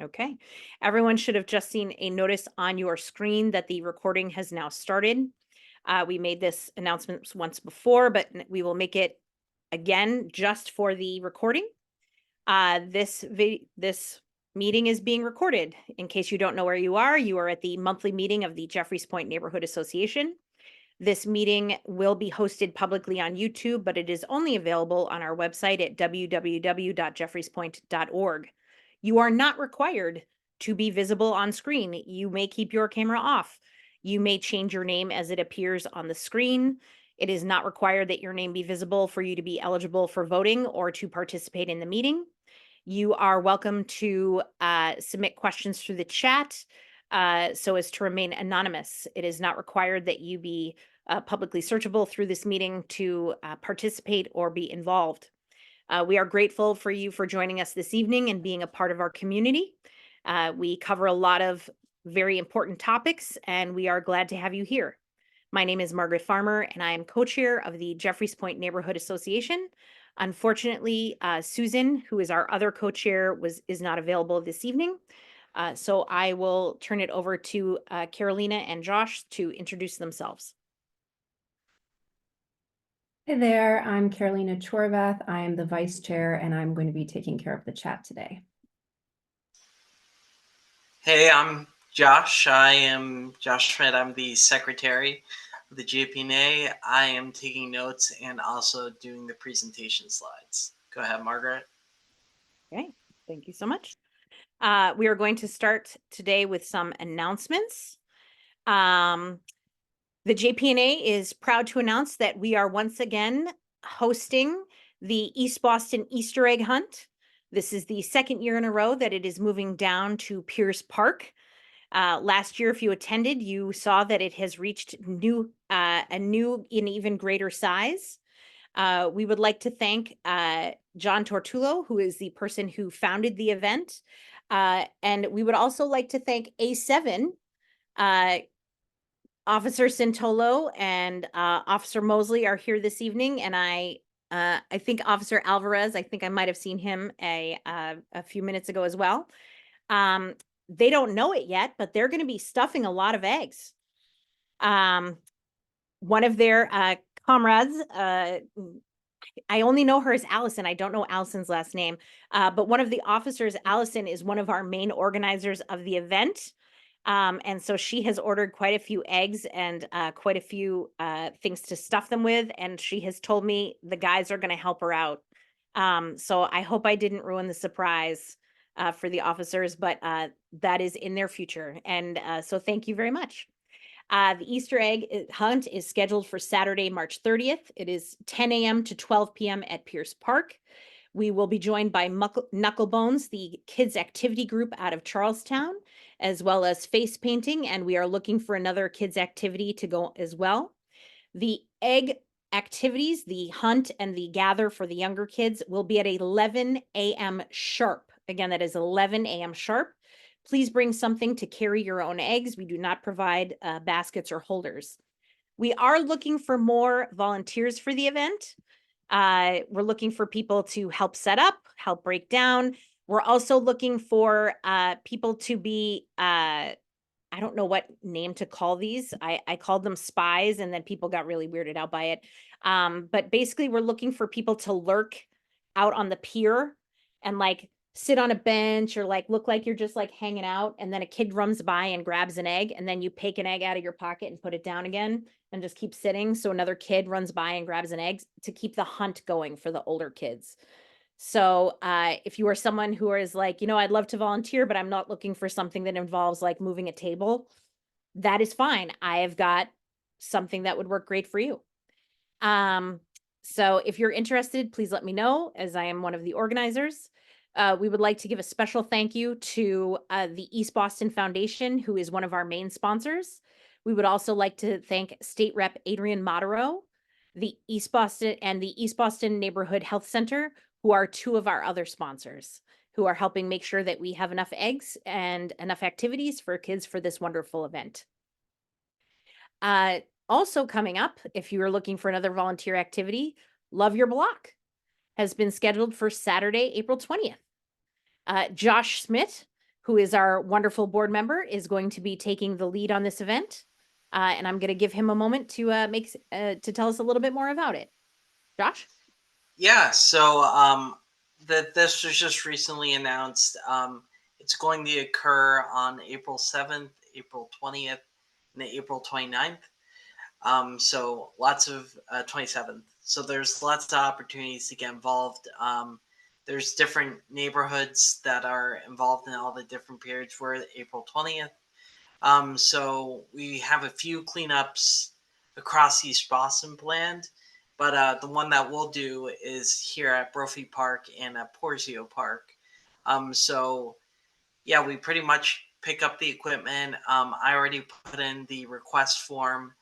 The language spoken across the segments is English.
Okay. Everyone should have just seen a notice on your screen that the recording has now started. We made this announcement once before, but we will make it again just for the recording. This meeting is being recorded. In case you don't know where you are at the monthly meeting of the Jeffries Point Neighborhood Association. This meeting will be hosted publicly on YouTube, but it is only available on our website at www.jeffriespoint.org. You are not required to be visible on screen. You may keep your camera off. You may change your name as it appears on the screen. It is not required that your name be visible for you to be eligible for voting or to participate in the meeting. You are welcome to submit questions through the chat so as to remain anonymous. It is not required that you be publicly searchable through this meeting to participate or be involved. We are grateful for you for joining us this evening and being a part of our community. We cover a lot of very important topics, and we are glad to have you here. My name is Margaret Farmer, and I am co-chair of the Jeffries Point Neighborhood Association. Unfortunately, Susan, who is our other co-chair, is not available this evening. So I will turn it over to Carolina and Josh to introduce themselves. Hey there, I'm Carolina Chorvath. I am the vice chair, and I'm going to be taking care of the chat today. Hey, I'm Josh. I am Josh Schmidt. I'm the secretary of the JPNA. I am taking notes and also doing the presentation slides. Go ahead, Margaret. Okay, thank you so much. We are going to start today with some announcements. The JPNA is proud to announce that we are once again hosting the East Boston Easter egg hunt. This is the second year in a row that it is moving down to Pierce Park. Last year, if you attended, you saw that it has reached a new and even greater size. We would like to thank John Tortullo, who is the person who founded the event. And we would also like to thank A7, Officer Sintolo and Officer Mosley are here this evening, and I think Officer Alvarez, I think I might have seen him a few minutes ago as well. They don't know it yet, but they're going to be stuffing a lot of eggs. One of their comrades, I only know her as Allison. I don't know Allison's last name, but one of the officers, Allison, is one of our main organizers of the event. And so she has ordered quite a few eggs and quite a few things to stuff them with. And she has told me the guys are going to help her out. So I hope I didn't ruin the surprise for the officers, but that is in their future. And so thank you very much. The Easter egg hunt is scheduled for Saturday, March 30th. It is 10 a.m. to 12 p.m. at Pierce Park. We will be joined by Knucklebones, the kids activity group out of Charlestown, as well as face painting, and we are looking for another kids activity to go as well. The egg activities, the hunt and the gather for the younger kids will be at 11 a.m. sharp. Again, that is 11 a.m. sharp. Please bring something to carry your own eggs. We do not provide baskets or holders. We are looking for more volunteers for the event. We're looking for people to help set up, help break down. We're also looking for people to be, I don't know what name to call these. I called them spies, and then people got really weirded out by it. But basically, we're looking for people to lurk out on the pier and like sit on a bench or like look like you're just like hanging out, and then a kid runs by and grabs an egg, and then you take an egg out of your pocket and put it down again and just keep sitting. So another kid runs by and grabs an egg to keep the hunt going for the older kids. So if you are someone who is like, I'd love to volunteer, but I'm not looking for something that involves like moving a table, that is fine. I have got something that would work great for you. So if you're interested, please let me know, as I am one of the organizers. We would like to give a special thank you to the East Boston Foundation, who is one of our main sponsors. We would also like to thank State Rep Adrian Modero, the East Boston Neighborhood Health Center, who are two of our other sponsors, who are helping make sure that we have enough eggs and enough activities for kids for this wonderful event. Also coming up, if you are looking for another volunteer activity, Love Your Block has been scheduled for Saturday, April 20th. Josh Smith, who is our wonderful board member, is going to be taking the lead on this event. And I'm going to give him a moment to to tell us a little bit more about it. Josh? Yeah, so this was just recently announced. It's going to occur on April 7th, April 20th, and April 29th. So lots of 27th. So there's lots of opportunities to get involved. There's different neighborhoods that are involved in all the different periods for April 20th. So we have a few cleanups across East Boston planned, but the one that we'll do is here at Brophy Park and at Porzio Park. So yeah, we pretty much pick up the equipment. I already put in the request form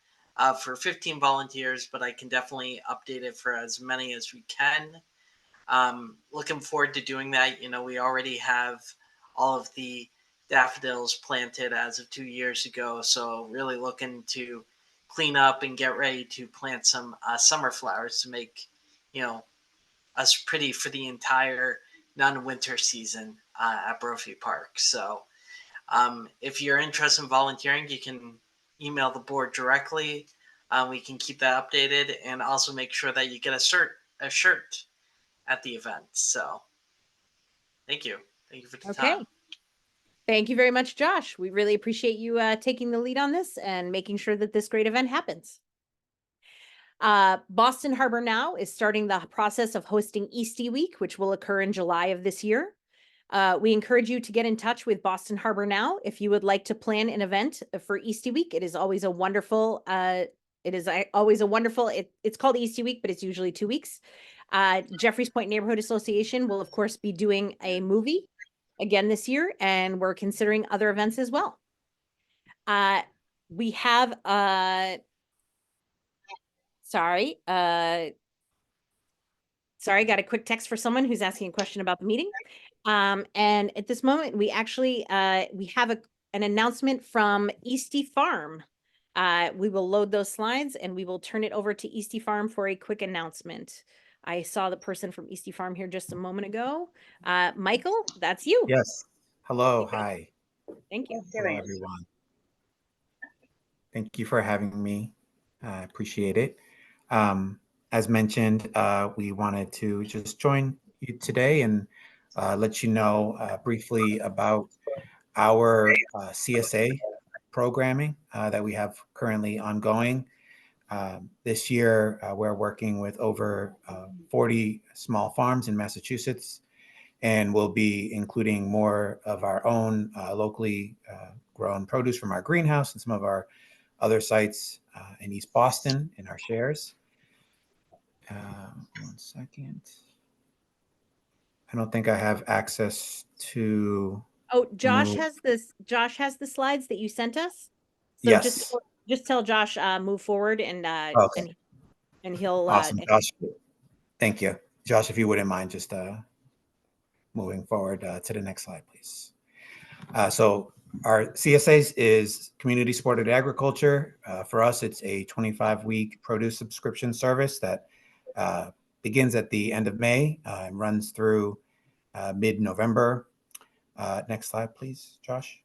for 15 volunteers, but I can definitely update it for as many as we can. Looking forward to doing that. You know, we already have all of the daffodils planted as of 2 years ago, so really looking to clean up and get ready to plant some summer flowers to make, you know, us pretty for the entire non-winter season at Brophy Park. So if you're interested in volunteering, you can email the board directly. We can keep that updated and also make sure that you get a shirt at the event. So thank you. Thank you for the Okay. time. Thank you very much, Josh. We really appreciate you taking the lead on this and making sure that this great event happens. Boston Harbor Now is starting the process of hosting Eastie Week, which will occur in July of this year. We encourage you to get in touch with Boston Harbor Now if you would like to plan an event for Eastie Week. It is always a wonderful, it's called Eastie Week, but it's usually 2 weeks. Jeffries Point Neighborhood Association will, of course, be doing a movie again this year, and we're considering other events as well. We have, sorry, got a quick text for someone who's asking a question about the meeting. And at this moment, we actually, we have an announcement from Eastie Farm. We will load those slides and we will turn it over to Eastie Farm for a quick announcement. I saw the person from Eastie Farm here just a moment ago. Michael, that's you. Yes. Hello. Hi. Thank you. Hello, everyone. Thank you for having me. I appreciate it. As mentioned, we wanted to just join you today and let you know briefly about our CSA programming that we have currently ongoing. This year, we're working with over 40 small farms in Massachusetts, and we'll be including more of our own locally grown produce from our greenhouse and some of our other sites in East Boston in our shares. 1 second. I don't think I have access to. Oh, Josh has the slides that you sent us. So Yes. just tell Josh move forward and Okay. and he'll Awesome, Josh. Thank you, Josh. If you wouldn't mind just moving forward to the next slide, please. So our CSAs is community supported agriculture. For us, it's a 25-week produce subscription service that begins at the end of May and runs through mid-November. Next slide, please, Josh.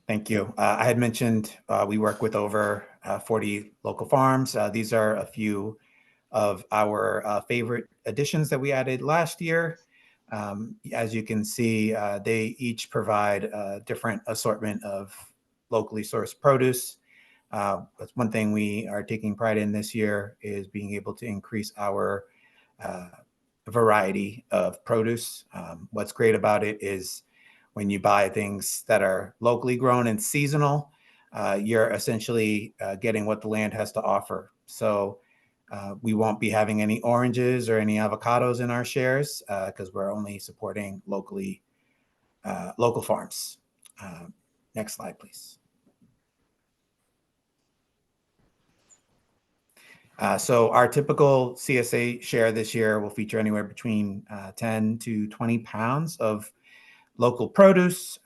Thank you. I had mentioned we work with over 40 local farms. These are a few of our favorite additions that we added last year. As you can see, they each provide a different assortment of locally sourced produce. That's one thing we are taking pride in this year is being able to increase our variety of produce. What's great about it is when you buy things that are locally grown and seasonal, you're essentially getting what the land has to offer. So we won't be having any oranges or any avocados in our shares because we're only supporting local farms. Next slide, please. So our typical CSA share this year will feature anywhere between 10 to 20 pounds of local produce,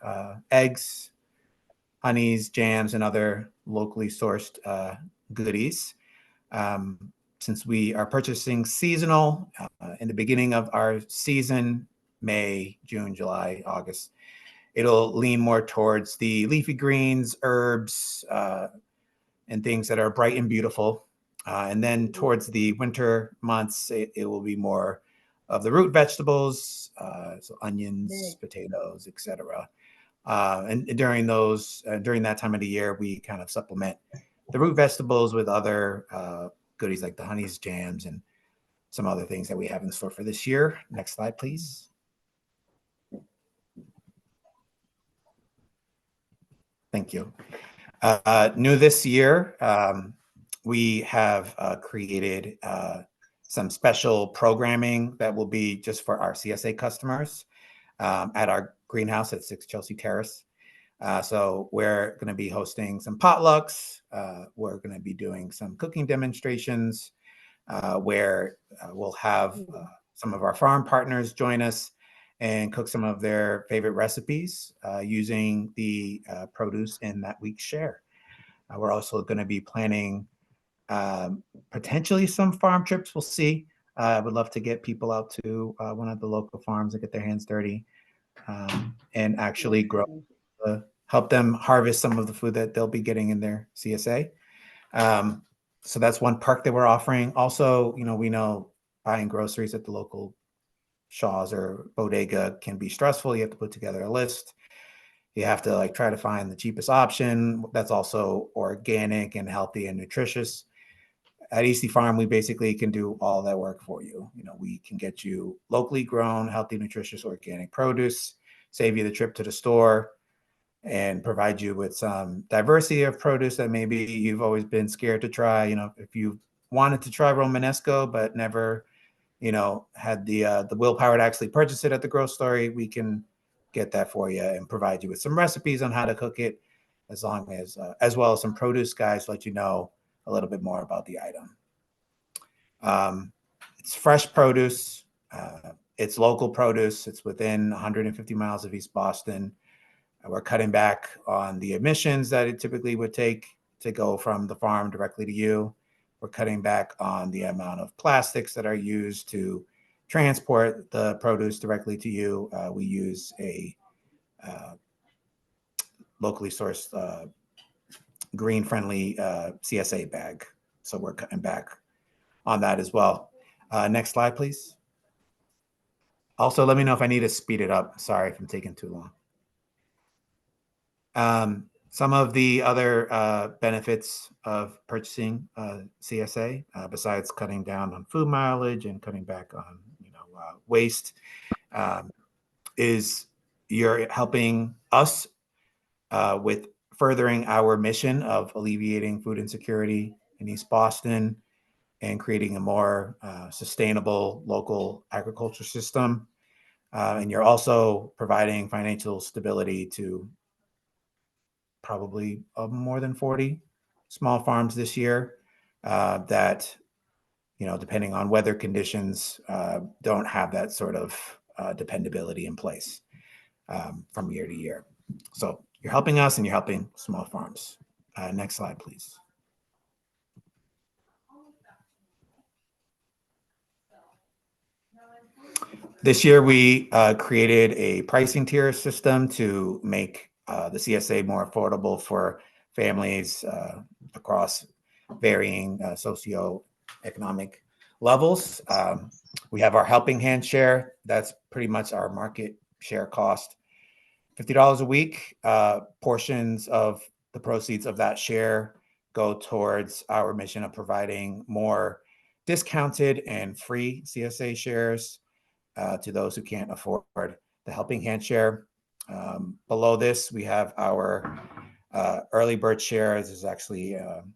eggs, honeys, jams, and other locally sourced goodies. Since we are purchasing seasonal in the beginning of our season, May, June, July, August, it'll lean more towards the leafy greens, herbs, and things that are bright and beautiful. And then towards the winter months, it will be more of the root vegetables, so onions, potatoes, etc. And during that time of the year, we kind of supplement the root vegetables with other goodies like the honeys, jams, and some other things that we have in store for this year. Next slide, please. Thank you. New this year, we have created some special programming that will be just for our CSA customers at our greenhouse at 6 Chelsea Terrace. So we're going to be hosting some potlucks. We're going to be doing some cooking demonstrations where we'll have some of our farm partners join us and cook some of their favorite recipes using the produce in that week's share. We're also going to be planning potentially some farm trips. We'll see. I would love to get people out to one of the local farms and get their hands dirty and actually grow, help them harvest some of the food that they'll be getting in their CSA. So that's one perk that we're offering. Also, we know buying groceries at the local Shaw's or bodega can be stressful. You have to put together a list. You have to try to find the cheapest option that's also organic and healthy and nutritious. At Eastie Farm, we basically can do all that work for you. We can get you locally grown, healthy, nutritious, organic produce, save you the trip to the store, and provide you with some diversity of produce that maybe you've always been scared to try. If you wanted to try Romanesco but never, had the willpower to actually purchase it at the grocery store, we can get that for you and provide you with some recipes on how to cook it, as well as some produce guides to let you know a little bit more about the item. It's fresh produce. It's local produce. It's within 150 miles of East Boston. We're cutting back on the emissions that it typically would take to go from the farm directly to you. We're cutting back on the amount of plastics that are used to transport the produce directly to you. We use a locally sourced green-friendly CSA bag. So we're cutting back on that as well. Next slide, please. Also, let me know if I need to speed it up. Sorry if I'm taking too long. Some of the other benefits of purchasing CSA, besides cutting down on food mileage and cutting back on waste, is you're helping us with furthering our mission of alleviating food insecurity in East Boston and creating a more sustainable local agriculture system. And you're also providing financial stability to probably more than 40 small farms this year that, depending on weather conditions, don't have that sort of dependability in place from year to year. So you're helping us and you're helping small farms. Next slide, please. This year, we created a pricing tier system to make the CSA more affordable for families across varying socioeconomic levels. We have our helping hand share. That's pretty much our market share cost. $50 a week. Portions of the proceeds of that share go towards our mission of providing more discounted and free CSA shares to those who can't afford the helping hand share. Below this, we have our early bird share. This is actually an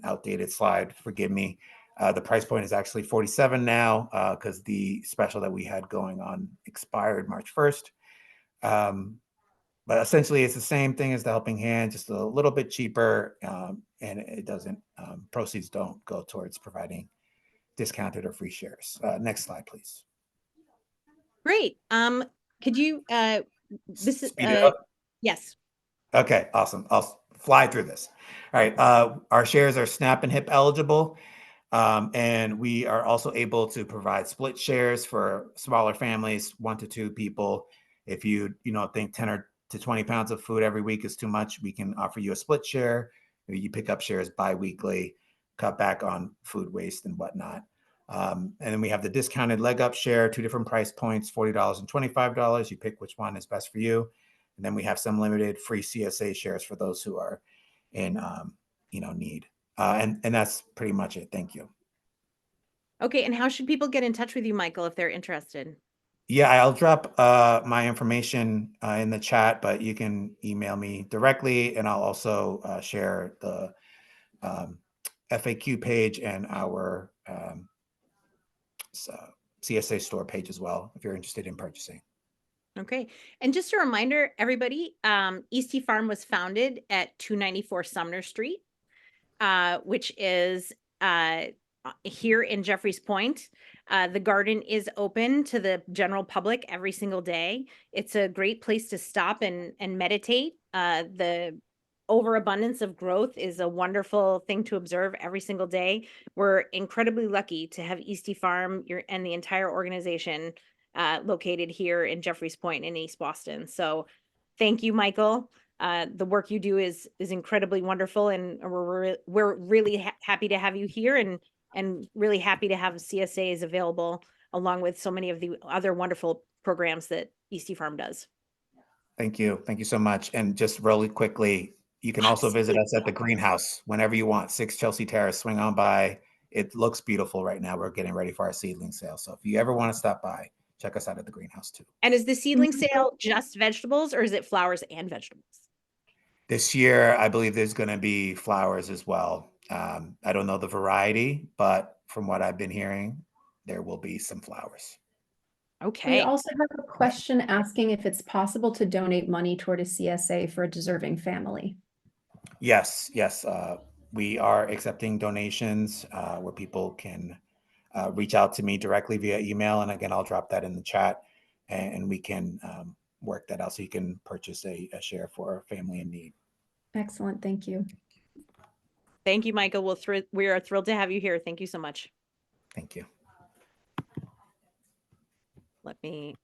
outdated slide. Forgive me. The price point is actually $47 now because the special that we had going on expired March 1st. But essentially, it's the same thing as the helping hand, just a little bit cheaper, and it doesn't. Proceeds don't go towards providing discounted or free shares. Next slide, please. Great. Could you this is Speed it up? Yes. Okay, awesome. I'll fly through this. All right. Our shares are SNAP and HIP eligible. And we are also able to provide split shares for smaller families, 1 to 2 people. If you think 10 or to 20 pounds of food every week is too much, we can offer you a split share. Maybe you pick up shares bi-weekly, cut back on food waste and whatnot. And then we have the discounted leg up share, 2 different price points, $40 and $25. You pick which one is best for you. And then we have some limited free CSA shares for those who are in need. And that's pretty much it. Thank you. Okay, and how should people get in touch with you, Michael, if they're interested? Yeah, I'll drop my information in the chat, but you can email me directly, and I'll also share the FAQ page and our CSA store page as well, if you're interested in purchasing. Okay, and just a reminder, everybody, Eastie Farm was founded at 294 Sumner Street, which is here in Jeffries Point. The garden is open to the general public every single day. It's a great place to stop and meditate. The overabundance of growth is a wonderful thing to observe every single day. We're incredibly lucky to have Eastie Farm and the entire organization located here in Jeffries Point in East Boston. So thank you, Michael. The work you do is incredibly wonderful, and we're really happy to have you here, and really happy to have CSAs available along with so many of the other wonderful programs that Eastie Farm does. Thank you so much. And just really quickly, you can also visit us at the greenhouse whenever you want. 6 Chelsea Terrace. Swing on by. It looks beautiful right now. We're getting ready for our seedling sale. So if you ever want to stop by, check us out at the greenhouse too. And is the seedling sale just vegetables, or is it flowers and vegetables? This year, I believe there's going to be flowers as well. I don't know the variety, but from what I've been hearing, there will be some flowers. We Okay. also have a question asking if it's possible to donate money toward a CSA for a deserving family. Yes. We are accepting donations where people can reach out to me directly via email. And again, I'll drop that in the chat, and we can work that out so you can purchase a share for a family in need. Excellent. Thank you. Thank you, Michael. We are thrilled to have you here. Thank you so much. Thank you. Let me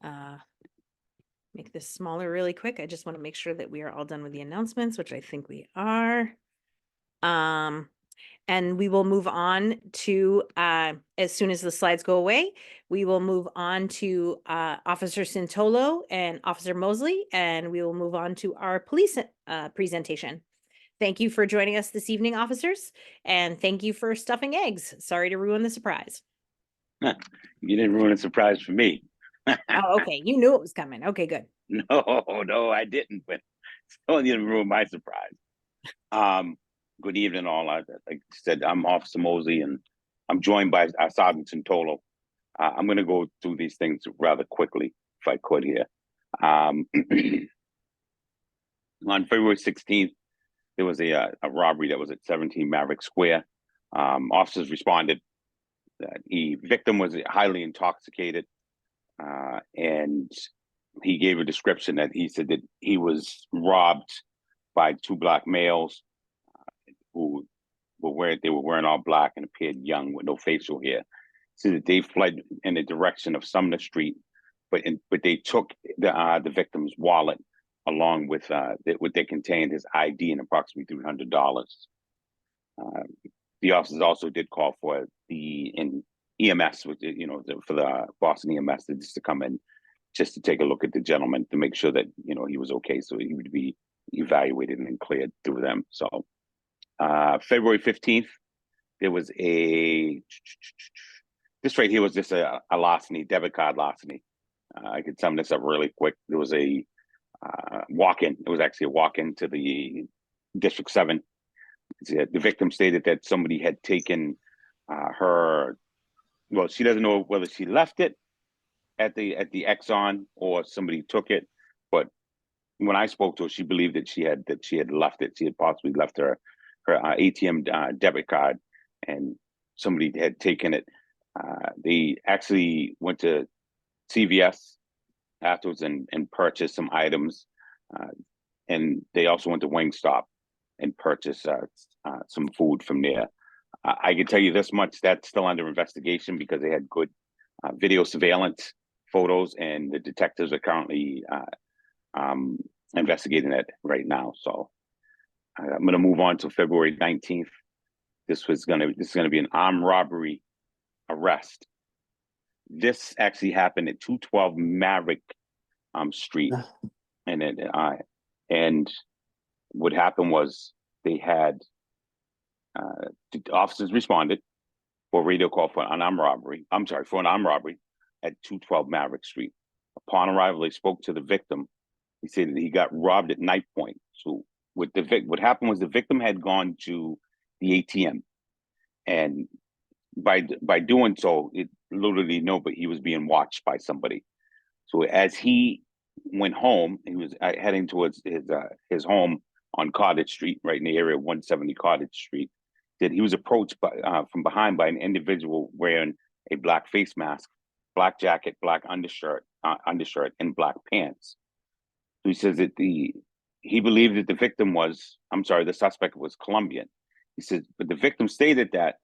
make this smaller really quick. I just want to make sure that we are all done with the announcements, which I think we are. And we will move on to, as soon as the slides go away, we will move on to Officer Sintolo and Officer Mosley, and we will move on to our police presentation. Thank you for joining us this evening, officers, and thank you for stuffing eggs. Sorry to ruin the surprise. You didn't ruin a surprise for me. Oh, okay. You knew it was coming. Okay, good. No, I didn't, but still didn't ruin my surprise. Good evening, all. Like I said, I'm Officer Mosley, and I'm joined by Sergeant Sintolo. I'm going to go through these things rather quickly, if I could here. On February 16th, there was a robbery that was at 17 Maverick Square. Officers responded that the victim was highly intoxicated, and he gave a description that he said that he was robbed by 2 black males who were wearing all black and appeared young with no facial hair. So that they fled in the direction of Sumner Street, but they took the victim's wallet along with what they contained his ID and approximately $300. The officers also did call for the EMS, which, for the Boston EMS to come in just to take a look at the gentleman to make sure that he was okay, so he would be evaluated and cleared through them. So February 15th, there was this right here was just a larceny, debit card larceny. I could sum this up really quick. There was a walk-in. It was actually a walk-in to the District 7. The victim stated that somebody had taken her. Well, she doesn't know whether she left it at the Exxon or somebody took it. But when I spoke to her, she believed that she had left it. She had possibly left her ATM debit card, and somebody had taken it. They actually went to CVS afterwards and purchased some items, and they also went to Wingstop and purchased some food from there. I can tell you this much, that's still under investigation because they had good video surveillance photos, and the detectives are currently investigating it right now. So I'm going to move on to February 19th. This is going to be an armed robbery arrest. This actually happened at 212 Maverick Street, and what happened was they had the officers responded for a radio call for an armed robbery. I'm sorry, for an armed robbery at 212 Maverick Street. Upon arrival, they spoke to the victim. He said that he got robbed at knife point. So what happened was the victim had gone to the ATM, and by doing so, it literally but he was being watched by somebody. So as he went home, he was heading towards his home on Cottage Street, right in the area of 170 Cottage Street. That he was approached from behind by an individual wearing a black face mask, black jacket, black undershirt, and black pants. So he says that he believed that the suspect was Colombian. He says, but the victim stated that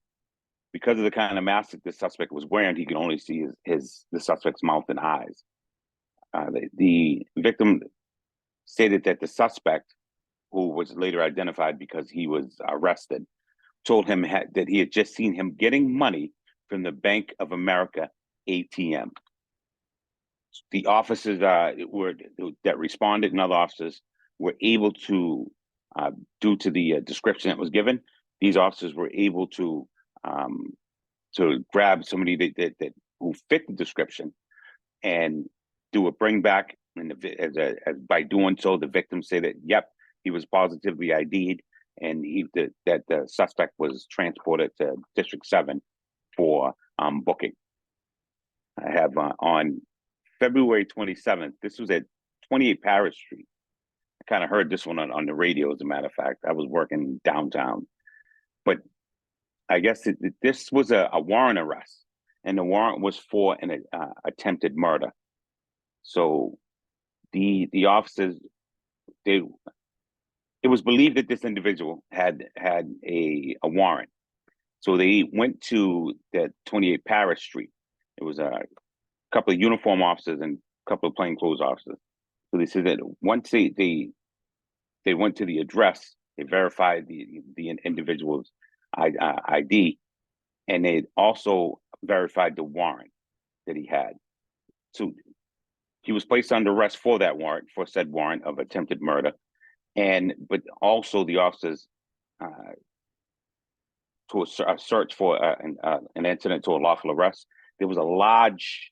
because of the kind of mask that the suspect was wearing, he could only see the suspect's mouth and eyes. The victim stated that the suspect, who was later identified because he was arrested, told him that he had just seen him getting money from the Bank of America ATM. The officers that responded and other officers were able to, due to the description that was given, these officers were able to grab somebody that who fit the description and do a bring back. And by doing so, the victim said that, yep, he was positively ID'd, and that the suspect was transported to District 7 for booking. I have on February 27th, this was at 28 Paris Street. I kind of heard this one on the radio, as a matter of fact. I was working downtown. But I guess this was a warrant arrest, and the warrant was for an attempted murder. So the officers, it was believed that this individual had a warrant. So they went to the 28 Paris Street. It was a couple of uniform officers and a couple of plainclothes officers. So they said that once they went to the address, they verified the individual's ID, and they also verified the warrant that he had. So he was placed under arrest for that warrant, for said warrant of attempted murder, but also the officers to a search for an incident to a lawful arrest. There was a large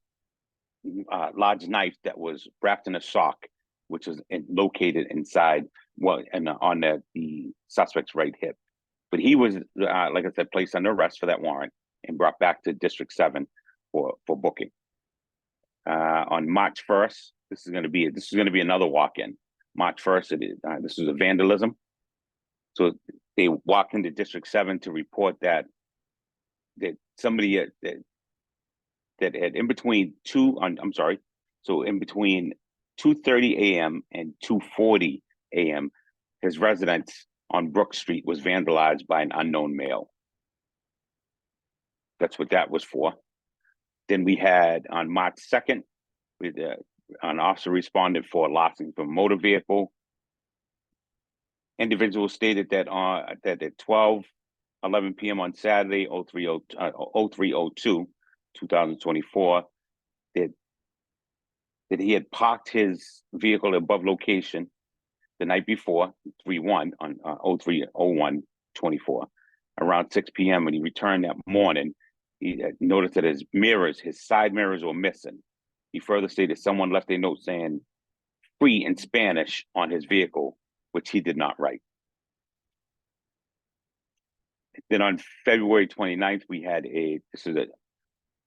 knife that was wrapped in a sock, which was located inside, on the suspect's right hip. But he was, like I said, placed under arrest for that warrant and brought back to District 7 for booking. On March 1st, this is going to be another walk-in. March 1st, this is a vandalism. So they walked into District 7 to report that somebody that had in between in between 2:30 a.m. and 2:40 a.m., his residence on Brook Street was vandalized by an unknown male. That's what that was for. Then we had on March 2nd, an officer responded for larceny from a motor vehicle. Individuals stated that at 12:11 p.m. on Saturday, 03/02, 2024, that he had parked his vehicle above location the night before, 3/1 on 03/01/24, around 6 p.m. When he returned that morning, he noticed that his side mirrors were missing. He further stated someone left a note saying "free" in Spanish on his vehicle, which he did not write. Then on February 29th, we had this is a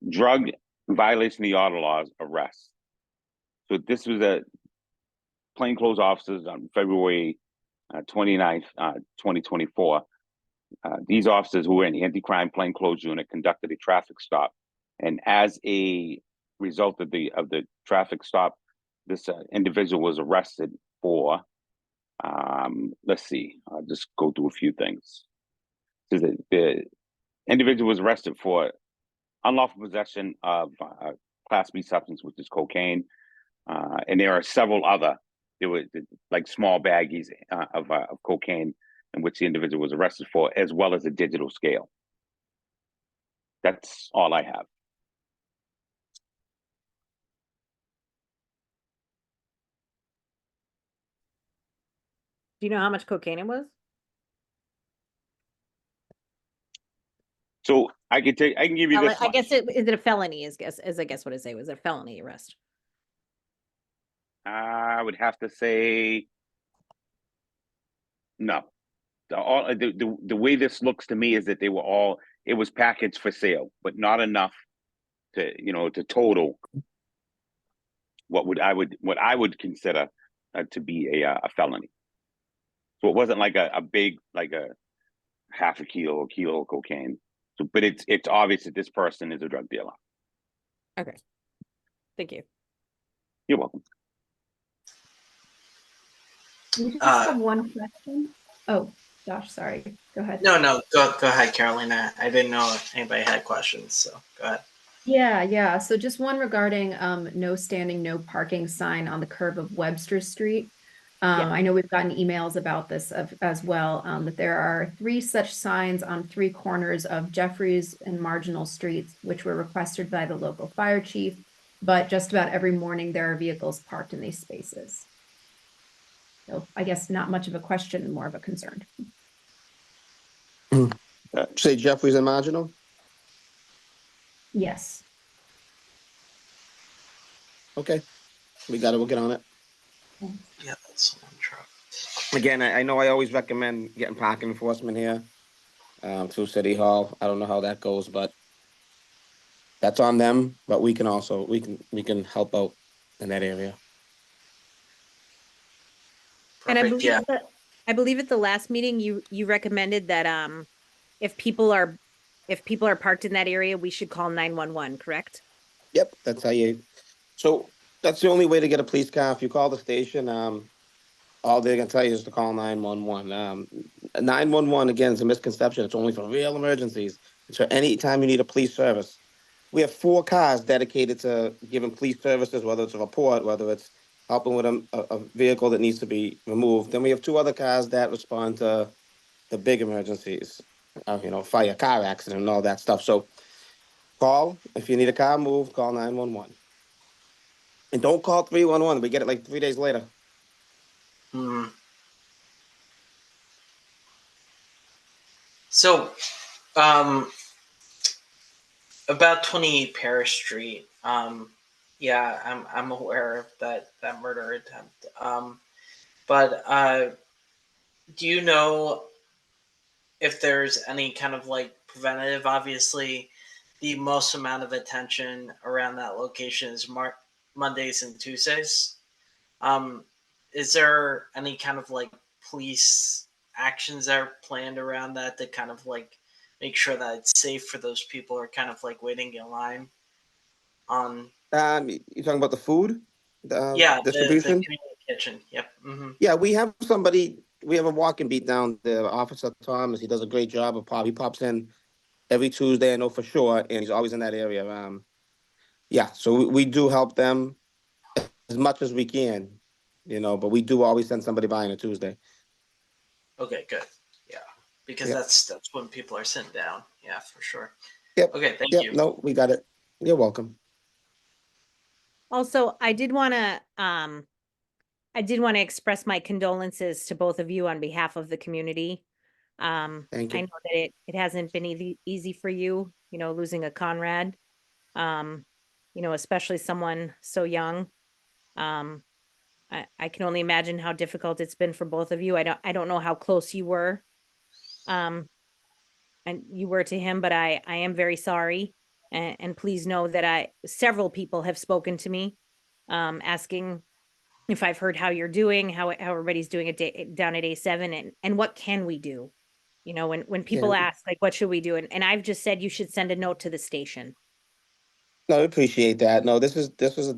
drug violation of the auto laws arrest. So this was a plainclothes officers on February 29th, 2024. These officers, who were in the anti-crime plainclothes unit, conducted a traffic stop. And as a result of the traffic stop, this individual was arrested for, let's see, I'll just go through a few things. So individual was arrested for unlawful possession of Class B substance, which is cocaine, and there are several other. There were like small baggies of cocaine, in which the individual was arrested for, as well as a digital scale. That's all I have. Do you know how much cocaine it was? So I can give you this I much. guess is it a felony? Is I guess what I say was a felony arrest. I would have to say no. The way this looks to me is that it was packaged for sale, but not enough to total what I would consider to be a felony. So it wasn't like a big, like a half a kilo of cocaine. So, but it's obvious that this person is a drug dealer. Okay. Thank you. You're welcome. We just have one question. Oh, Josh, sorry. Go ahead. No, go ahead, Carolina. I didn't know if anybody had questions, so go ahead. Yeah. So just one regarding no standing, no parking sign on the curve of Webster Street. I know we've gotten emails about this as well, that there are 3 such signs on 3 corners of Jeffries and Marginal Streets, which were requested by the local fire chief, but just about every morning there are vehicles parked in these spaces. So I guess not much of a question, more of a concern. Say Jeffries and Marginal? Yes. Okay. We got it. We'll get on it. Yeah, that's one truck. Again, I know I always recommend getting parking enforcement here through City Hall. I don't know how that goes, but that's on them. But we can also we can help out in that area. And Perfect. I believe at the last meeting you recommended that if people are parked in that area, we should call 911, correct? Yep, that's how you. So that's the only way to get a police car. If you call the station, all they're gonna tell you is to call 911. 911 again is a misconception. It's only for real emergencies. It's for any time you need a police service. We have 4 cars dedicated to giving police services, whether it's a report, whether it's helping with a vehicle that needs to be removed. Then we have 2 other cars that respond to the big emergencies, fire, car accident, and all that stuff. So call if you need a car moved. Call 911, and don't call 311. We get it like 3 days later. So, about 28 Paris Street. Yeah, I'm aware of that murder attempt. But do you know if there's any kind of like preventative? Obviously, the most amount of attention around that location is Mondays and Tuesdays. Is there any kind of like police actions that are planned around that to kind of like make sure that it's safe for those people who are kind of like waiting in line on? You talking about the food, The distribution? community kitchen. Yep. Mm-hmm. Yeah, we have somebody. We have a walking beat down there, Officer Thomas. He does a great job of he pops in every Tuesday, I know for sure, and he's always in that area. Yeah, so we do help them as much as we can, but we do always send somebody by on a Tuesday. Okay, good. Yeah, because Yep. that's when people are sitting down. Yeah, for sure. Yep. Okay, thank Yep. you. No, we got it. You're welcome. Also, I did want to express my condolences to both of you on behalf of the community. Thank you. I know that it hasn't been easy for you, losing a Conrad, especially someone so young. I can only imagine how difficult it's been for both of you. I don't know how close you were, and you were to him, but I am very sorry. And please know that several people have spoken to me, asking if I've heard how you're doing, how everybody's doing it down at A7, and what can we do? When people ask, like, what should we do? And I've just said you should send a note to the station. No, I appreciate that. No, this was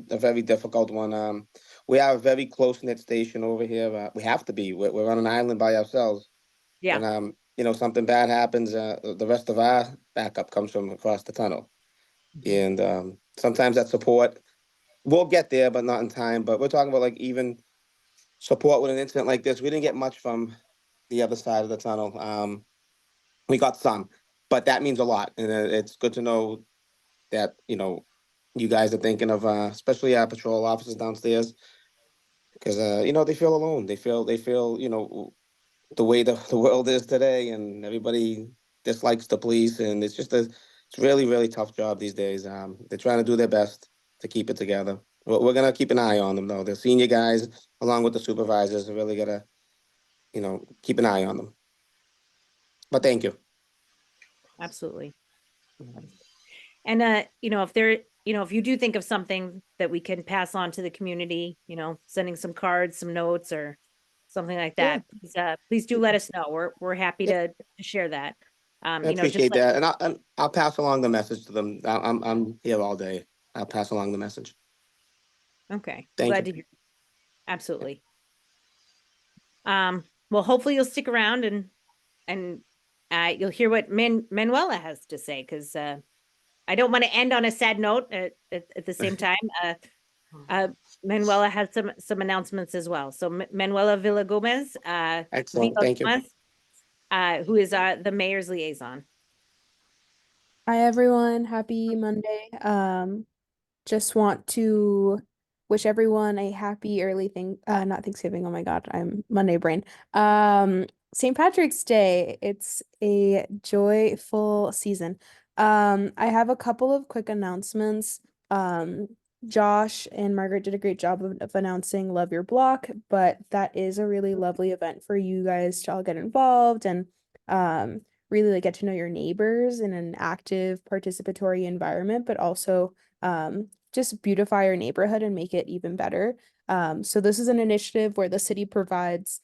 a very difficult one. We are a very close knit station over here. We have to be. We're on an island by ourselves. Yeah. And something bad happens, the rest of our backup comes from across the tunnel. And sometimes that support will get there, but not in time. But we're talking about like even support with an incident like this. We didn't get much from the other side of the tunnel. We got some, but that means a lot. And it's good to know that, you guys are thinking of, especially our patrol officers downstairs, because, they feel alone. They feel, the way the world is today, and everybody dislikes the police, and it's really, really tough job these days. They're trying to do their best to keep it together. We're gonna keep an eye on them though. The senior guys, along with the supervisors, are really gotta, keep an eye on them. But thank you. Absolutely. And, if you do think of something that we can pass on to the community, sending some cards, some notes or something like Yeah. that, please do let us know. We're happy Yeah. to share that. I Just appreciate like, that, and I'll pass along the message to them. I'm here all day. I'll pass along the message. okay, Thank glad you. to hear. Absolutely. Well, hopefully you'll stick around and you'll hear what Manuela has to say, because I don't want to end on a sad note at the same time. Manuela has some announcements as well. So Manuela Villagomez, Excellent. Thank you. Who is the mayor's liaison. Hi everyone, happy Monday. Just want to wish everyone a happy early not Thanksgiving, oh my God, I'm Monday brain. St. Patrick's Day. It's a joyful season. I have a couple of quick announcements. Josh and Margaret did a great job of announcing Love Your Block, but that is a really lovely event for you guys to all get involved and really like get to know your neighbors in an active participatory environment, but also just beautify your neighborhood and make it even better. So this is an initiative where the city provides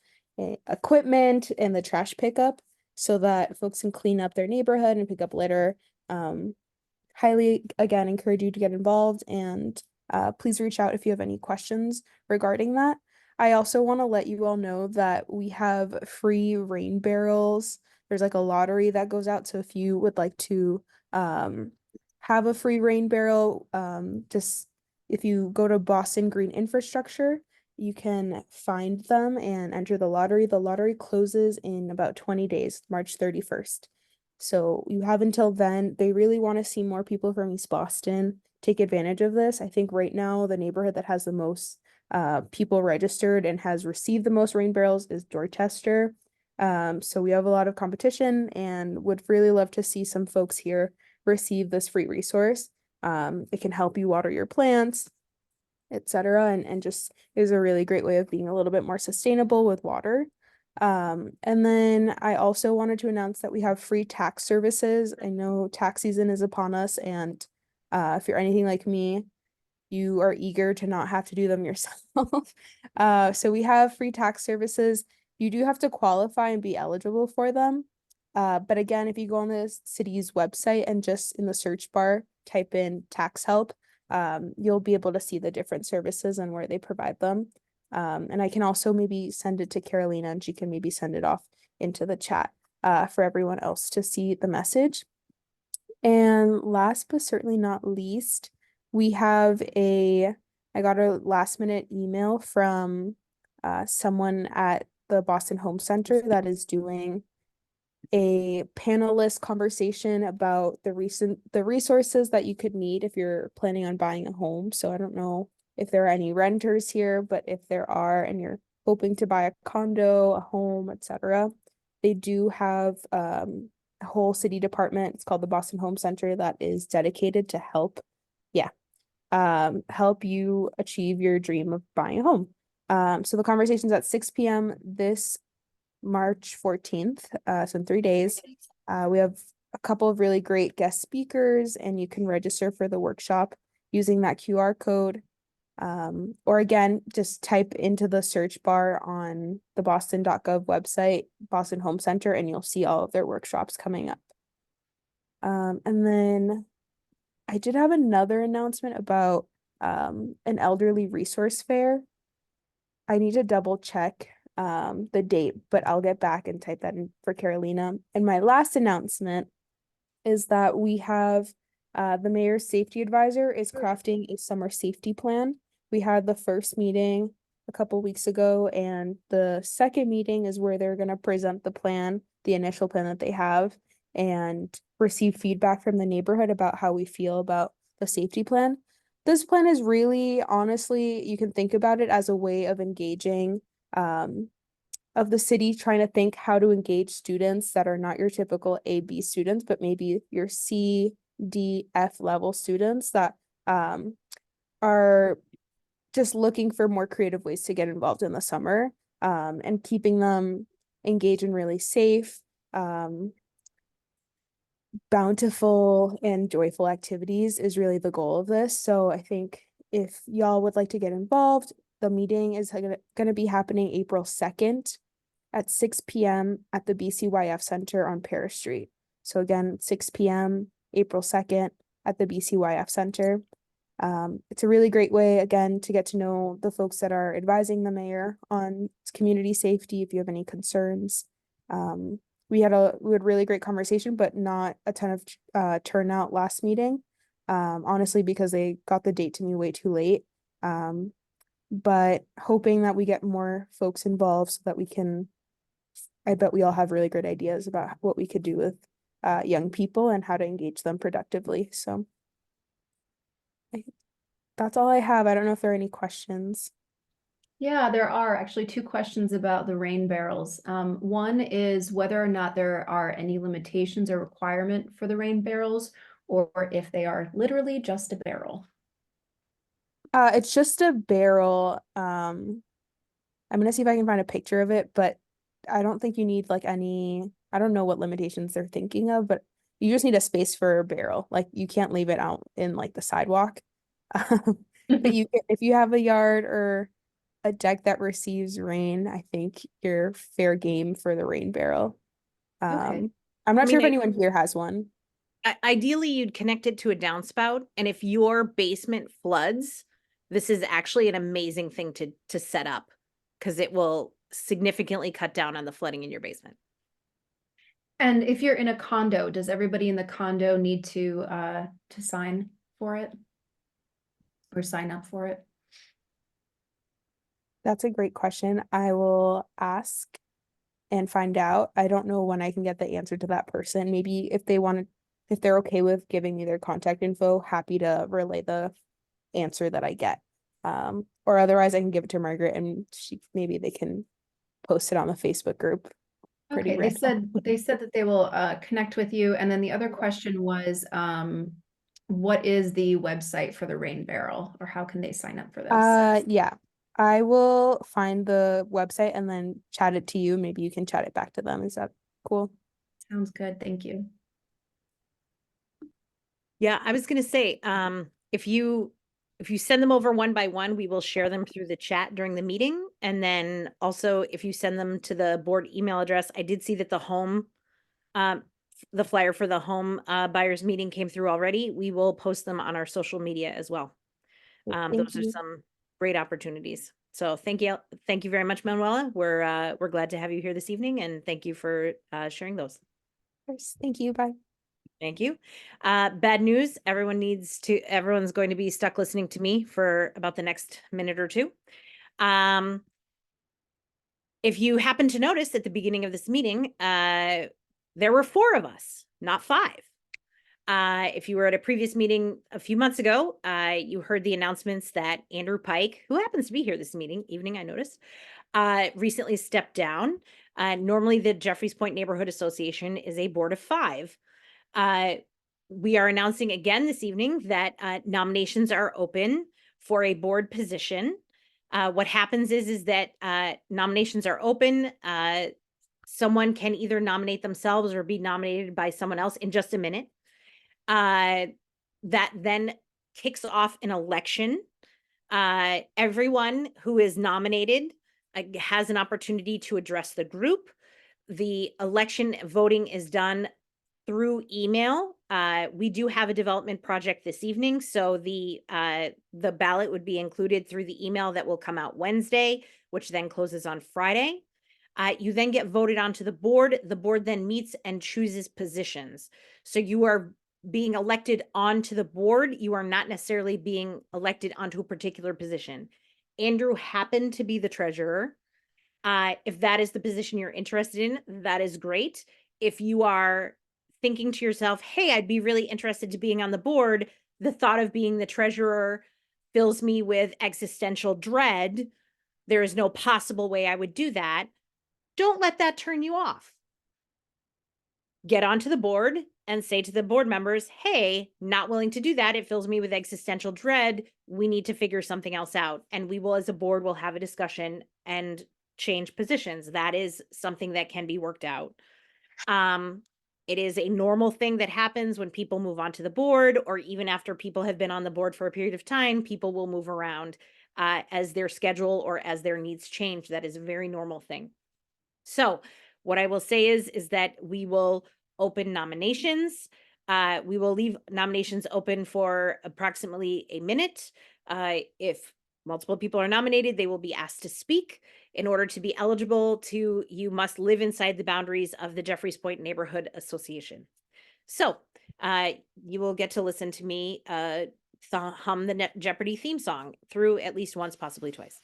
equipment and the trash pickup so that folks can clean up their neighborhood and pick up litter. Highly, again, encourage you to get involved, and please reach out if you have any questions regarding that. I also want to let you all know that we have free rain barrels. There's like a lottery that goes out. So if you would like to have a free rain barrel, just if you go to Boston Green Infrastructure, you can find them and enter the lottery. The lottery closes in about 20 days, March 31st. So you have until then. They really want to see more people from East Boston take advantage of this. I think right now the neighborhood that has the most people registered and has received the most rain barrels is Dorchester. So we have a lot of competition and would really love to see some folks here receive this free resource. It can help you water your plants, etc. And just is a really great way of being a little bit more sustainable with water. And then I also wanted to announce that we have free tax services. I know tax season is upon us, and if you're anything like me, you are eager to not have to do them yourself. So we have free tax services. You do have to qualify and be eligible for them. But again, if you go on the city's website and just in the search bar, type in tax help, you'll be able to see the different services and where they provide them. And I can also maybe send it to Carolina and she can maybe send it off into the chat for everyone else to see the message. And last but certainly not least, we have I got a last minute email from someone at the Boston Home Center that is doing a panelist conversation about the resources that you could need if you're planning on buying a home. So I don't know if there are any renters here, but if there are and you're hoping to buy a condo, a home, etc., they do have a whole city department. It's called the Boston Home Center that is dedicated to help you achieve your dream of buying a home. So the conversation's at 6 p.m. this March 14th, so in 3 days. We have a couple of really great guest speakers, and you can register for the workshop using that QR code. Or again, just type into the search bar on the boston.gov website, Boston Home Center, and you'll see all of their workshops coming up. And then I did have another announcement about an elderly resource fair. I need to double check the date, but I'll get back and type that in for Carolina. And my last announcement is that we have the mayor's safety advisor is crafting a summer safety plan. We had the first meeting a couple weeks ago, and the second meeting is where they're going to present the plan, the initial plan that they have, and receive feedback from the neighborhood about how we feel about the safety plan. This plan is really, honestly, you can think about it as a way of engaging of the city, trying to think how to engage students that are not your typical A, B students, but maybe your C, D, F level students that are just looking for more creative ways to get involved in the summer, and keeping them engaged and really safe, bountiful and joyful activities is really the goal of this. So I think if y'all would like to get involved, the meeting is going to be happening April 2nd at 6 p.m. at the BCYF Center on Paris Street. So again, 6 p.m. April 2nd at the BCYF Center. It's a really great way, again, to get to know the folks that are advising the mayor on community safety if you have any concerns. We had really great conversation, but not a ton of turnout last meeting, honestly, because they got the date to me way too late. But hoping that we get more folks involved so that we can, I bet we all have really great ideas about what we could do with young people and how to engage them productively. So that's all I have. I don't know if there are any questions. Yeah, there are actually two questions about the rain barrels. One is whether or not there are any limitations or requirement for the rain barrels, or if they are literally just a barrel. It's just a barrel. I'm gonna see if I can find a picture of it, but I don't think you need like any, I don't know what limitations they're thinking of, but you just need a space for a barrel. Like you can't leave it out in like the sidewalk. But if you have a yard or a deck that receives rain, I think you're fair game for the rain barrel. Okay. I'm not I sure mean, if anyone here has one. Ideally, you'd connect it to a downspout, and if your basement floods, this is actually an amazing thing to set up because it will significantly cut down on the flooding in your basement. And if you're in a condo, does everybody in the condo need to sign for it or sign up for it? That's a great question. I will ask and find out. I don't know when I can get the answer to that person. Maybe if they're okay with giving me their contact info, happy to relay the answer that I get. Or otherwise I can give it to Margaret and maybe they can post it on the Facebook group. Okay, they said that they will connect with you. And then the other question was, what is the website for the rain barrel, or how can they sign up for this? Yeah, I will find the website and then chat it to you. Maybe you can chat it back to them. Is that cool? Sounds good. Thank you. Yeah, I was gonna say, if you send them over one by one, we will share them through the chat during the meeting. And then also if you send them to the board email address, I did see that the flyer for the home buyers meeting came through already. We will post them on our social media as well. Those are some great opportunities. So thank you very much, Manuela. We're glad to have you here this evening, and thank you for sharing those. Of course. Thank you. Bye. Thank you. Bad news. Everyone's going to be stuck listening to me for about the next minute or two. If you happen to notice at the beginning of this meeting, there were 4 of us, not 5. If you were at a previous meeting a few months ago, you heard the announcements that Andrew Pike, who happens to be here this evening, I noticed, recently stepped down. Normally the Jeffries Point Neighborhood Association is a board of 5. We are announcing again this evening that nominations are open for a board position. What happens is that nominations are open. Someone can either nominate themselves or be nominated by someone else in just a minute. That then kicks off an election. Everyone who is nominated has an opportunity to address the group. The election voting is done through email. We do have a development project this evening, so the ballot would be included through the email that will come out Wednesday, which then closes on Friday. You then get voted onto the board. The board then meets and chooses positions. So you are being elected onto the board. You are not necessarily being elected onto a particular position. Andrew happened to be the treasurer. If that is the position you're interested in, that is great. If you are thinking to yourself, hey, I'd be really interested to being on the board, the thought of being the treasurer fills me with existential dread. There is no possible way I would do that. Don't let that turn you off. Get onto the board and say to the board members, hey, not willing to do that. It fills me with existential dread. We need to figure something else out. And we will, as a board, will have a discussion and change positions. That is something that can be worked out. It is a normal thing that happens when people move onto the board, or even after people have been on the board for a period of time, people will move around as their schedule or as their needs change. That is a very normal thing. So what I will say is that we will open nominations. We will leave nominations open for approximately a minute. If multiple people are nominated, they will be asked to speak. In order to be eligible you must live inside the boundaries of the Jeffries Point Neighborhood Association. So you will get to listen to me hum the Jeopardy theme song through at least once, possibly twice.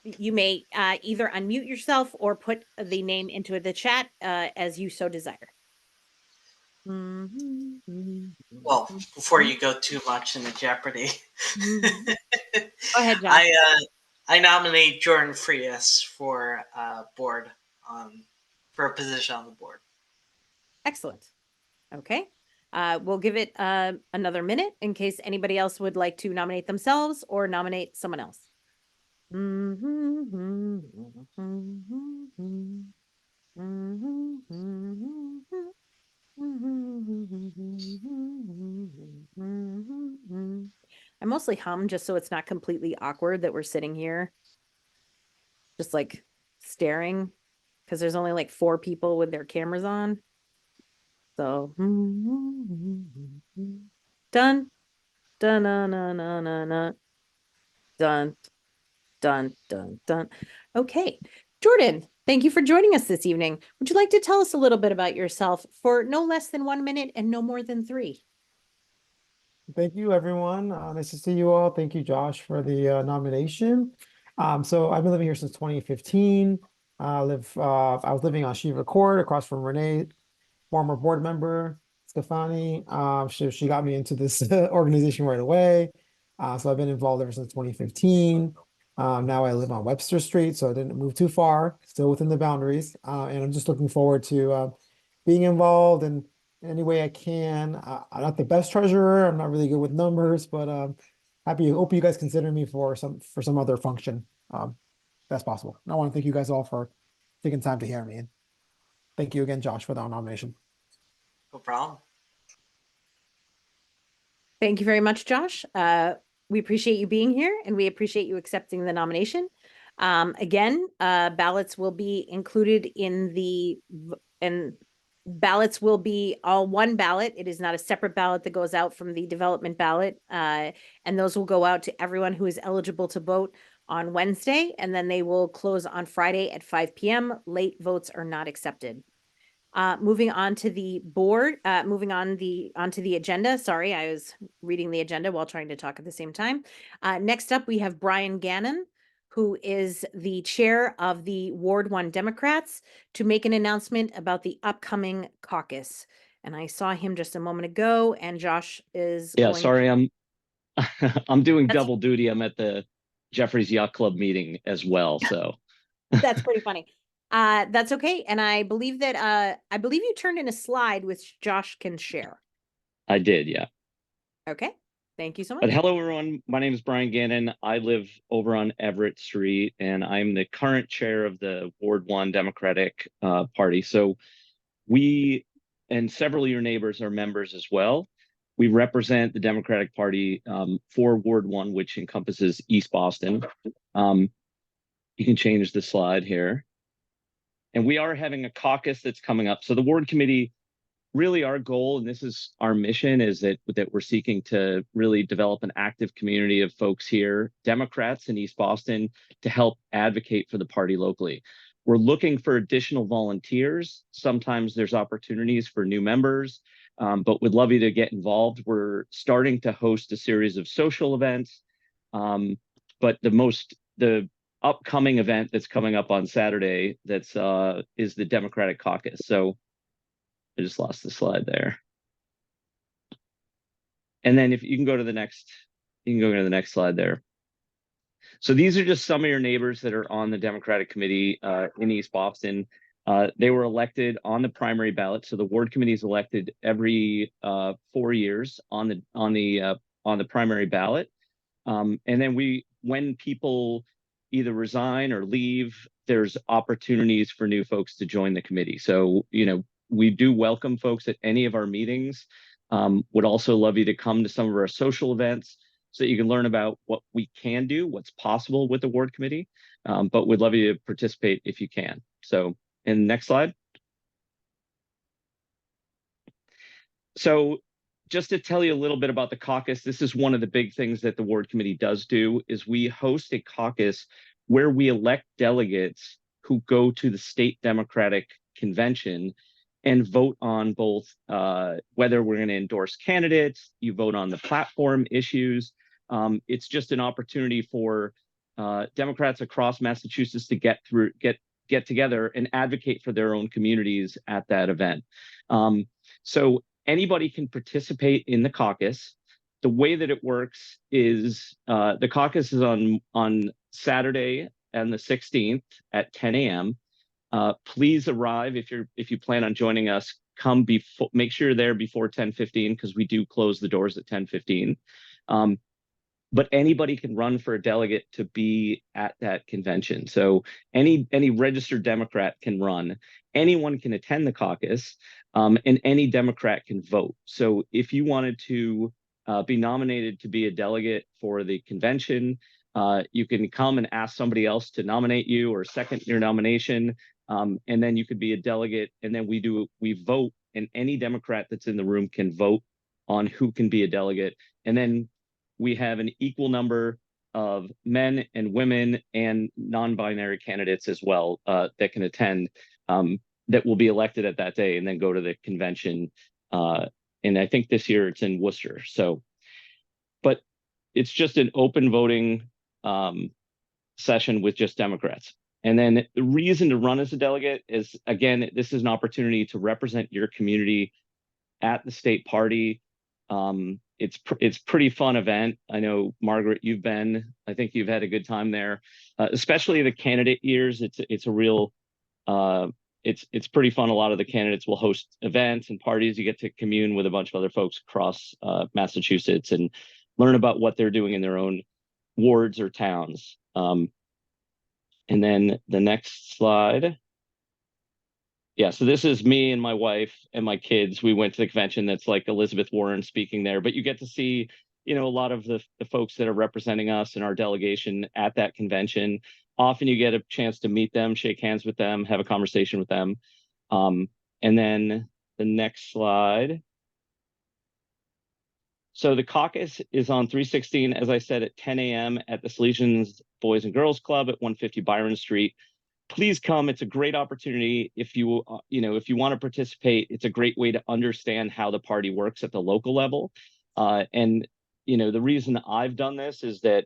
You may either unmute yourself or put the name into the chat as you so desire. Well, before you go too much into Jeopardy, Go ahead, John. I nominate Jordan Frias for board for a position on the board. Excellent. Okay. We'll give it another minute in case anybody else would like to nominate themselves or nominate someone else. I mostly hum just so it's not completely awkward that we're sitting here just like staring because there's only like 4 people with their cameras on. So dun dun dun dun dun dun dun dun dun dun. Okay, Jordan, thank you for joining us this evening. Would you like to tell us a little bit about yourself for no less than 1 minute and no more than 3? Thank you, everyone. Nice to see you all. Thank you, Josh, for the nomination. So I've been living here since 2015. I was living on Shiva Court across from Renee, former board member, Stefani. She got me into this organization right away. So I've been involved ever since 2015. Now I live on Webster Street, so I didn't move too far, still within the boundaries. And I'm just looking forward to being involved in any way I can. I'm not the best treasurer. I'm not really good with numbers, but hope you guys consider me for some other function. That's possible. And I want to thank you guys all for taking time to hear me. And thank you again, Josh, for the nomination. No problem. Thank you very much, Josh. We appreciate you being here and we appreciate you accepting the nomination. Again, ballots will be included and ballots will be all one ballot. It is not a separate ballot that goes out from the development ballot. And those will go out to everyone who is eligible to vote on Wednesday, and then they will close on Friday at 5 p.m. Late votes are not accepted. Moving on to the board, onto the agenda. Sorry, I was reading the agenda while trying to talk at the same time. Next up, we have Brian Gannon, who is the chair of the Ward 1 Democrats, to make an announcement about the upcoming caucus. And I saw him just a moment ago, and Josh is sorry, I'm doing That's- double duty. I'm at the Jeffries Yacht Club meeting as well, so. That's pretty funny. That's okay. And I believe you turned in a slide which Josh can share. I did, yeah. Okay. Thank you so much. But hello, everyone. My name is Brian Gannon. I live over on Everett Street, and I'm the current chair of the Ward 1 Democratic Party. So we and several of your neighbors are members as well. We represent the Democratic Party for Ward 1, which encompasses East Boston. You can change the slide here. And we are having a caucus that's coming up. So the ward committee, really our goal, and this is our mission, is that we're seeking to really develop an active community of folks here, Democrats in East Boston, to help advocate for the party locally. We're looking for additional volunteers. Sometimes there's opportunities for new members, but would love you to get involved. We're starting to host a series of social events, but the upcoming event that's coming up on Saturday is the Democratic Caucus. So I just lost the slide there. And then if you can go to the next, slide there. So these are just some of your neighbors that are on the Democratic Committee in East Boston. They were elected on the primary ballot. So the ward committee is elected every 4 years on the primary ballot. And then when people either resign or leave, there's opportunities for new folks to join the committee. So, we do welcome folks at any of our meetings. Would also love you to come to some of our social events so that you can learn about what we can do, what's possible with the ward committee, but we'd love you to participate if you can. So, and next slide. So just to tell you a little bit about the caucus, this is one of the big things that the ward committee does do, is we host a caucus where we elect delegates who go to the state Democratic convention and vote on both whether we're going to endorse candidates. You vote on the platform issues. It's just an opportunity for Democrats across Massachusetts to get together and advocate for their own communities at that event. So anybody can participate in the caucus. The way that it works is the caucus is on Saturday and the 16th at 10 a.m. Please arrive if you plan on joining us. Come before, make sure you're there before 10:15 because we do close the doors at 10:15. But anybody can run for a delegate to be at that convention. So any registered Democrat can run. Anyone can attend the caucus, and any Democrat can vote. So if you wanted to be nominated to be a delegate for the convention, you can come and ask somebody else to nominate you or second your nomination, and then you could be a delegate. And then we vote, and any Democrat that's in the room can vote on who can be a delegate. And then we have an equal number of men and women and non-binary candidates as well that can attend, that will be elected at that day and then go to the convention. And I think this year it's in Worcester. So, but it's just an open voting session with just Democrats. And then the reason to run as a delegate is, again, this is an opportunity to represent your community at the state party. It's pretty fun event. I know, Margaret, you've been. I think you've had a good time there, especially the candidate years. It's a real, it's pretty fun. A lot of the candidates will host events and parties. You get to commune with a bunch of other folks across Massachusetts and learn about what they're doing in their own wards or towns. And then the next slide. Yeah, so this is me and my wife and my kids. We went to the convention. That's like Elizabeth Warren speaking there, but you get to see, a lot of the folks that are representing us and our delegation at that convention. Often you get a chance to meet them, shake hands with them, have a conversation with them. And then the next slide. So the caucus is on 316, as I said, at 10 a.m. at the Salesians Boys and Girls Club at 150 Byron Street. Please come. It's a great opportunity. If you want to participate, it's a great way to understand how the party works at the local level. And the reason I've done this is that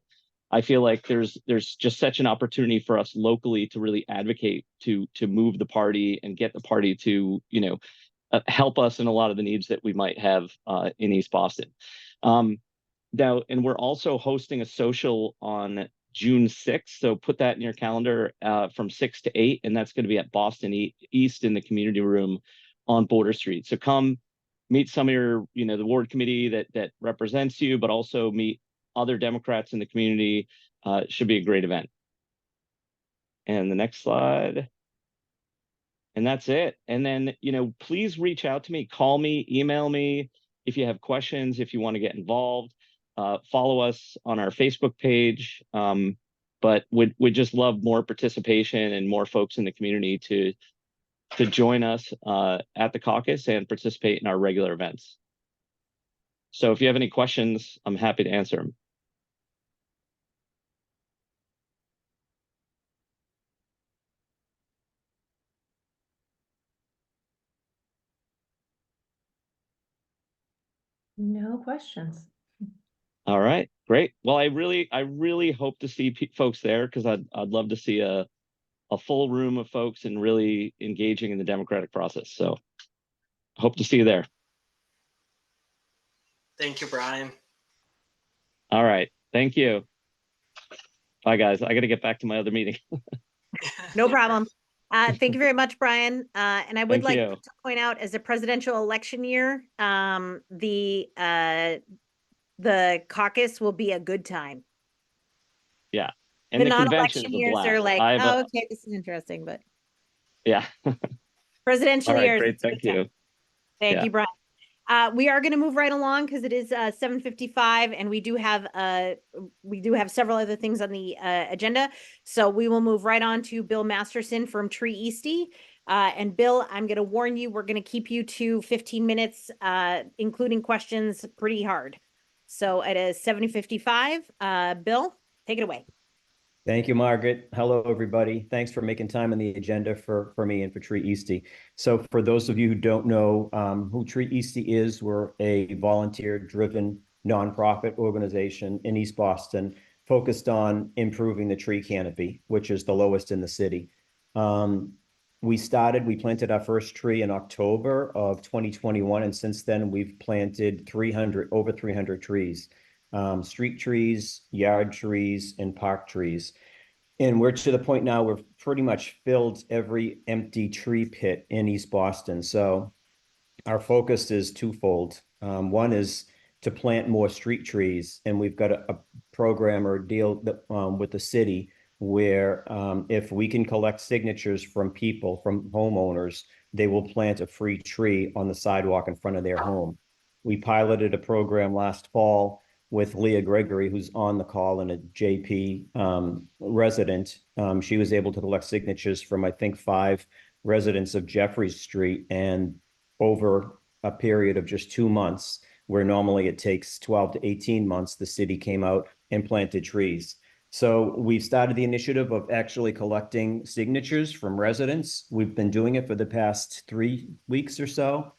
I feel like there's just such an opportunity for us locally to really advocate to move the party and get the party to help us in a lot of the needs that we might have in East Boston. Now, and we're also hosting a social on June 6th. So put that in your calendar from 6 to 8, and that's going to be at Boston East in the community room on Border Street. So come meet some of your, the ward committee that represents you, but also meet other Democrats in the community. It should be a great event. And the next slide. And that's it. And then, please reach out to me, call me, email me if you have questions, if you want to get involved. Follow us on our Facebook page, but would just love more participation and more folks in the community to join us at the caucus and participate in our regular events. So if you have any questions, I'm happy to answer them. No questions. All right, great. Well, I really hope to see folks there, because I'd love to see a full room of folks and really engaging in the democratic process. So hope to see you there. Thank you, Brian. All right, thank you. Bye, guys. I got to get back to my other meeting. No problem. Thank you very much, Brian. And I would Thank like you. to point out, as a presidential election year, the caucus will be a good time. Yeah, and The the convention non-election is a years are blast. like, I have oh, okay, this is interesting, but yeah. presidential All right, years, great. it's a Thank good time. you. Thank Yeah. you, Brian. We are going to move right along because it is 7:55, and we do have several other things on the agenda. So we will move right on to Bill Masterson from Tree Eastie. And Bill, I'm going to warn you, we're going to keep you to 15 minutes, including questions, pretty hard. So it is 7:55. Bill, take it away. Thank you, Margaret. Hello, everybody. Thanks for making time on the agenda for me and for Tree Eastie. So for those of you who don't know who Tree Eastie is, we're a volunteer-driven nonprofit organization in East Boston focused on improving the tree canopy, which is the lowest in the city. We planted our first tree in October of 2021, and since then we've planted over 300 trees. Street trees, yard trees, and park trees. And we're to the point now we've pretty much filled every empty tree pit in East Boston. So our focus is twofold. One is to plant more street trees, and we've got a program or deal that, with the city where if we can collect signatures from people, from homeowners, they will plant a free tree on the sidewalk in front of their home. We piloted a program last fall with Leah Gregory, who's on the call and a JP resident. She was able to collect signatures from, I think, 5 residents of Jeffries Street, and over a period of just 2 months, where normally it takes 12 to 18 months, the city came out and planted trees. So we've started the initiative of actually collecting signatures from residents. We've been doing it for the past 3 weeks or so.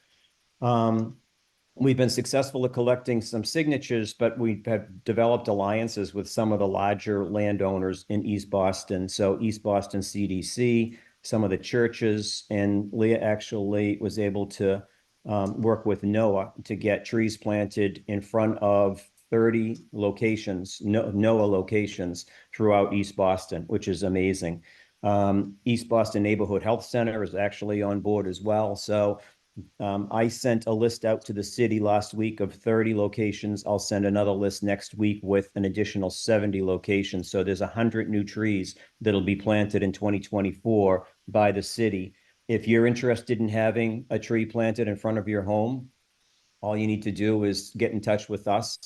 We've been successful at collecting some signatures, but we have developed alliances with some of the larger landowners in East Boston. So East Boston CDC, some of the churches, and Leah actually was able to work with NOAA to get trees planted in front of 30 locations, NOAA locations throughout East Boston, which is amazing. East Boston Neighborhood Health Center is actually on board as well. So I sent a list out to the city last week of 30 locations. I'll send another list next week with an additional 70 locations. So there's 100 new trees that'll be planted in 2024 by the city. If you're interested in having a tree planted in front of your home, all you need to do is get in touch with us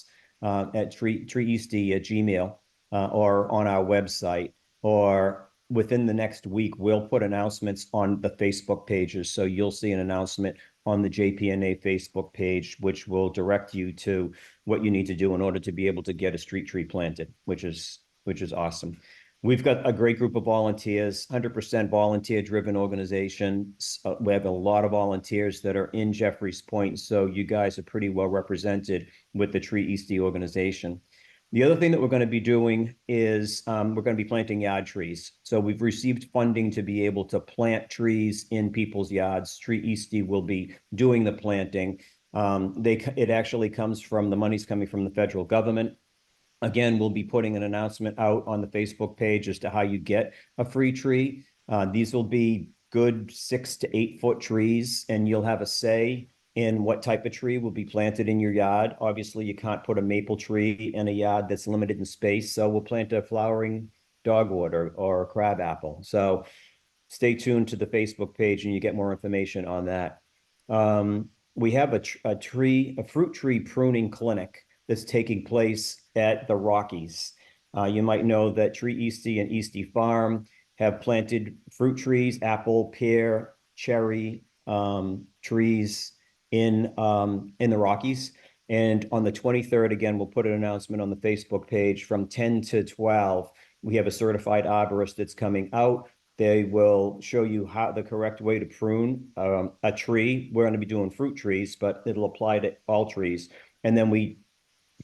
at treeeastie at Gmail or on our website, or within the next week, we'll put announcements on the Facebook pages. So you'll see an announcement on the JPNA Facebook page, which will direct you to what you need to do in order to be able to get a street tree planted, which is awesome. We've got a great group of volunteers, 100% volunteer-driven organization. We have a lot of volunteers that are in Jeffries Point, so you guys are pretty well represented with the Tree Eastie organization. The other thing that we're going to be doing is we're going to be planting yard trees. So we've received funding to be able to plant trees in people's yards. Tree Eastie will be doing the planting. It actually comes from, the money's coming from the federal government. Again, we'll be putting an announcement out on the Facebook page as to how you get a free tree. These will be good 6 to 8 foot trees, and you'll have a say in what type of tree will be planted in your yard. Obviously, you can't put a maple tree in a yard that's limited in space, so we'll plant a flowering dogwood or a crabapple. So stay tuned to the Facebook page and you get more information on that. We have a fruit tree pruning clinic that's taking place at the Rockies. You might know that Tree Eastie and Eastie Farm have planted fruit trees, apple, pear, cherry trees in the Rockies. And on the 23rd, again, we'll put an announcement on the Facebook page from 10 to 12. We have a certified arborist that's coming out. They will show you how the correct way to prune a tree. We're going to be doing fruit trees, but it'll apply to all trees. And then we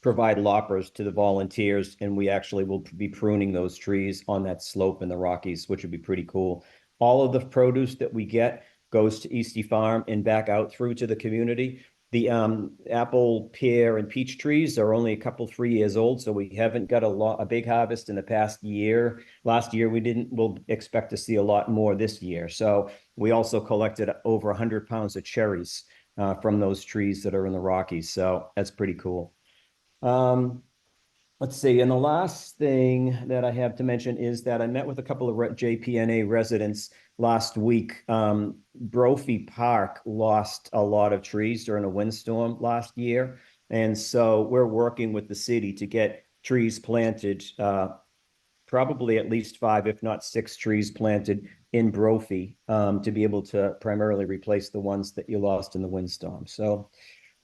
provide loppers to the volunteers, and we actually will be pruning those trees on that slope in the Rockies, which would be pretty cool. All of the produce that we get goes to Eastie Farm and back out through to the community. The apple, pear, and peach trees are only a couple, 3 years old, so we haven't got a big harvest in the past year. Last year we didn't. We'll expect to see a lot more this year. So we also collected over 100 pounds of cherries from those trees that are in the Rockies. So that's pretty cool. Let's see. And the last thing that I have to mention is that I met with a couple of JPNA residents last week. Brophy Park lost a lot of trees during a windstorm last year. And so we're working with the city to get trees planted, probably at least 5, if not 6 trees planted in Brophy, to be able to primarily replace the ones that you lost in the windstorm. So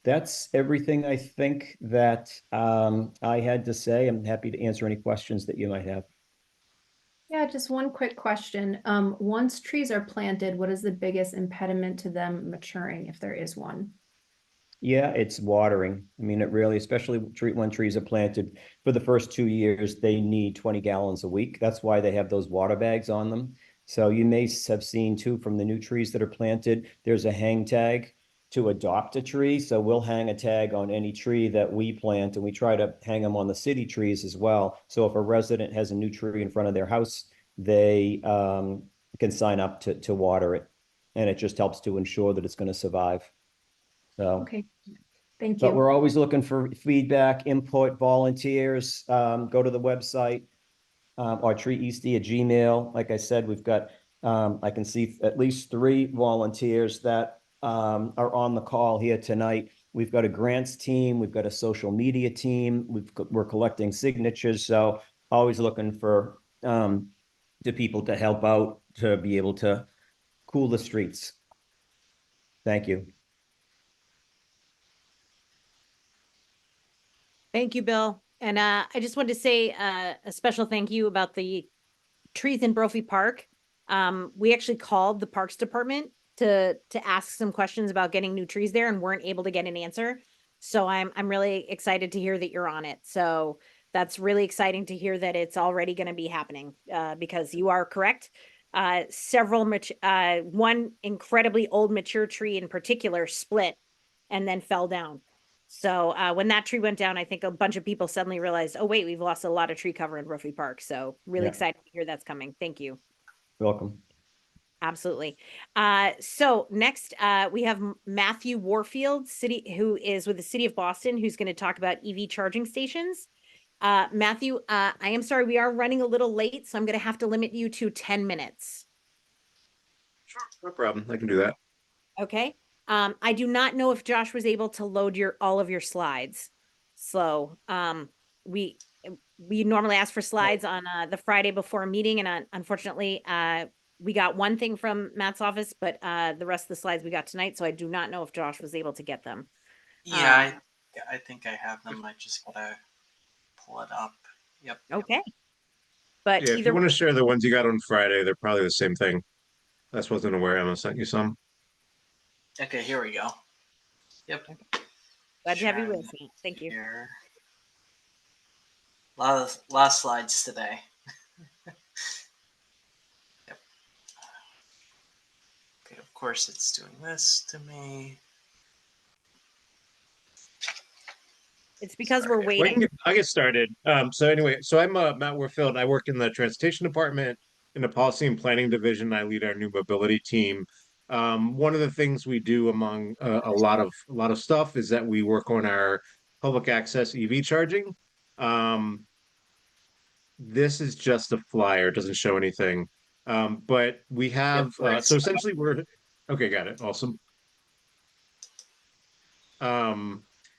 that's everything I think that I had to say. I'm happy to answer any questions that you might have. Yeah, just one quick question. Once trees are planted, what is the biggest impediment to them maturing, if there is one? Yeah, it's watering. I mean, it really, especially when trees are planted for the first 2 years, they need 20 gallons a week. That's why they have those water bags on them. So you may have seen too, from the new trees that are planted, there's a hang tag to adopt a tree. So we'll hang a tag on any tree that we plant, and we try to hang them on the city trees as well. So if a resident has a new tree in front of their house, they can sign up to water it. And it just helps to ensure that it's going to survive. So, Okay, thank but you. we're always looking for feedback, input, volunteers. Go to the website, or Tree Eastie at Gmail. Like I said, we've got, I can see at least 3 volunteers that are on the call here tonight. We've got a grants team. We've got a social media team. We're collecting signatures. So always looking for the people to help out to be able to cool the streets. Thank you. Thank you, Bill. And I just wanted to say a special thank you about the trees in Brophy Park. We actually called the Parks Department to ask some questions about getting new trees there and weren't able to get an answer. So I'm really excited to hear that you're on it. So that's really exciting to hear that it's already going to be happening, because you are correct. One incredibly old mature tree in particular split and then fell down. So when that tree went down, I think a bunch of people suddenly realized, oh, wait, we've lost a lot of tree cover in Brophy Park. So really excited to hear that's coming. Thank you. You're welcome. Absolutely. So next we have Matthew Warfield, who is with the City of Boston, who's going to talk about EV charging stations. Matthew, I am sorry, we are running a little late, so I'm going to have to limit you to 10 minutes. Sure, no problem. I can do that. Okay. I do not know if Josh was able to load all of your slides. So we normally ask for slides on the Friday before a meeting, and unfortunately we got one thing from Matt's office, but the rest of the slides we got tonight. So I do not know if Josh was able to get them. Yeah, I think I have them. I just gotta pull it up. Yep. Okay. But Yeah, if you want to share the ones you got on Friday, they're probably the same thing. I just wasn't aware. Emma sent you some. Okay, here we go. Yep. Glad to have you with me. Thank you. Here. Lot of slides today. Yep. Okay, of course it's doing this to me. It's because we're waiting. Well, I get started. So anyway, so I'm Matt Warfield. I work in the transportation department in the policy and planning division. I lead our new mobility team. One of the things we do among a lot of stuff is that we work on our public access EV charging. This is just a flyer; it doesn't show anything. But we have so essentially we're okay. Got it. Awesome.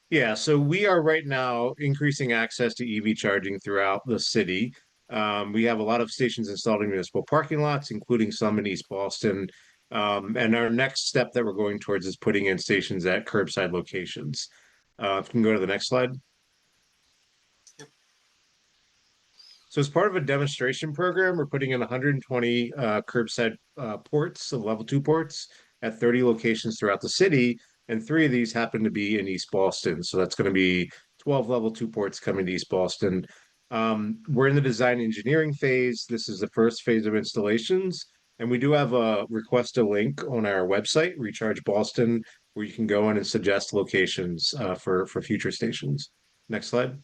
Yeah, so we are right now increasing access to EV charging throughout the city. We have a lot of stations installed in municipal parking lots, including some in East Boston. And our next step that we're going towards is putting in stations at curbside locations. If you can go to the next slide. So as part of a demonstration program, we're putting in 120 curbside ports, so level 2 ports at 30 locations throughout the city. and 3 of these happen to be in East Boston. So that's going to be 12 level 2 ports coming to East Boston. We're in the design engineering phase. This is the first phase of installations. And we do have a request a link on our website, Recharge Boston, where you can go in and suggest locations for future stations. Next slide.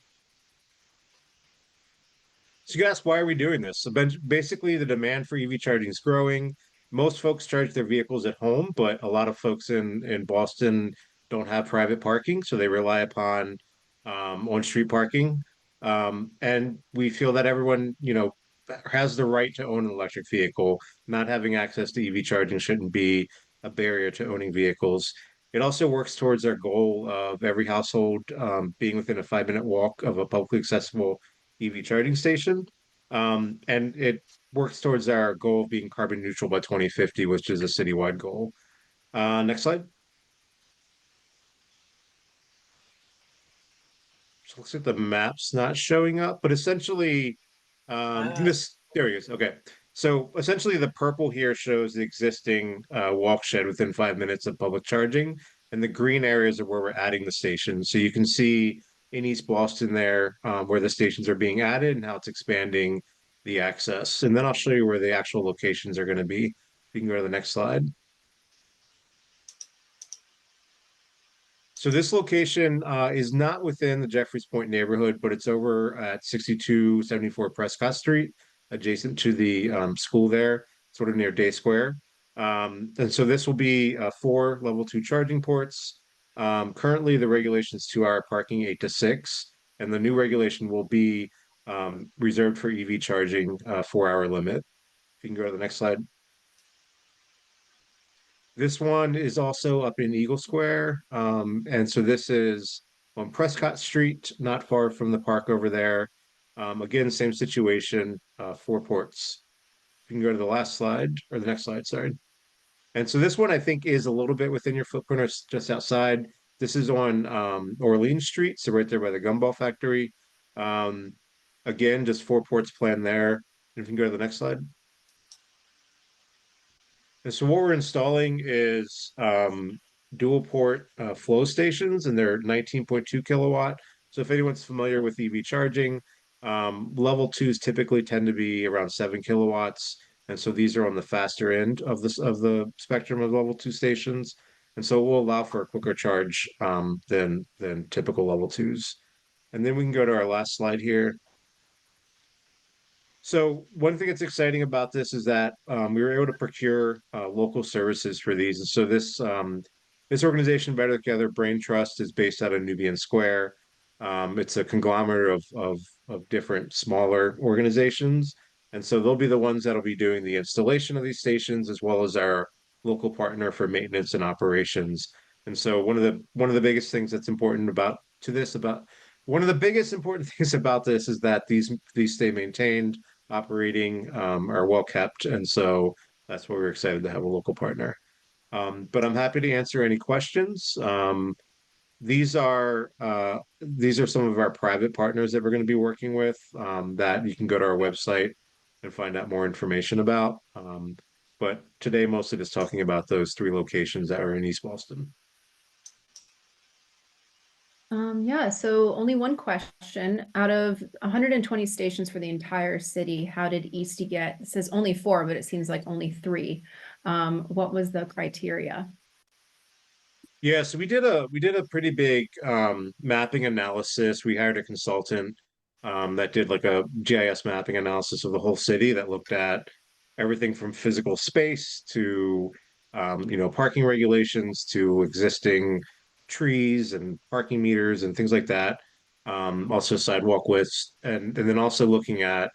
So you ask, why are we doing this? So basically, the demand for EV charging is growing. Most folks charge their vehicles at home, but a lot of folks in Boston don't have private parking, so they rely upon on-street parking. And we feel that everyone, has the right to own an electric vehicle. Not having access to EV charging shouldn't be a barrier to owning vehicles. It also works towards our goal of every household being within a 5-minute walk of a publicly accessible EV charging station. And it works towards our goal of being carbon neutral by 2050, which is a citywide goal. Next slide. So looks like the map's not showing up, but essentially, there he is. Okay. So essentially, the purple here shows the existing walk shed within 5 minutes of public charging, and the green areas are where we're adding the stations. So you can see in East Boston there where the stations are being added and how it's expanding the access. And then I'll show you where the actual locations are going to be. You can go to the next slide. So this location is not within the Jeffries Point neighborhood, but it's over at 6274 Prescott Street, adjacent to the school there, sort of near Day Square. And so this will be 4 level 2 charging ports. Currently, the regulation is 2-hour parking, 8 to 6, and the new regulation will be reserved for EV charging, 4-hour limit. If you can go to the next slide. This one is also up in Eagle Square. And so this is on Prescott Street, not far from the park over there. Again, same situation, 4 ports. You can go to the last slide or the next slide, sorry. And so this one I think is a little bit within your footprint or just outside. This is on Orleans Street, so right there by the gumball factory. Again, just 4 ports planned there. If you can go to the next slide. And so what we're installing is dual port flow stations, and they're 19.2 kilowatt. So if anyone's familiar with EV charging, level 2s typically tend to be around 7 kilowatts. And so these are on the faster end of the spectrum of level 2 stations. And so it will allow for a quicker charge than typical level 2s. And then we can go to our last slide here. So one thing that's exciting about this is that we were able to procure local services for these. And so this organization, Better Together Brain Trust, is based out of Nubian Square. It's a conglomerate of different smaller organizations. And so they'll be the ones that'll be doing the installation of these stations, as well as our local partner for maintenance and operations. And so one of the biggest things that's important about one of the biggest important things about this is that these stay maintained, operating, are well kept, and so that's why we're excited to have a local partner. But I'm happy to answer any questions. These are some of our private partners that we're going to be working with, that you can go to our website and find out more information about. But today, mostly just talking about those 3 locations that are in East Boston. Yeah, so only one question. Out of 120 stations for the entire city, how did Eastie get? It says only 4, but it seems like only 3. What was the criteria? Yeah, so we did a pretty big mapping analysis. We hired a consultant that did like a GIS mapping analysis of the whole city that looked at everything from physical space to parking regulations to existing trees and parking meters and things like that. Also sidewalk widths, and then also looking at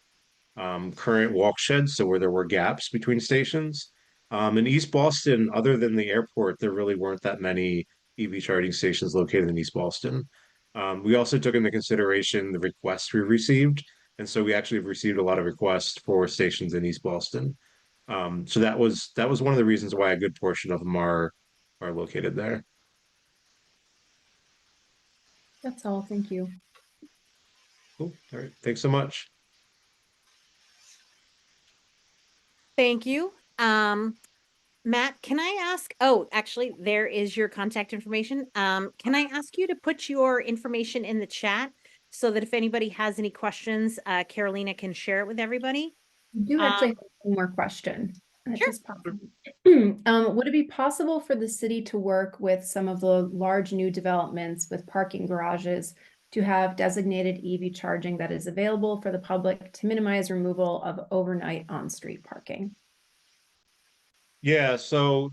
current walk sheds, so where there were gaps between stations. In East Boston, other than the airport, there really weren't that many EV charging stations located in East Boston. We also took into consideration the requests we received, and so we actually have received a lot of requests for stations in East Boston. So that was one of the reasons why a good portion of them are located there. That's all. Thank you. Cool. All right. Thanks so much. Thank you. Matt, can I ask, oh, actually, there is your contact information. Can I ask you to put your information in the chat so that if anybody has any questions, Carolina can share it with everybody? I do actually have one more question. That Sure. just popped up. Would it be possible for the city to work with some of the large new developments with parking garages to have designated EV charging that is available for the public to minimize removal of overnight on-street parking? Yeah, so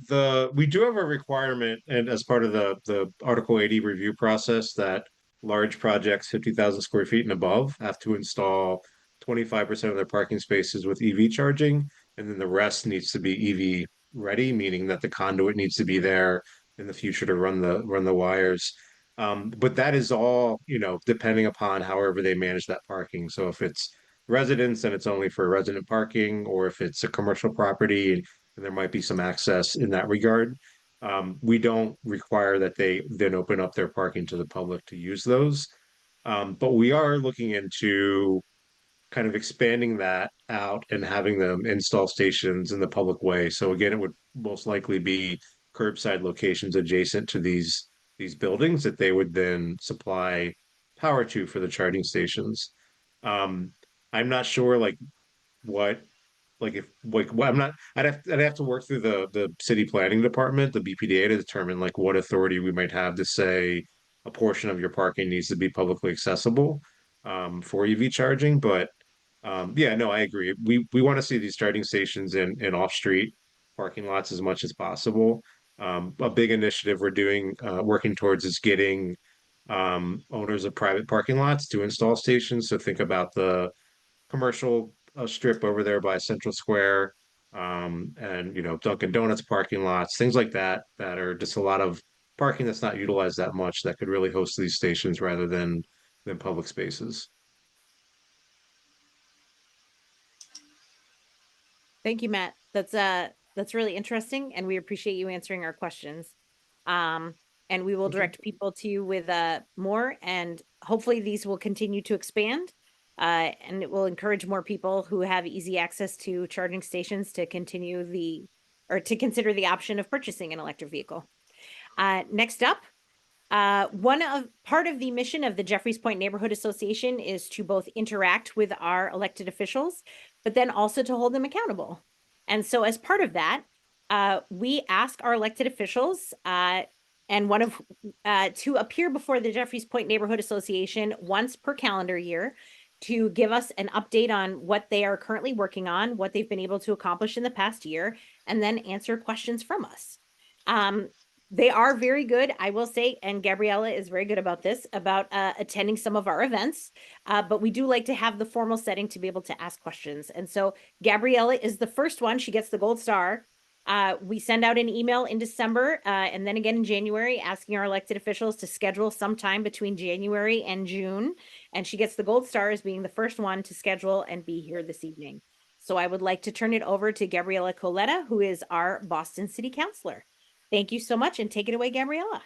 we do have a requirement, and as part of the Article 80 review process, that large projects 50,000 square feet and above have to install 25% of their parking spaces with EV charging, and then the rest needs to be EV ready, meaning that the conduit needs to be there in the future to run the wires. But that is all, depending upon however they manage that parking. So if it's residents, then it's only for resident parking, or if it's a commercial property and there might be some access in that regard. We don't require that they then open up their parking to the public to use those. But we are looking into kind of expanding that out and having them install stations in the public way. So again, it would most likely be curbside locations adjacent to these buildings that they would then supply power to for the charging stations. I'm not sure what if well, I'm not I'd have to work through the city planning department, the BPDA, to determine what authority we might have to say a portion of your parking needs to be publicly accessible for EV charging. But yeah, no, I agree. We want to see these charging stations in off-street parking lots as much as possible. A big initiative we're doing working towards is getting owners of private parking lots to install stations. So think about the commercial strip over there by Central Square, and Dunkin' Donuts parking lots, things like that, that are just a lot of parking that's not utilized that much that could really host these stations rather than public spaces. Thank you, Matt. That's really interesting, and we appreciate you answering our questions. And we will direct people to you with more, and hopefully these will continue to expand. And it will encourage more people who have easy access to charging stations to consider the option of purchasing an electric vehicle. Next up, part of the mission of the Jeffries Point Neighborhood Association is to both interact with our elected officials, but then also to hold them accountable. And so as part of that, we ask our elected officials to appear before the Jeffries Point Neighborhood Association once per calendar year to give us an update on what they are currently working on, what they've been able to accomplish in the past year, and then answer questions from us. They are very good, I will say, and Gabriela is very good about this, about attending some of our events, but we do like to have the formal setting to be able to ask questions. And so Gabriela is the first one. She gets the gold star. We send out an email in December and then again in January asking our elected officials to schedule sometime between January and June. And she gets the gold star as being the first one to schedule and be here this evening. So I would like to turn it over to Gabriela Coletta, who is our Boston City Councilor. Thank you so much, and take it away, Gabriela.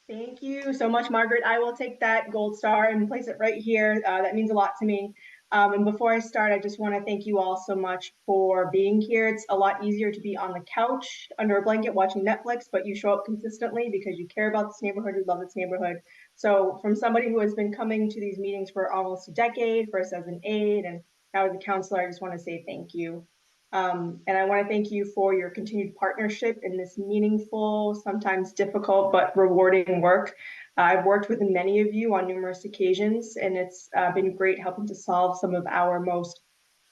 Thank you so much, Margaret. I will take that gold star and place it right here. That means a lot to me. And before I start, I just want to thank you all so much for being here. It's a lot easier to be on the couch under a blanket watching Netflix, but you show up consistently because you care about this neighborhood, you love this neighborhood. So from somebody who has been coming to these meetings for almost a decade, first as an aide and now as a counselor, I just want to say thank you. And I want to thank you for your continued partnership in this meaningful, sometimes difficult, but rewarding work. I've worked with many of you on numerous occasions, and it's been great helping to solve some of our most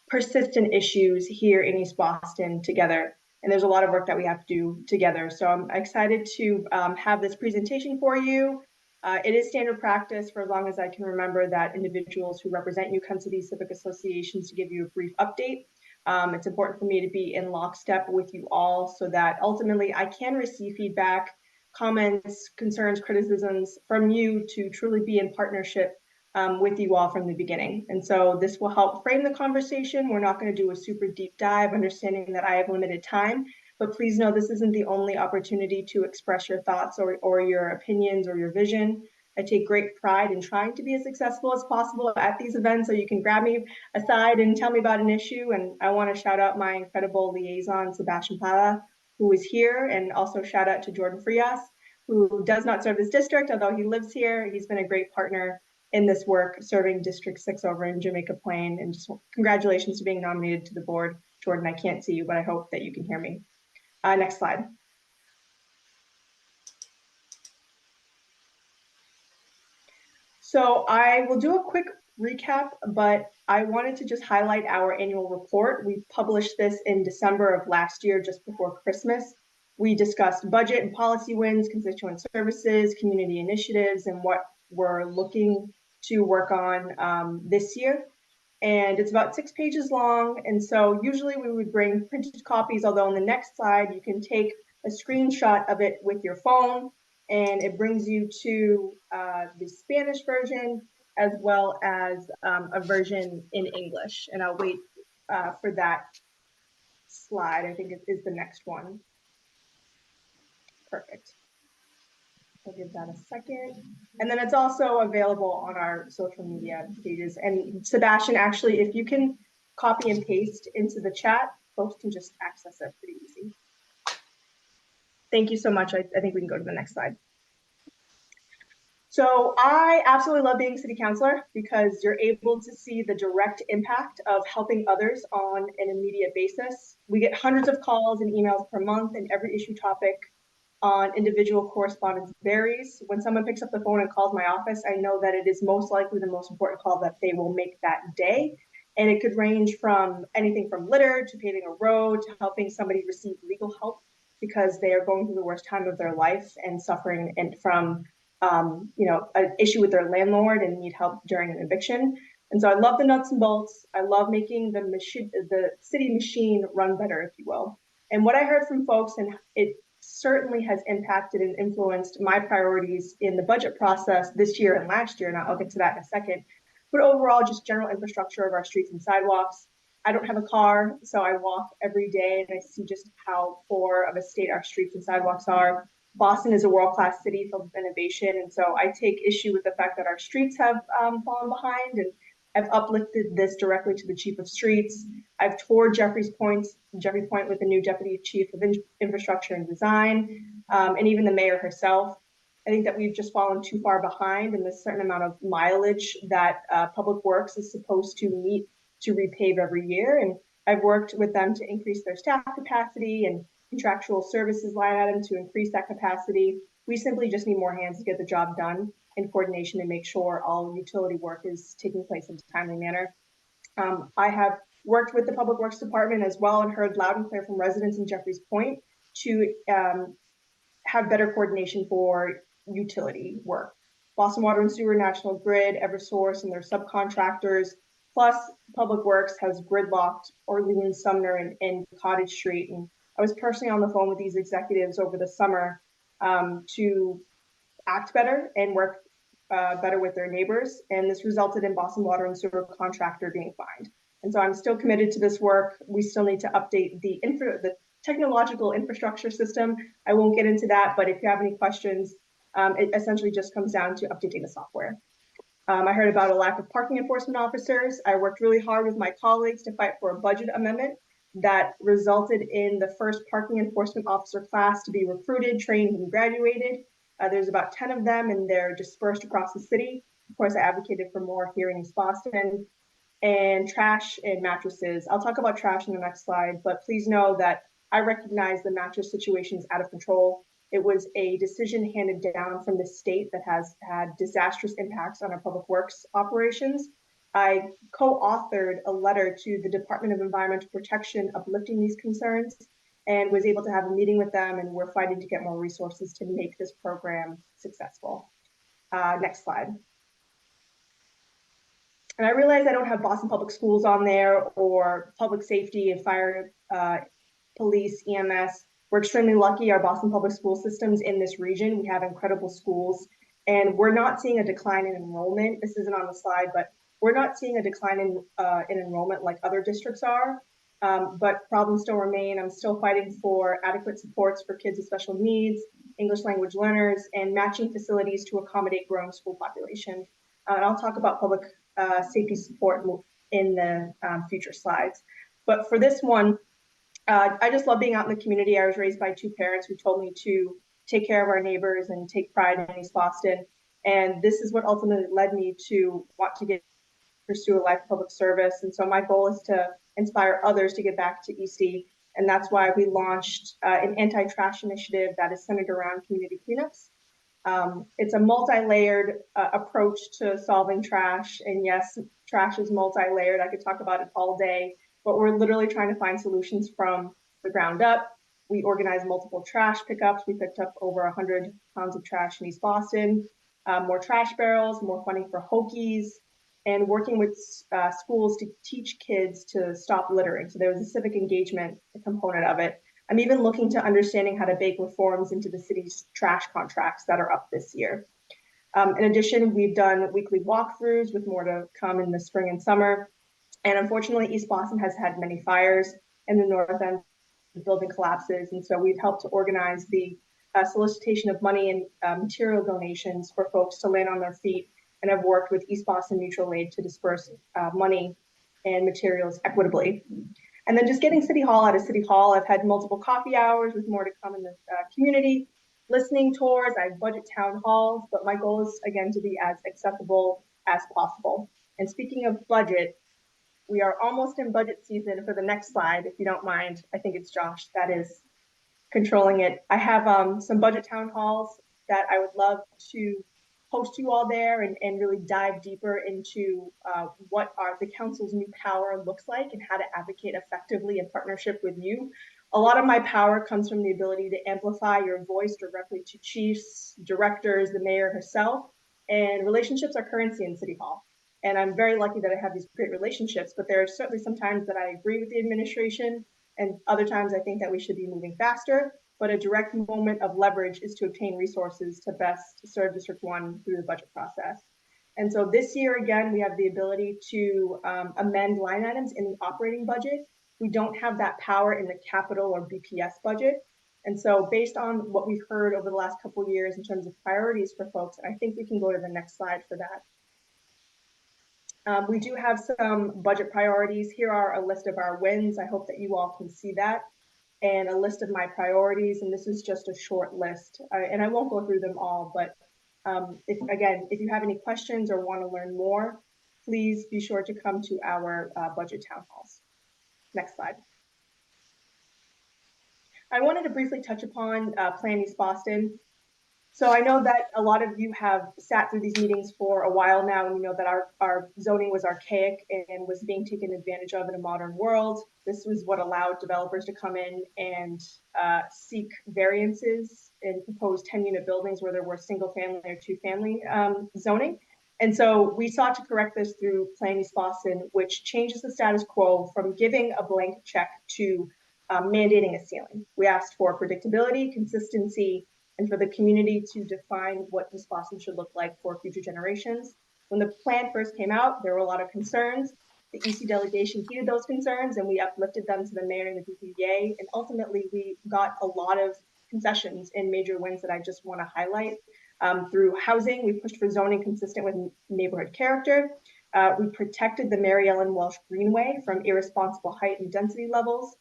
persistent issues here in East Boston together. And there's a lot of work that we have to do together. So I'm excited to have this presentation for you. It is standard practice for as long as I can remember that individuals who represent you come to these civic associations to give you a brief update. It's important for me to be in lockstep with you all so that ultimately I can receive feedback, comments, concerns, criticisms from you to truly be in partnership with you all from the beginning. And so this will help frame the conversation. We're not going to do a super deep dive, understanding that I have limited time, but please know this isn't the only opportunity to express your thoughts or your opinions or your vision. I take great pride in trying to be as accessible as possible at these events, so you can grab me aside and tell me about an issue. And I want to shout out my incredible liaison, Sebastian Pala, who is here, and also shout out to Jordan Frias, who does not serve this district, although he lives here. He's been a great partner in this work, serving District 6 over in Jamaica Plain, and just congratulations to being nominated to the board. Jordan, I can't see you, but I hope that you can hear me. Next slide. So I will do a quick recap, but I wanted to just highlight our annual report. We published this in December of last year, just before Christmas. We discussed budget and policy wins, constituent services, community initiatives, and what we're looking to work on this year. And it's about 6 pages long. And so usually we would bring printed copies, although on the next slide, you can take a screenshot of it with your phone, and it brings you to the Spanish version, as well as a version in English. And I'll wait for that slide. I think it is the next one. Perfect. I'll give that a second. And then it's also available on our social media pages. And Sebastian, actually, if you can copy and paste into the chat, folks can just access it pretty easy. Thank you so much. I think we can go to the next slide. So I absolutely love being city councilor because you're able to see the direct impact of helping others on an immediate basis. We get hundreds of calls and emails per month, and every issue topic on individual correspondence varies. When someone picks up the phone and calls my office, I know that it is most likely the most important call that they will make that day. And it could range from anything from litter to paving a road to helping somebody receive legal help because they are going through the worst time of their life and suffering from an issue with their landlord and need help during an eviction. And so I love the nuts and bolts. I love making the city machine run better, if you will. And what I heard from folks, and it certainly has impacted and influenced my priorities in the budget process this year and last year, and I'll get to that in a second. But overall, just general infrastructure of our streets and sidewalks. I don't have a car, so I walk every day, and I see just how poor of a state our streets and sidewalks are. Boston is a world-class city filled with innovation, and so I take issue with the fact that our streets have fallen behind, and I've uplifted this directly to the chief of streets. I've toured Jeffries Point with the new deputy chief of infrastructure and design, and even the mayor herself. I think that we've just fallen too far behind in the certain amount of mileage that Public Works is supposed to meet to repave every year. And I've worked with them to increase their staff capacity and contractual services line item to increase that capacity. We simply just need more hands to get the job done in coordination and make sure all utility work is taking place in a timely manner. I have worked with the Public Works Department as well and heard loud and clear from residents in Jeffries Point to have better coordination for utility work. Boston Water and Sewer, National Grid, Eversource, and their subcontractors, plus Public Works has gridlocked Orleans, Sumner, and Cottage Street. And I was personally on the phone with these executives over the summer to act better and work better with their neighbors. And this resulted in Boston Water and Sewer contractor being fined. And so I'm still committed to this work. We still need to update the technological infrastructure system. I won't get into that, but if you have any questions, it essentially just comes down to updating the software. I heard about a lack of parking enforcement officers. I worked really hard with my colleagues to fight for a budget amendment that resulted in the first parking enforcement officer class to be recruited, trained, and graduated. There's about 10 of them, and they're dispersed across the city. Of course, I advocated for more here in East Boston. And trash and mattresses. I'll talk about trash in the next slide, but please know that I recognize the mattress situation is out of control. It was a decision handed down from the state that has had disastrous impacts on our public works operations. I co-authored a letter to the Department of Environmental Protection uplifting these concerns and was able to have a meeting with them, and we're fighting to get more resources to make this program successful. Next slide. And I realize I don't have Boston Public Schools on there or public safety and fire, police, EMS. We're extremely lucky our Boston Public School systems in this region. We have incredible schools, and we're not seeing a decline in enrollment. This isn't on the slide, but we're not seeing a decline in enrollment like other districts are, but problems still remain. I'm still fighting for adequate supports for kids with special needs, English language learners, and matching facilities to accommodate growing school population. And I'll talk about public safety support in the future slides. But for this one, I just love being out in the community. I was raised by two parents who told me to take care of our neighbors and take pride in East Boston. And this is what ultimately led me to want to pursue a life of public service. And so my goal is to inspire others to get back to Eastie. And that's why we launched an anti-trash initiative that is centered around community cleanups. It's a multi-layered approach to solving trash. And yes, trash is multi-layered. I could talk about it all day, but we're literally trying to find solutions from the ground up. We organized multiple trash pickups. We picked up over 100 pounds of trash in East Boston, more trash barrels, more funding for Hokies, and working with schools to teach kids to stop littering. So there was a civic engagement component of it. I'm even looking to understanding how to bake reforms into the city's trash contracts that are up this year. In addition, we've done weekly walkthroughs with more to come in the spring and summer. And unfortunately, East Boston has had many fires in the north end, the building collapses. And so we've helped to organize the solicitation of money and material donations for folks to land on their feet, and have worked with East Boston Mutual Aid to disperse money and materials equitably. And then just getting City Hall out of City Hall. I've had multiple coffee hours with more to come in the community, listening tours, I have budget town halls, but my goal is, again, to be as accessible as possible. And speaking of budget, we are almost in budget season for the next slide, if you don't mind. I think it's Josh that is controlling it. I have some budget town halls that I would love to host you all there and really dive deeper into what the council's new power looks like and how to advocate effectively in partnership with you. A lot of my power comes from the ability to amplify your voice directly to chiefs, directors, the mayor herself, and relationships are currency in City Hall. And I'm very lucky that I have these great relationships, but there are certainly some times that I agree with the administration, and other times I think that we should be moving faster. But a direct moment of leverage is to obtain resources to best serve District 1 through the budget process. And so this year, again, we have the ability to amend line items in the operating budget. We don't have that power in the capital or BPS budget. And so based on what we've heard over the last couple of years in terms of priorities for folks, I think we can go to the next slide for that. We do have some budget priorities. Here are a list of our wins. I hope that you all can see that, and a list of my priorities. And this is just a short list. And I won't go through them all, but if you have any questions or want to learn more, please be sure to come to our budget town halls. Next slide. I wanted to briefly touch upon Plan East Boston. So I know that a lot of you have sat through these meetings for a while now, and you know that our zoning was archaic and was being taken advantage of in a modern world. This was what allowed developers to come in and seek variances and propose 10-unit buildings where there were single family or two family zoning. And so we sought to correct this through Plan East Boston, which changes the status quo from giving a blank check to mandating a ceiling. We asked for predictability, consistency, and for the community to define what East Boston should look like for future generations. When the plan first came out, there were a lot of concerns. The Eastie delegation heeded those concerns, and we uplifted them to the mayor and the BPDA. And ultimately, we got a lot of concessions and major wins that I just want to highlight. Through housing, we pushed for zoning consistent with neighborhood character. We protected the Mary Ellen Welsh Greenway from irresponsible height and density levels.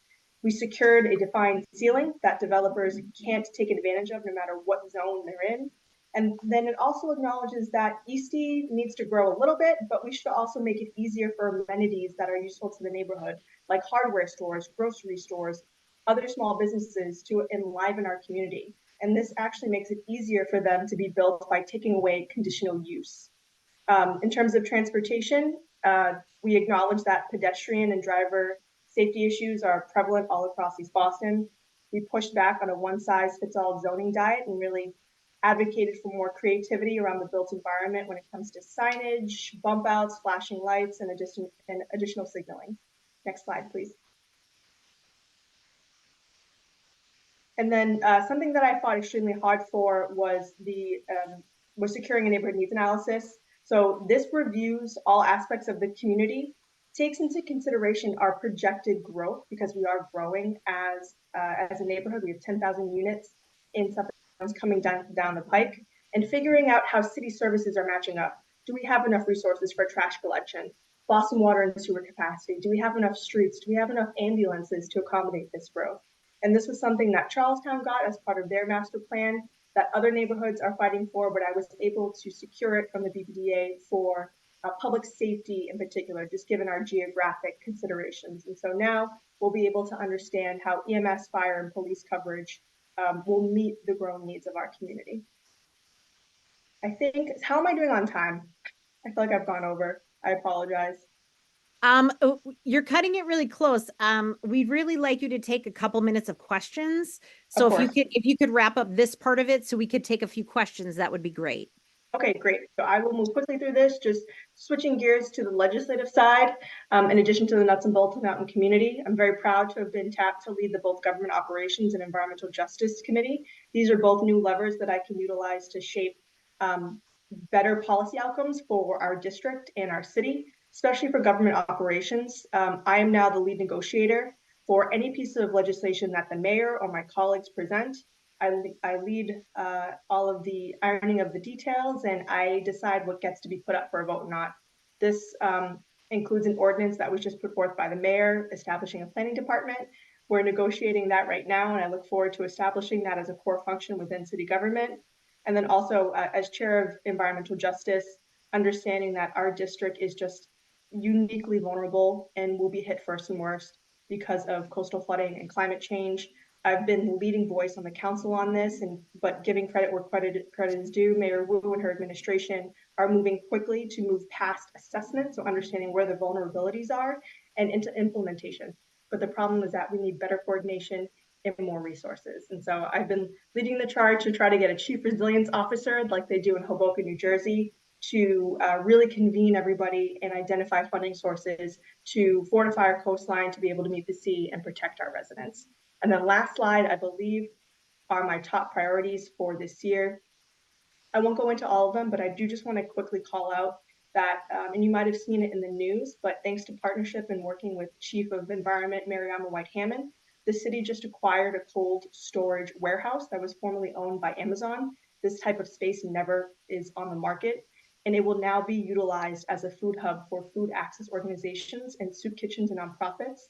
We secured a defined ceiling that developers can't take advantage of no matter what zone they're in. And then it also acknowledges that Eastie needs to grow a little bit, but we should also make it easier for amenities that are useful to the neighborhood, like hardware stores, grocery stores, other small businesses to enliven our community. And this actually makes it easier for them to be built by taking away conditional use. In terms of transportation, we acknowledge that pedestrian and driver safety issues are prevalent all across East Boston. We pushed back on a one-size-fits-all zoning diet and really advocated for more creativity around the built environment when it comes to signage, bump outs, flashing lights, and additional signaling. Next slide, please. And then something that I fought extremely hard for was securing a neighborhood needs analysis. So this reviews all aspects of the community, takes into consideration our projected growth because we are growing as a neighborhood. We have 10,000 units in Suffolk coming down the pike, and figuring out how city services are matching up. Do we have enough resources for trash collection? Boston water and sewer capacity? Do we have enough streets? Do we have enough ambulances to accommodate this growth? And this was something that Charlestown got as part of their master plan that other neighborhoods are fighting for, but I was able to secure it from the BPDA for public safety in particular, just given our geographic considerations. And so now we'll be able to understand how EMS, fire, and police coverage will meet the growing needs of our community. I think, how am I doing on time? I feel like I've gone over. I apologize. You're cutting it really close. We'd really like you to take a couple minutes of questions. So Of if you could wrap up this part of it so we could take a few questions, that would be great. Okay, great. So I will move quickly through this, just switching gears to the legislative side. In addition to the nuts and bolts of Mountain Community, I'm very proud to have been tapped to lead the both Government Operations and Environmental Justice Committee. These are both new levers that I can utilize to shape better policy outcomes for our district and our city, especially for government operations. I am now the lead negotiator for any piece of legislation that the mayor or my colleagues present. I lead all of the ironing of the details, and I decide what gets to be put up for a vote or not. This includes an ordinance that was just put forth by the mayor establishing a planning department. We're negotiating that right now, and I look forward to establishing that as a core function within city government. And then also as chair of environmental justice, understanding that our district is just uniquely vulnerable and will be hit first and worst because of coastal flooding and climate change. I've been the leading voice on the council on this, but giving credit where credit is due, Mayor Wu and her administration are moving quickly to move past assessment, so understanding where the vulnerabilities are, and into implementation. But the problem is that we need better coordination and more resources. And so I've been leading the charge to try to get a chief resilience officer like they do in Hoboken, New Jersey, to really convene everybody and identify funding sources to fortify our coastline to be able to meet the sea and protect our residents. And then last slide, I believe, are my top priorities for this year. I won't go into all of them, but I do just want to quickly call out that, and you might have seen it in the news, but thanks to partnership and working with Chief of Environment, Mariama White-Hammond, the city just acquired a cold storage warehouse that was formerly owned by Amazon. This type of space never is on the market, and it will now be utilized as a food hub for food access organizations and soup kitchens and nonprofits.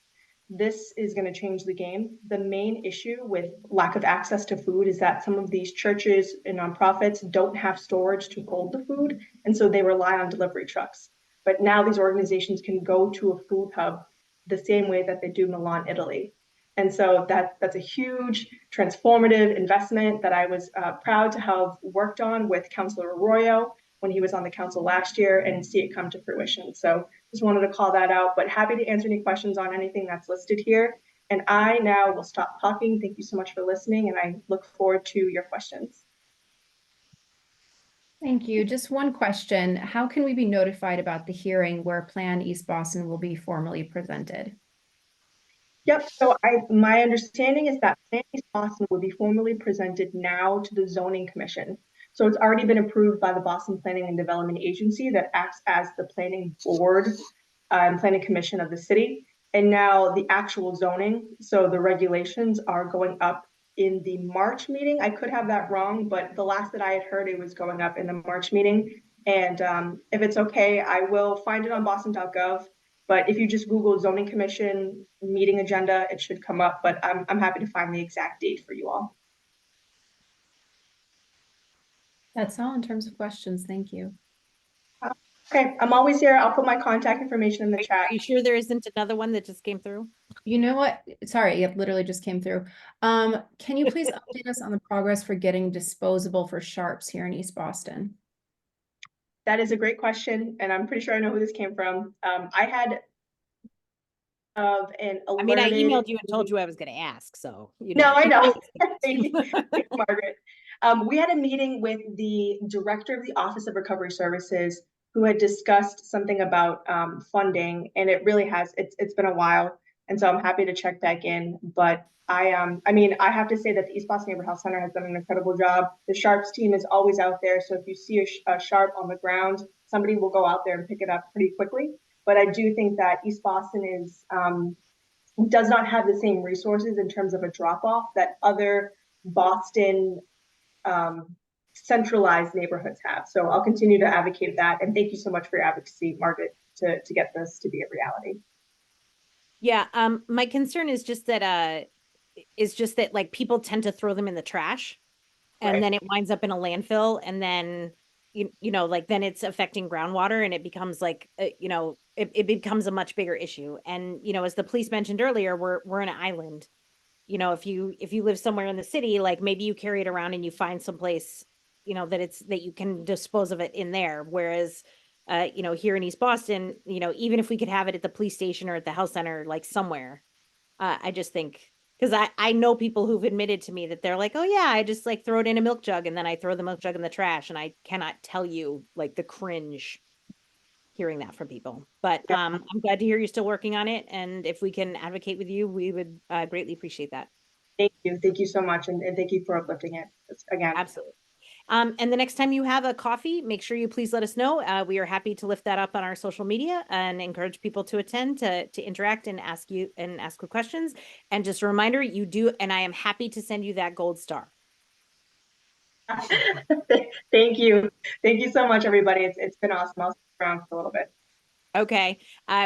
This is going to change the game. The main issue with lack of access to food is that some of these churches and nonprofits don't have storage to hold the food, and so they rely on delivery trucks. But now these organizations can go to a food hub the same way that they do Milan, Italy. And so that's a huge transformative investment that I was proud to have worked on with Councilor Arroyo when he was on the council last year and see it come to fruition. So just wanted to call that out, but happy to answer any questions on anything that's listed here. And I now will stop talking. Thank you so much for listening, and I look forward to your questions. Thank you. Just one question. How can we be notified about the hearing where Plan East Boston will be formally presented? Yep, so my understanding is that Plan East Boston will be formally presented now to the Zoning Commission. So it's already been approved by the Boston Planning and Development Agency that acts as the planning board and planning commission of the city. And now the actual zoning, so the regulations are going up in the March meeting. I could have that wrong, but the last that I had heard, it was going up in the March meeting. And if it's okay, I will find it on boston.gov. But if you just Google zoning commission meeting agenda, it should come up. But I'm happy to find the exact date for you all. That's all in terms of questions. Thank you. Okay, I'm always here. I'll put my contact information in the chat. Are you sure there isn't another one that just came through? You know what? Sorry, it literally just came through. Can you please update us on the progress for getting disposable for sharps here in East Boston? That is a great question, and I'm pretty sure I know who this came from. I had an alerted... I mean, I emailed you and told you I was going to ask, so you know. No, I know. Thank you, Margaret. We had a meeting with the director of the Office of Recovery Services who had discussed something about funding, and it really has, it's been a while, and so I'm happy to check back in. But I mean, I have to say that the East Boston Neighborhood Health Center has done an incredible job. The Sharps team is always out there, so if you see a Sharp on the ground, somebody will go out there and pick it up pretty quickly. But I do think that East Boston is does not have the same resources in terms of a drop-off that other Boston centralized neighborhoods have. So I'll continue to advocate that. And thank you so much for your advocacy, Margaret. to get this to be a reality. Yeah, my concern is just that like people tend to throw them in the trash and Right. then it winds up in a landfill and then like then it's affecting groundwater and it becomes like it becomes a much bigger issue. And as the police mentioned earlier, we're an island. If you live somewhere in the city, like maybe you carry it around and you find someplace that you can dispose of it in there, whereas here in East Boston, even if we could have it at the police station or at the health center, like somewhere, I just think, because I know people who've admitted to me that they're like, oh yeah, I just like throw it in a milk jug and then I throw the milk jug in the trash, and I cannot tell you like the cringe hearing that from people. But I'm glad to hear you're still working on it, and if we can advocate with you, we would greatly appreciate that. Thank you so much, and thank you for uplifting it again. Absolutely. And the next time you have a coffee, make sure you please let us know. We are happy to lift that up on our social media and encourage people to attend, to interact and ask good questions. And just a reminder, you do, and I am happy to send you that gold star. Thank you. Thank you so much, everybody. It's been awesome. I'll stick around for a little bit. Okay.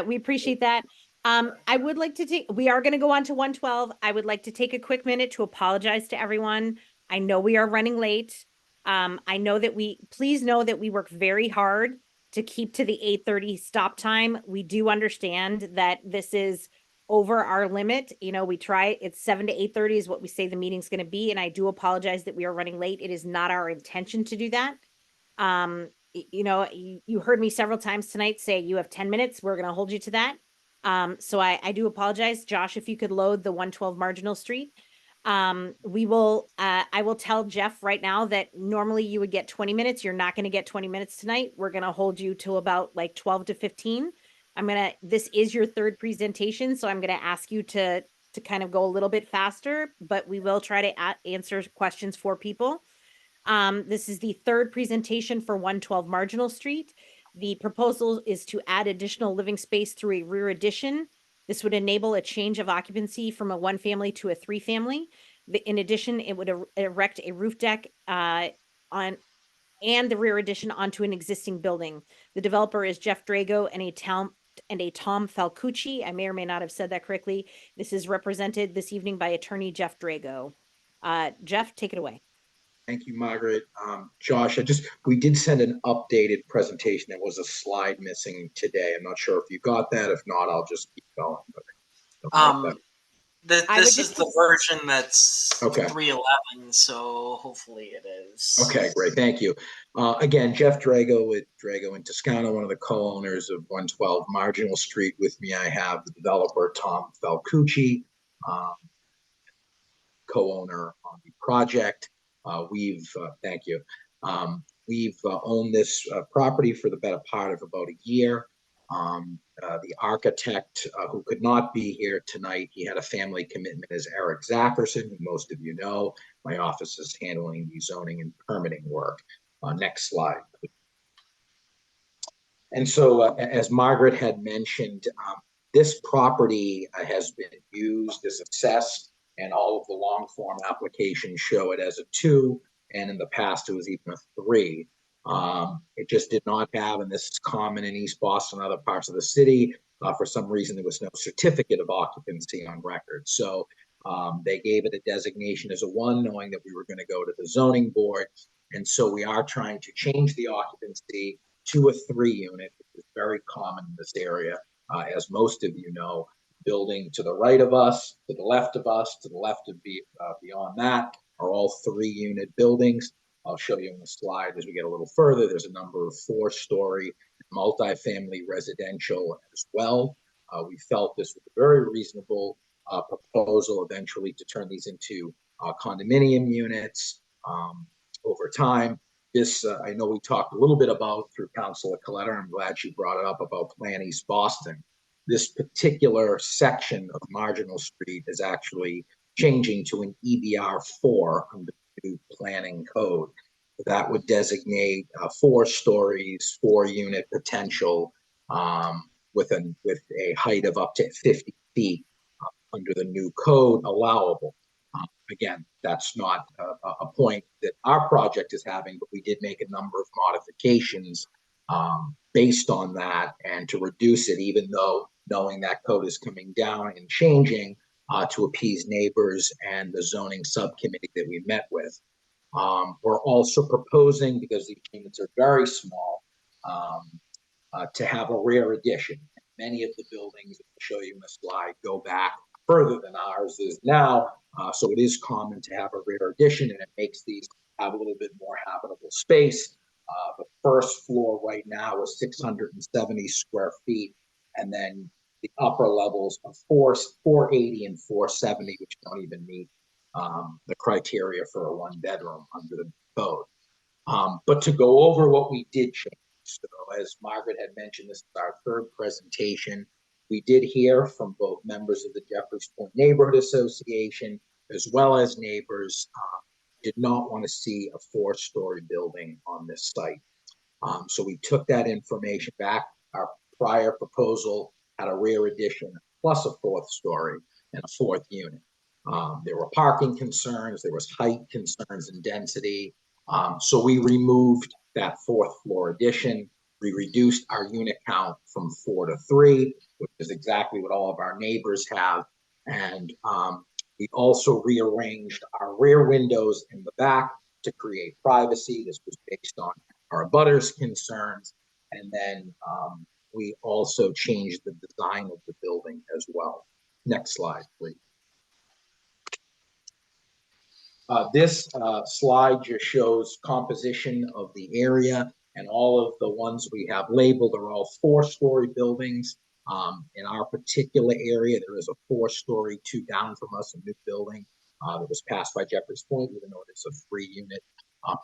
We appreciate that. I would like to we are going to go on to 112. I would like to take a quick minute to apologize to everyone. I know we are running late. I know that please know that we work very hard to keep to the 8:30 stop time. We do understand that this is over our limit. We try, it's 7 to 8:30 is what we say the meeting's going to be. And I do apologize that we are running late. It is not our intention to do that. You heard me several times tonight say you have 10 minutes. We're going to hold you to that. So I do apologize. Josh, if you could load the 112 Marginal Street. I will tell Jeff right now that normally you would get 20 minutes. You're not going to get 20 minutes tonight. We're going to hold you to about like 12 to 15. This is your third presentation, so I'm going to ask you to kind of go a little bit faster, but we will try to answer questions for people. This is the third presentation for 112 Marginal Street. The proposal is to add additional living space through a rear addition. This would enable a change of occupancy from a 1-family to a 3-family. In addition, it would erect a roof deck and the rear addition onto an existing building. The developer is Jeff Drago and a Tom Falcucci. I may or may not have said that correctly. This is represented this evening by attorney Jeff Drago. Jeff, take it away. Thank you, Margaret. Josh, we did send an updated presentation. There was a slide missing today. I'm not sure if you got that. If not, I'll just keep going. This is the version that's okay. 311, so hopefully it is. Okay, great. Thank you. Again, Jeff Drago with Drago and Toscano, one of the co-owners of 112 Marginal Street. With me, I have the developer, Tom Falcucci, co-owner on the project. Thank you. We've owned this property for the better part of about a year. The architect who could not be here tonight, he had a family commitment, is Eric Zackerson, who most of you know. My office is handling the zoning and permitting work. Next slide, please. And so, as Margaret had mentioned, this property has been used as assessed, and all of the long form applications show it as a 2, and in the past it was even a 3. It just did not have, and this is common in East Boston and other parts of the city, for some reason there was no certificate of occupancy on record. So they gave it a designation as a 1, knowing that we were going to go to the zoning board. And so we are trying to change the occupancy to a 3 unit, which is very common in this area. As most of you know, building to the right of us, to the left of us, to the left of beyond that are all 3 unit buildings. I'll show you on the slide as we get a little further. There's a number of 4-story multifamily residential as well. We felt this was a very reasonable proposal eventually to turn these into condominium units over time. This, I know we talked a little bit about through Councilor Coletta. I'm glad she brought it up about Plan East Boston. This particular section of Marginal Street is actually changing to an EBR4 under the new planning code. That would designate 4 stories, 4-unit potential with a height of up to 50 feet under the new code allowable. Again, that's not a point that our project is having, but we did make a number of modifications based on that, and to reduce it, even though knowing that code is coming down and changing, to appease neighbors and the zoning subcommittee that we met with. We're also proposing, because these units are very small, to have a rear addition. Many of the buildings, I'll show you in the slide, go back further than ours is now. So it is common to have a rear addition, and it makes these have a little bit more habitable space. The first floor right now is 670 square feet, and then the upper levels of 480 and 470, which don't even meet the criteria for a one bedroom under the code. But to go over what we did change, so as Margaret had mentioned, this is our third presentation. We did hear from both members of the Jeffries Point Neighborhood Association, as well as neighbors, did not want to see a four-story building on this site. So we took that information back. Our prior proposal had a rear addition plus a fourth story and a fourth unit. There were parking concerns, there was height concerns and density. So we removed that fourth floor addition. We reduced our unit count from 4 to 3, which is exactly what all of our neighbors have. And we also rearranged our rear windows in the back to create privacy. This was based on our abutters' concerns. And then we also changed the design of the building as well. Next slide, please. This slide just shows composition of the area, and all of the ones we have labeled are all four-story buildings. In our particular area, there is a four-story, 2 down from us, a new building that was passed by Jeffries Point, even though it is a 3-unit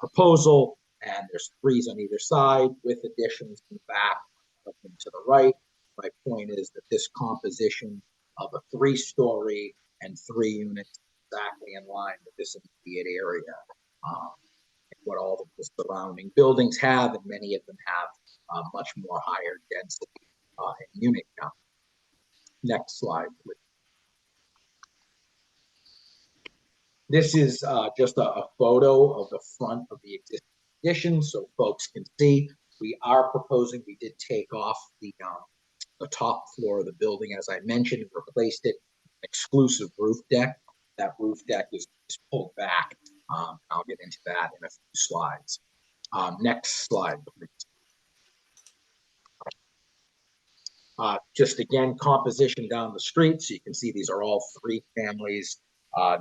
proposal, and there's 3s on either side with additions in the back and to the right. My point is that this composition of a 3-story and 3 units exactly in line with this immediate area, and what all the surrounding buildings have, and many of them have much more higher density and unit count. Next slide, please. This is just a photo of the front of the existing addition, so folks can see. We are proposing, we did take off the top floor of the building, as I mentioned, and replaced it with an exclusive roof deck. That roof deck is pulled back. I'll get into that in a few slides. Next slide, please. Just again, composition down the street. So you can see these are all 3 families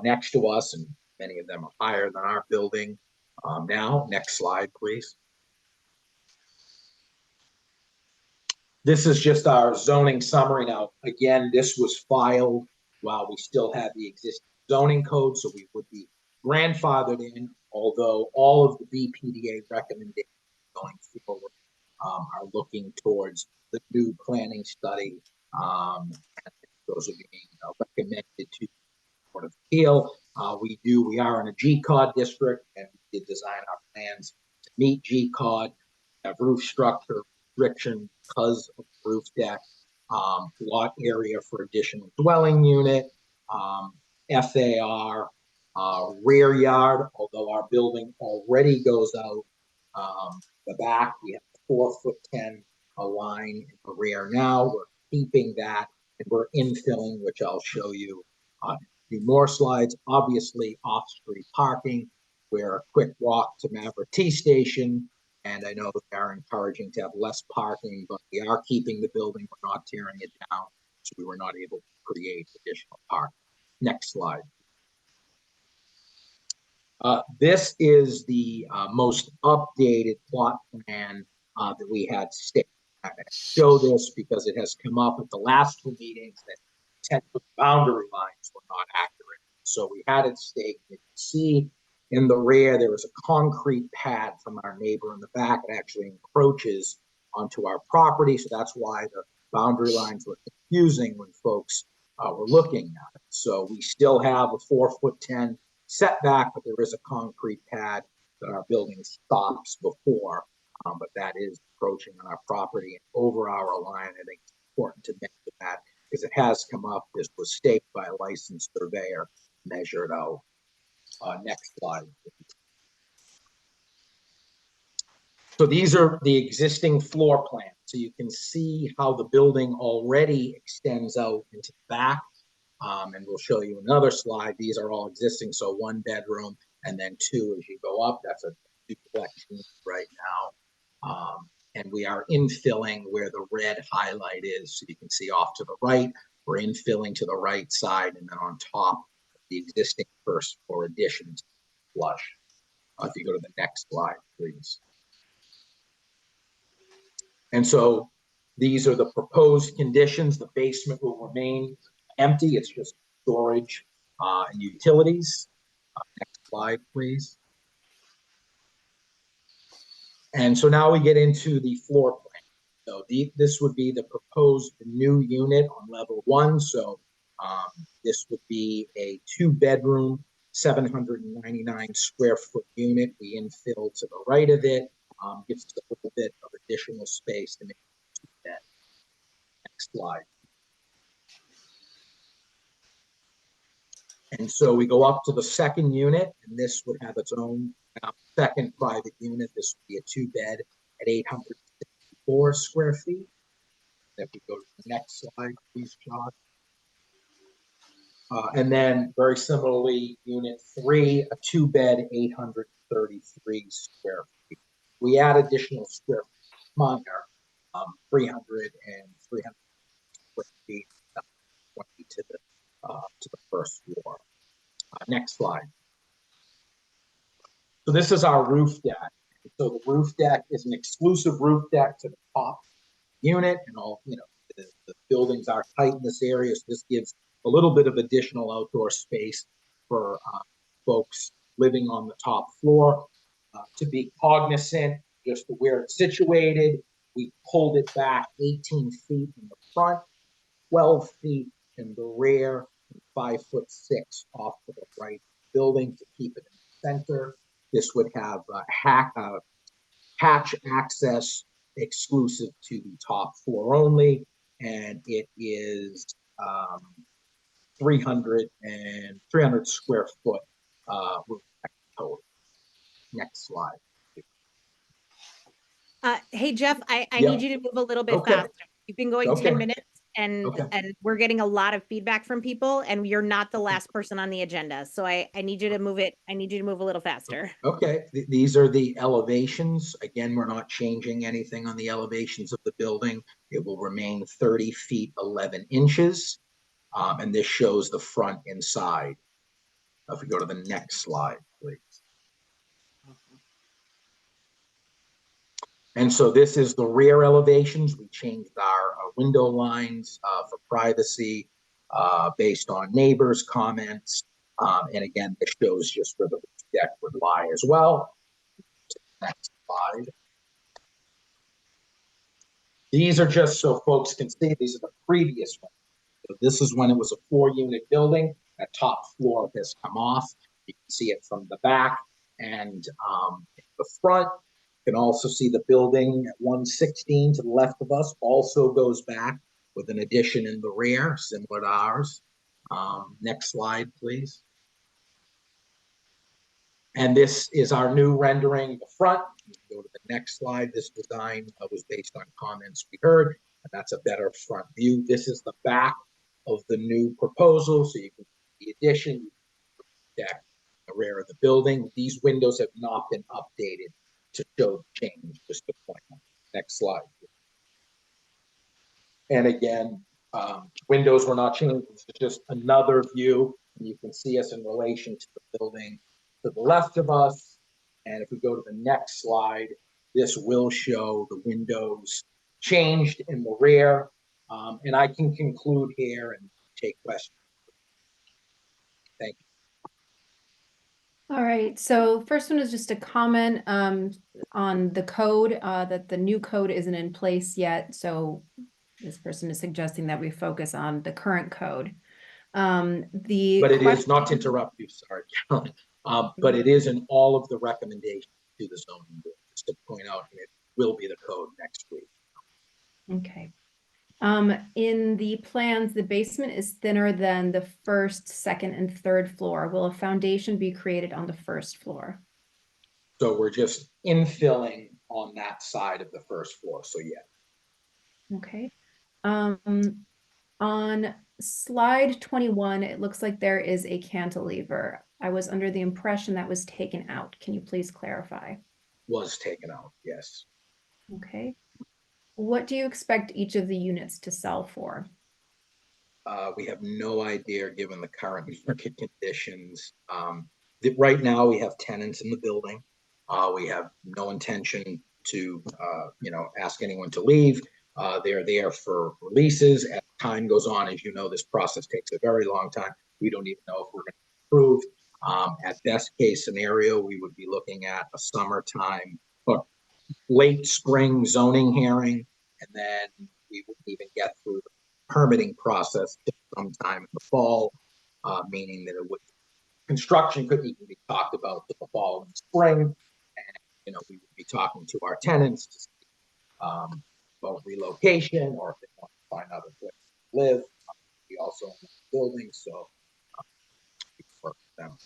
next to us, and many of them are higher than our building now. Next slide, please. This is just our zoning summary. Now, again, this was filed while we still had the existing zoning code, so we would be grandfathered in, although all of the BPDA recommendations going forward are looking towards the new planning study. And those are being recommended to the Court of Appeal. We are in a GCOD district, and we did design our plans to meet GCOD, have roof structure restriction because of roof deck, lot area for additional dwelling unit, FAR, rear yard, although our building already goes out the back. We have a 4'10" line in the rear now. We're keeping that, and we're infilling, which I'll show you a few more slides. Obviously, off-street parking. We're a quick walk to Maverick T Station, and I know they are encouraging to have less parking, but we are keeping the building. We're not tearing it down, so we were not able to create additional parking. Next slide. This is the most updated plot plan that we had staked. I show this because it has come up at the last 2 meetings that potential boundary lines were not accurate. So we had it staked. You can see in the rear there is a concrete pad from our neighbor in the back. It actually encroaches onto our property, so that's why the boundary lines were confusing when folks were looking at it. So we still have a 4'10" setback, but there is a concrete pad that our building stops before, but that is approaching on our property and over our line. I think it's important to mention that because it has come up. This was staked by a licensed surveyor, measured out. Next slide. So these are the existing floor plans. So you can see how the building already extends out into the back. And we'll show you another slide. These are all existing. So 1 bedroom and then 2 as you go up. That's a duplex right now. And we are infilling where the red highlight is. So you can see off to the right, we're infilling to the right side, and then on top, the existing first floor addition flush. If you go to the next slide, please. And so these are the proposed conditions. The basement will remain empty. It's just storage and utilities. Next slide, please. And so now we get into the floor plan. So this would be the proposed new unit on level 1. So this would be a 2-bedroom, 799 square foot unit. We infill to the right of it. Gives us a little bit of additional space to make it 2 bed. Next slide. And so we go up to the second unit, and this would have its own second private unit. This would be a 2-bed at 864 square feet. If we go to the next slide, please, Josh. And then very similarly, unit 3, a 2-bed, 833 square feet. We add additional square feet minor, 300 and 300 square feet, 20 to the first floor. Next slide. So this is our roof deck. So the roof deck is an exclusive roof deck to the top unit, and all, you know, the buildings are tight in this area, so this gives a little bit of additional outdoor space for folks living on the top floor. To be cognizant just where it's situated, we pulled it back 18 feet in the front, 12 feet in the rear, and 5'6" off to the right building to keep it in the center. This would have hatch access exclusive to the top floor only, and it is 300 square foot roof total. Next slide. Hey, Jeff, I Yeah. need you to move a little bit Okay. faster. You've been going Okay. 10 minutes and Okay. and we're getting a lot of feedback from people, and you're not the last person on the agenda. So I need you to move it. I need you to move a little faster. Okay, these are the elevations. Again, we're not changing anything on the elevations of the building. It will remain 30 feet, 11 inches. And this shows the front and side. If we go to the next slide, please. And so this is the rear elevations. We changed our window lines for privacy based on neighbors' comments. And again, this shows just where the deck would lie as well. Next slide. These are just so folks can see, these are the previous ones. So this is when it was a 4-unit building. That top floor has come off. You can see it from the back and the front. You can also see the building at 116 to the left of us also goes back with an addition in the rear, similar to ours. Next slide, please. And this is our new rendering, the front. Go to the next slide. This design was based on comments we heard, and that's a better front view. This is the back of the new proposal, so you can see the addition, deck, the rear of the building. These windows have not been updated to show the change, just to point out. Next slide. And again, windows were not changed. It's just another view. And you can see us in relation to the building to the left of us. And if we go to the next slide, this will show the windows changed in the rear. And I can conclude here and take questions. Thank you. All right, so first one is just a comment on the code, that the new code isn't in place yet. So this person is suggesting that we focus on the current code. But it is, not to interrupt you, sorry, but it is in all of the recommendations to the zoning board, just to point out, and it will be the code next week. Okay. In the plans, the basement is thinner than the first, second, and third floor. Will a foundation be created on the first floor? So we're just infilling on that side of the first floor, so yeah. Okay. On slide 21, it looks like there is a cantilever. I was under the impression that was taken out. Can you please clarify? Was taken out, yes. Okay. What do you expect each of the units to sell for? We have no idea, given the current market conditions. Right now, we have tenants in the building. We have no intention to, ask anyone to leave. They're there for releases. As time goes on, as you know, this process takes a very long time. We don't even know if we're going to approve. At best case scenario, we would be looking at a summertime or late spring zoning hearing, and then we would even get through the permitting process sometime in the fall, meaning that construction could even be talked about in the fall and spring. And, we would be talking to our tenants to see, about relocation, or if they want to find other places to live. We also own the building, so we work with them.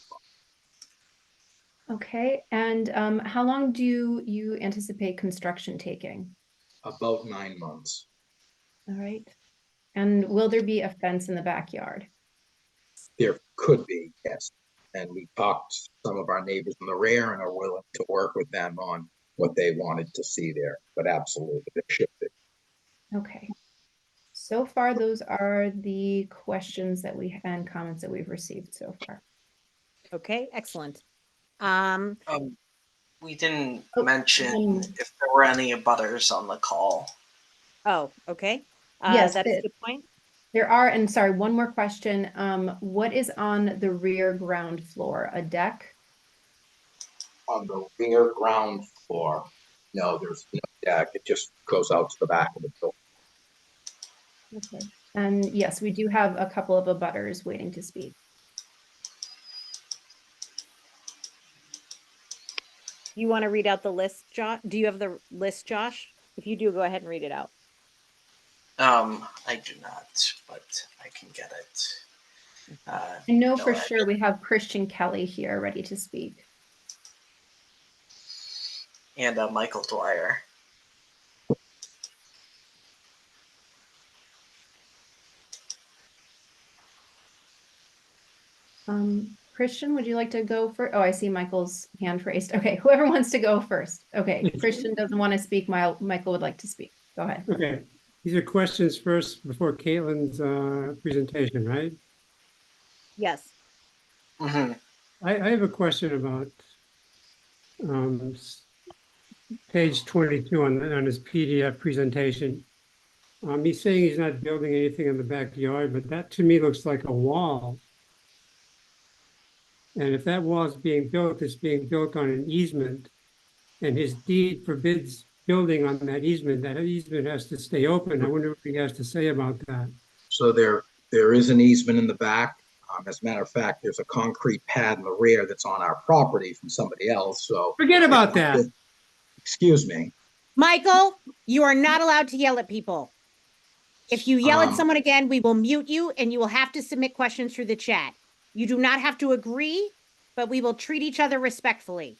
Okay, and how long do you anticipate construction taking? About 9 months. All right. And will there be a fence in the backyard? There could be, yes. And we talked to some of our neighbors in the rear and are willing to work with them on what they wanted to see there. But absolutely, there should be. Okay. So far, those are the questions that and comments that we've received so far. Okay, excellent. We didn't Oh, mention if there were any abutters on the call. Oh, okay. Yes, That's a good point. There are, and sorry, one more question. What is on the rear ground floor? A deck? On the rear ground floor, no, there's no deck. It just goes out to the back of the building. Okay. And yes, we do have a couple of abutters waiting to speak. You want to read out the list, Josh? Do you have the list, Josh? If you do, go ahead and read it out. I do not, but I can get it. I know for sure we have Christian Kelly here ready to speak. And Michael Dwyer. Christian, would you like to go first? Oh, I see Michael's hand raised. Okay, whoever wants to go first. Okay, Christian doesn't want to speak. Michael would like to speak. Go ahead. Okay, these are questions first before Caitlin's presentation, right? Yes. Mm-hmm. I have a question about page 22 on his PDF presentation. He's saying he's not building anything in the backyard, but that to me looks like a wall. And if that wall is being built, it's being built on an easement, and his deed forbids building on that easement has to stay open. I wonder what he has to say about that. So there is an easement in the back. As a matter of fact, there's a concrete pad in the rear that's on our property from somebody else. So forget about that. Excuse me. Michael, you are not allowed to yell at people. If you yell at someone again, we will mute you and you will have to submit questions through the chat. You do not have to agree, but we will treat each other respectfully.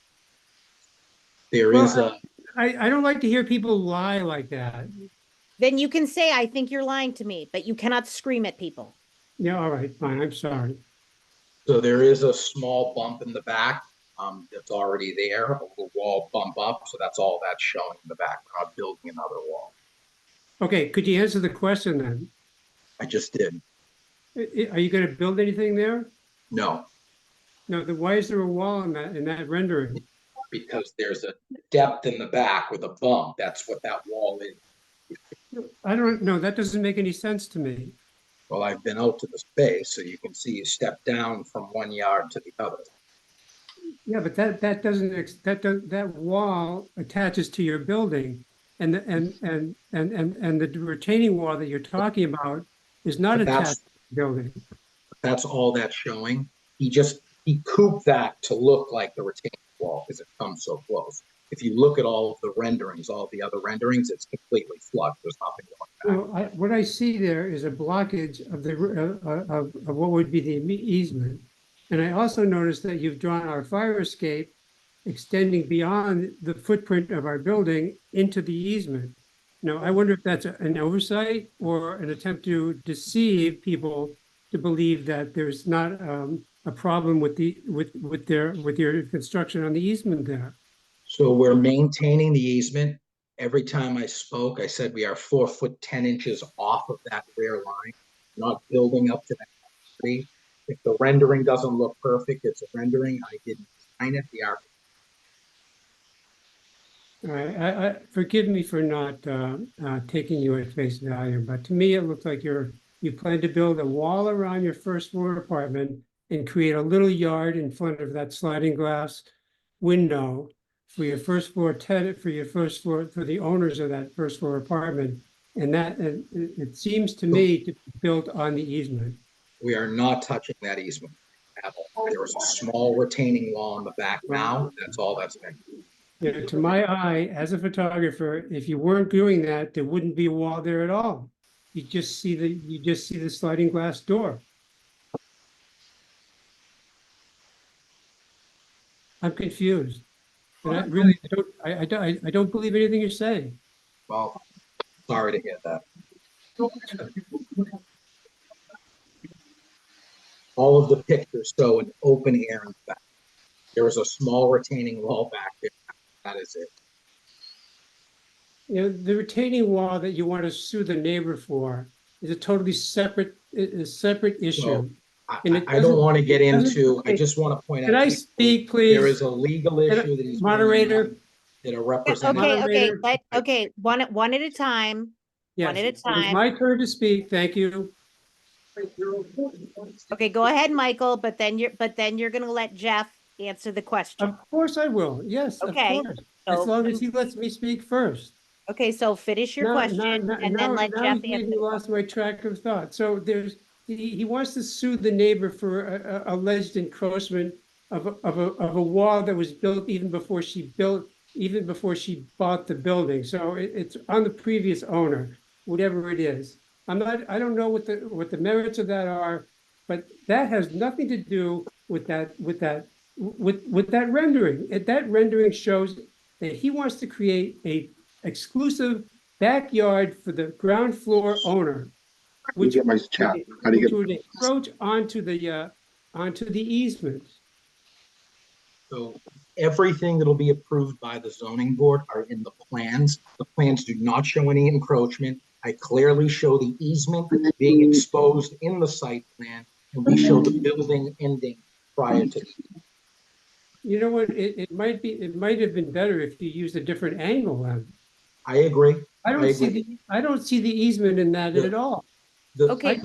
I don't like to hear people lie like that. Then you can say, I think you're lying to me, but you cannot scream at people. Yeah, all right, fine, I'm sorry. So there is a small bump in the back that's already there, a little wall bump up. So that's all that's showing in the back. We're not building another wall. Okay, could you answer the question then? I just did. Are you going to build anything there? No. No, then why is there a wall in that rendering? Because there's a depth in the back with a bump. That's what that wall is. I don't know. That doesn't make any sense to me. Well, I've been out to the space, so you can see you step down from one yard to the other. Yeah, but that wall attaches to your building, and the retaining wall that you're talking about is not attached to the building. That's all that's showing. He cooped that to look like the retaining wall because it comes so close. If you look at all of the renderings, all of the other renderings, it's completely flush. There's nothing going back. Well, what I see there is a blockage of the of what would be the easement, and I also noticed that you've drawn our fire escape extending beyond the footprint of our building into the easement. No, I wonder if that's an oversight or an attempt to deceive people to believe that there's not a problem with your construction on the easement there. So we're maintaining the easement. Every time I spoke, I said we are 4 foot 10 inches off of that rear line, not building up to that tree. If the rendering doesn't look perfect, it's a rendering. I didn't design it. The architect. All right, I forgive me for not taking you at face value, but to me, it looks like you plan to build a wall around your first floor apartment and create a little yard in front of that sliding glass window for your first floor tenant, for the owners of that first floor apartment. And it seems to me to be built on the easement. We are not touching that easement at all. There is a small retaining wall in the back now. That's all that's been. You know, to my eye, as a photographer, if you weren't doing that, there wouldn't be a wall there at all. You just see the sliding glass door. I'm confused. And I really don't believe anything you're saying. Well, sorry to hear that. All of the pictures show an open air in the back. There is a small retaining wall back there. That is it. You know, the retaining wall that you want to sue the neighbor for is a totally separate issue. Well, I don't want to get into, I just want to point out. Can I speak, please? There is a legal issue that he's. Moderator. That a representative. Okay, one at a time. Yes, one at a it's time. my turn to speak. Thank you. Okay, go ahead, Michael, but then you're going to let Jeff answer the question. Of course I will. Yes, Okay. of course. As long as he lets me speak first. Okay, so finish your question and then let Jeff answer. You lost my track of thought. So he wants to sue the neighbor for alleged encroachment of a wall that was built even before she bought the building. So it's on the previous owner, whatever it is. I don't know what the merits of that are, but that has nothing to do with that rendering. That rendering shows that he wants to create a exclusive backyard for the ground floor owner, which would encroach onto the easement. So everything that'll be approved by the zoning board are in the plans. The plans do not show any encroachment. I clearly show the easement being exposed in the site plan, and we show the building ending prior to. You know what? It might have been better if you used a different angle then. I agree. I don't see the easement in that at all. Okay,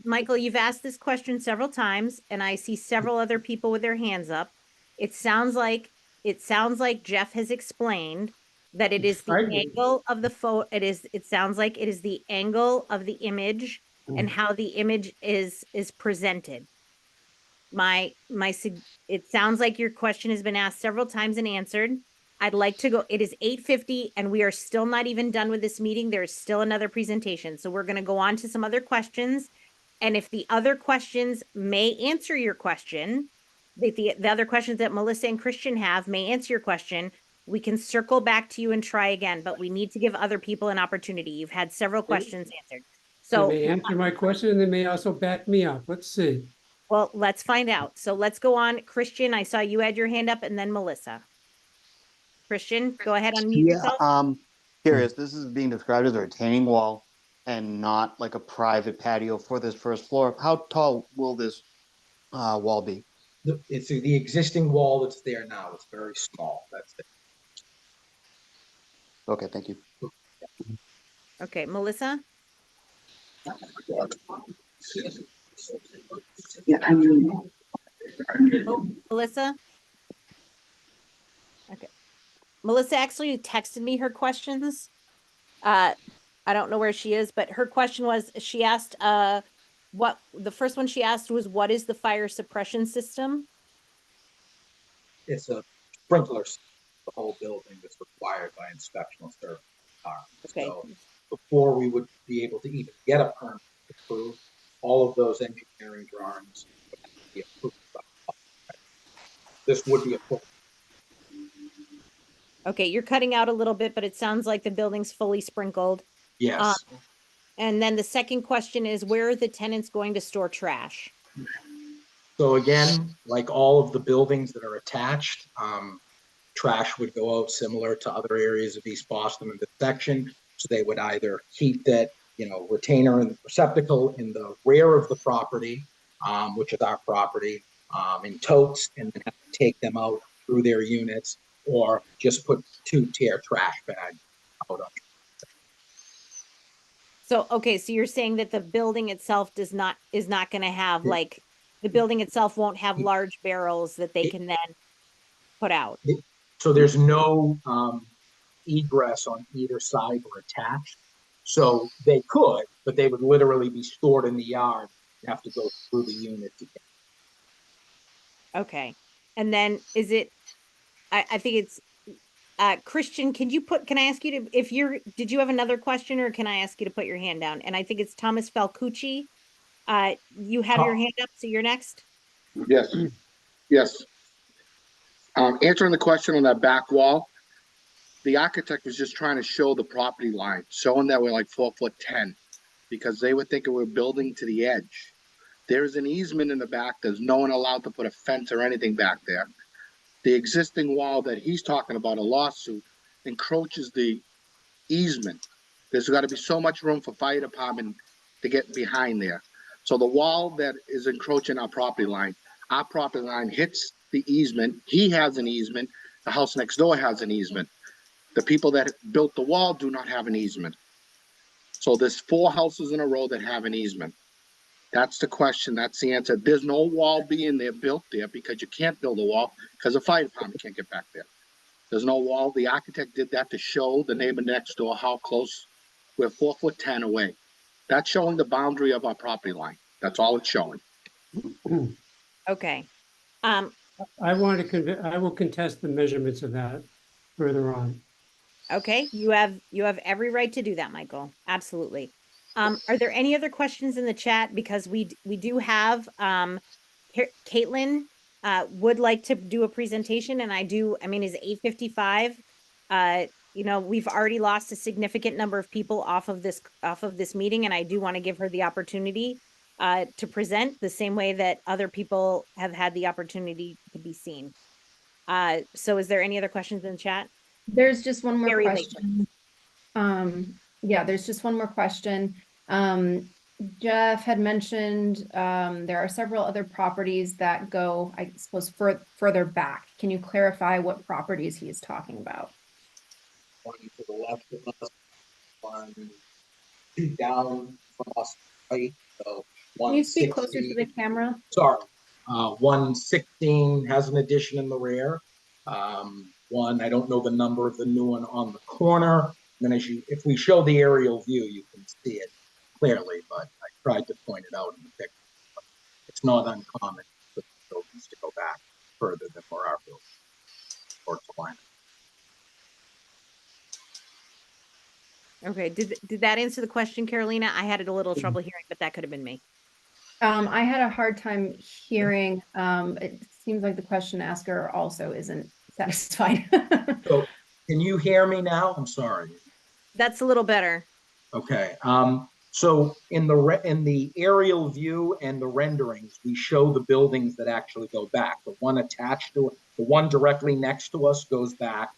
Michael, you've asked this question several times, and I see several other people with their hands up. It sounds like Jeff has explained that it is the angle of the photo. It sounds like it is the angle of the image and how the image is presented. It sounds like your question has been asked several times and answered. I'd like to go. It is 8:50 and we are still not even done with this meeting. There's still another presentation. So we're going to go on to some other questions. And if the other questions may answer your question, the other questions that Melissa and Christian have may answer your question, we can circle back to you and try again, but we need to give other people an opportunity. You've had several questions answered. So they may answer my question and they may also back me up. Let's see. Well, let's find out. So let's go on. Christian, I saw you had your hand up, and then Melissa. Christian, go ahead, unmute yourself. Curious, this is being described as a retaining wall and not like a private patio for this first floor. How tall will this wall be? It's the existing wall that's there now. It's very small. That's it. Okay, thank you. Okay, Melissa? Melissa? Okay. Melissa actually texted me her questions. I don't know where she is, but her question was, she asked, what the first one she asked was, what is the fire suppression system? It's a sprinkler system, the whole building that's required by inspectional service. Okay. So before we would be able to even get a permit approved, all of those engineering drawings would have to be approved by the public. This would be a full. Okay, you're cutting out a little bit, but it sounds like the building's fully sprinkled. Yes. And then the second question is, where are the tenants going to store trash? So again, like all of the buildings that are attached, trash would go out similar to other areas of East Boston in this section. So they would either keep that, retainer and receptacle in the rear of the property, which is our property, in totes, and then have to take them out through their units, or just put 2-tier trash bags out on. So, okay, so you're saying that the building itself is not going to have like, the building itself won't have large barrels that they can then put out. So there's no egress on either side or attached. So they could, but they would literally be stored in the yard and have to go through the unit to get. Okay. And then is it, I think it's, Christian, can I ask you to, did you have another question, or can I ask you to put your hand down? And I think it's Thomas Falcucci. You have your hand up, so you're next. Yes, yes. Answering the question on that back wall, the architect was just trying to show the property line, showing that we're like 4'10", because they would think we're building to the edge. There's an easement in the back. There's no one allowed to put a fence or anything back there. The existing wall that he's talking about, a lawsuit, encroaches the easement. There's got to be so much room for fire department to get behind there. So the wall that is encroaching our property line hits the easement. He has an easement. The house next door has an easement. The people that built the wall do not have an easement. So there's 4 houses in a row that have an easement. That's the question. That's the answer. There's no wall being there built there because you can't build a wall because the fire department can't get back there. There's no wall. The architect did that to show the neighbor next door how close we're 4'10" away. That's showing the boundary of our property line. That's all it's showing. Okay. I will contest the measurements of that further on. Okay, you have every right to do that, Michael. Absolutely. Are there any other questions in the chat? Because we do have Caitlin would like to do a presentation, and is 8:55. We've already lost a significant number of people off of this meeting, and I do want to give her the opportunity to present the same way that other people have had the opportunity to be seen. So is there any other questions in the chat? There's just one more Very question. Yeah, there's just one more question. Jeff had mentioned there are several other properties that go, I suppose, further back. Can you clarify what properties he's talking about? One to the left of us, one down from us, right? So Can you speak closer to the camera? Sorry. 116 has an addition in the rear. One, I don't know the number of the new one on the corner. And then if we show the aerial view, you can see it clearly, but I tried to point it out in the picture. It's not uncommon for the buildings to go back further than for our building or to line. Okay, did that answer the question, Carolina? I had a little trouble hearing, but that could have been me. I had a hard time hearing. It seems like the question asker also isn't satisfied. So can you hear me now? I'm sorry. That's a little better. Okay. So in the aerial view and the renderings, we show the buildings that actually go back. The one attached to it, the one directly next to us goes back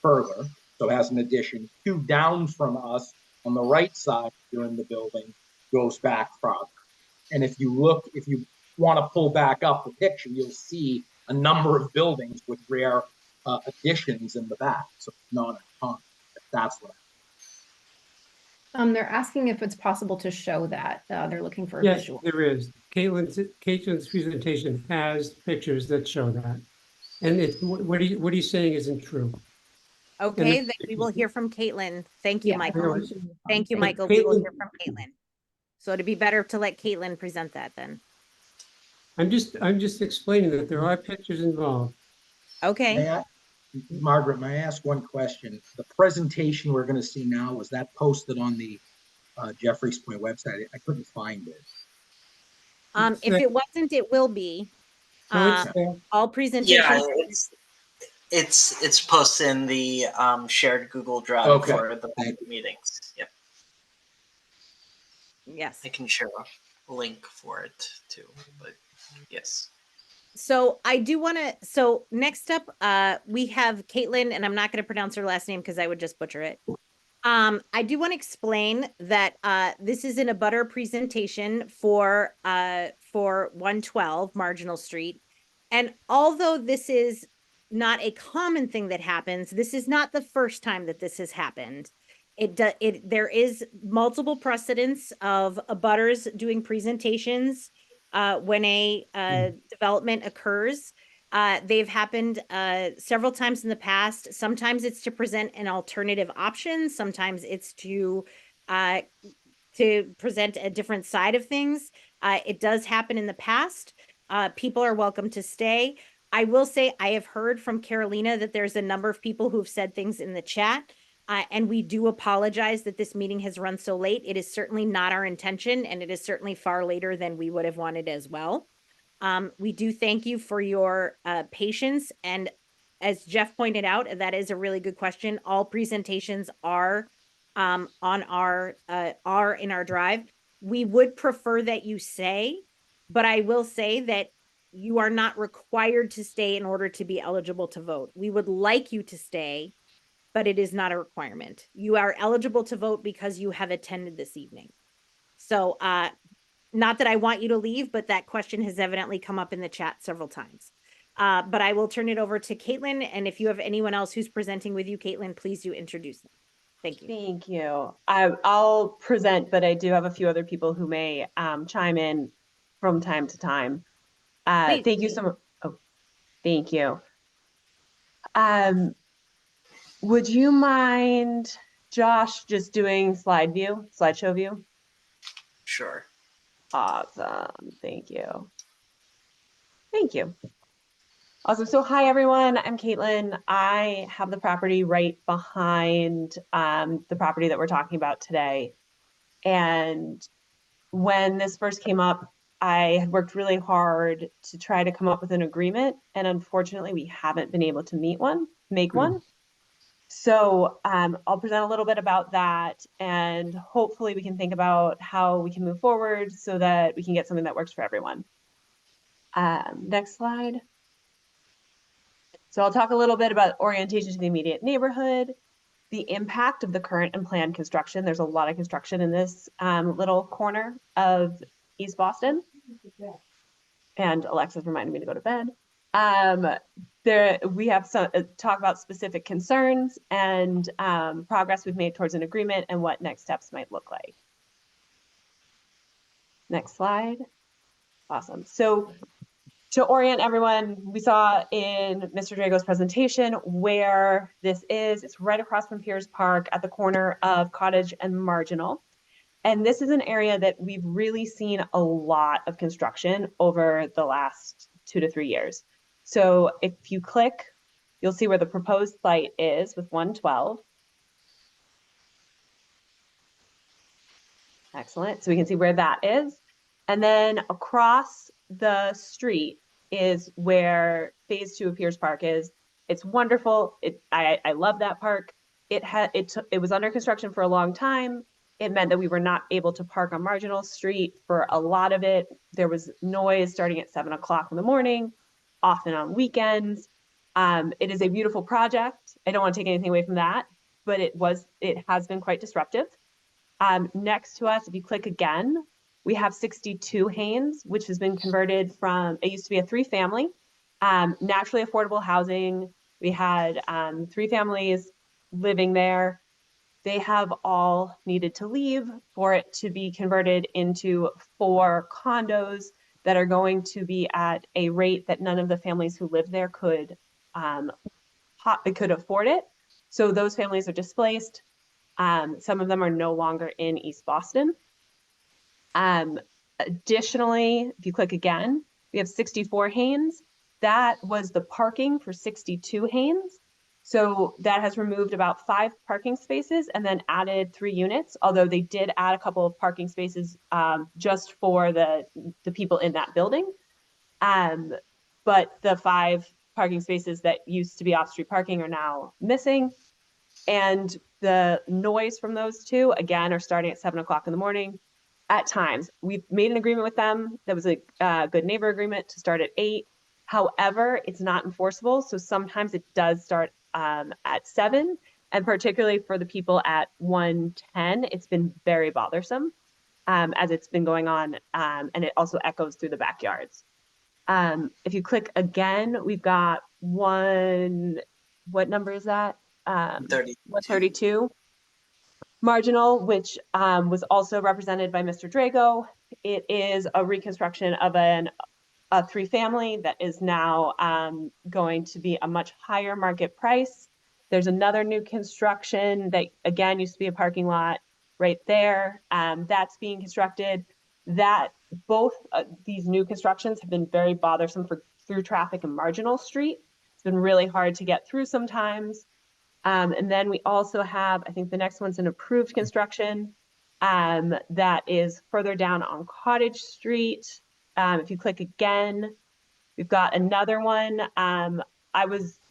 further. So it has an addition. 2 down from us on the right side during the building goes back farther. And if you want to pull back up the picture, you'll see a number of buildings with rare additions in the back. So it's not uncommon. That's what They're asking if it's possible to show that. They're looking for a Yes, visual. there is. Caitlin's presentation has pictures that show that. And what he's saying isn't true. Okay, then we will hear from Caitlin. Thank you, Michael. Thank you, Michael. We will hear from Caitlin. So it'd be better to let Caitlin present that then. I'm just explaining that there are pictures involved. Okay. Margaret, may I ask one question? The presentation we're going to see now, was that posted on the Jeffries Point website? I couldn't find it. If it wasn't, it will be. All presentations. Yeah, It's posted in the shared Google Drive Okay. for the Thank meetings. Yep. Yes. I can share a link for it too, but yes. So I do want to, so next up, we have Caitlin, and I'm not going to pronounce her last name because I would just butcher it. I do want to explain that this is in a butter presentation for 112 Marginal Street. And although this is not a common thing that happens, this is not the first time that this has happened. There is multiple precedents of abutters doing presentations when a development occurs. They've happened several times in the past. Sometimes it's to present an alternative option. Sometimes it's to present a different side of things. It does happen in the past. People are welcome to stay. I will say I have heard from Carolina that there's a number of people who've said things in the chat. And we do apologize that this meeting has run so late. It is certainly not our intention, and it is certainly far later than we would have wanted as well. We do thank you for your patience. And as Jeff pointed out, that is a really good question. All presentations are in our drive. We would prefer that you stay, but I will say that you are not required to stay in order to be eligible to vote. We would like you to stay, but it is not a requirement. You are eligible to vote because you have attended this evening. So not that I want you to leave, but that question has evidently come up in the chat several times. But I will turn it over to Caitlin. And if you have anyone else who's presenting with you, Caitlin, please do introduce them. Thank you. Thank you. I'll present, but I do have a few other people who may chime in from time to time. Thank you so much. Oh, thank you. Would you mind, Josh, just doing slideshow view? Sure. Awesome. Thank you. Thank you. Awesome. So hi, everyone. I'm Caitlin. I have the property right behind the property that we're talking about today. And when this first came up, I had worked really hard to try to come up with an agreement. And unfortunately, we haven't been able to make one. So I'll present a little bit about that, and hopefully we can think about how we can move forward so that we can get something that works for everyone. Next slide. So I'll talk a little bit about orientation to the immediate neighborhood, the impact of the current and planned construction. There's a lot of construction in this little corner of East Boston. And Alexa's reminding me to go to bed. We have some talk about specific concerns and progress we've made towards an agreement and what next steps might look like. Next slide. Awesome. So to orient everyone, we saw in Mr. Drago's presentation where this is. It's right across from Piers Park at the corner of Cottage and Marginal. And this is an area that we've really seen a lot of construction over the last 2 to 3 years. So if you click, you'll see where the proposed site is with 112. Excellent. So we can see where that is. And then across the street is where phase 2 of Piers Park is. It's wonderful. I love that park. It was under construction for a long time. It meant that we were not able to park on Marginal Street for a lot of it. There was noise starting at 7 o'clock in the morning, often on weekends. It is a beautiful project. I don't want to take anything away from that, but it has been quite disruptive. Next to us, if you click again, we have 62 Haynes, which has been converted from, it used to be a 3-family, naturally affordable housing. We had 3 families living there. They have all needed to leave for it to be converted into 4 condos that are going to be at a rate that none of the families who live there could afford it. So those families are displaced. Some of them are no longer in East Boston. Additionally, if you click again, we have 64 Haynes. That was the parking for 62 Haynes. So that has removed about 5 parking spaces and then added 3 units, although they did add a couple of parking spaces just for the people in that building. But the 5 parking spaces that used to be off-street parking are now missing. And the noise from those two, again, are starting at 7 o'clock in the morning. At times, we've made an agreement with them. That was a good neighbor agreement to start at 8. However, it's not enforceable. So sometimes it does start at 7. And particularly for the people at 110, it's been very bothersome as it's been going on. And it also echoes through the backyards. If you click again, we've got one, what number is that? 132. Marginal, which was also represented by Mr. Drago. It is a reconstruction of a 3-family that is now going to be a much higher market price. There's another new construction that, again, used to be a parking lot right there. That's being constructed. That both these new constructions have been very bothersome for through traffic in Marginal Street. It's been really hard to get through sometimes. And then we also have, I think the next one's an approved construction that is further down on Cottage Street. If you click again, we've got another one. I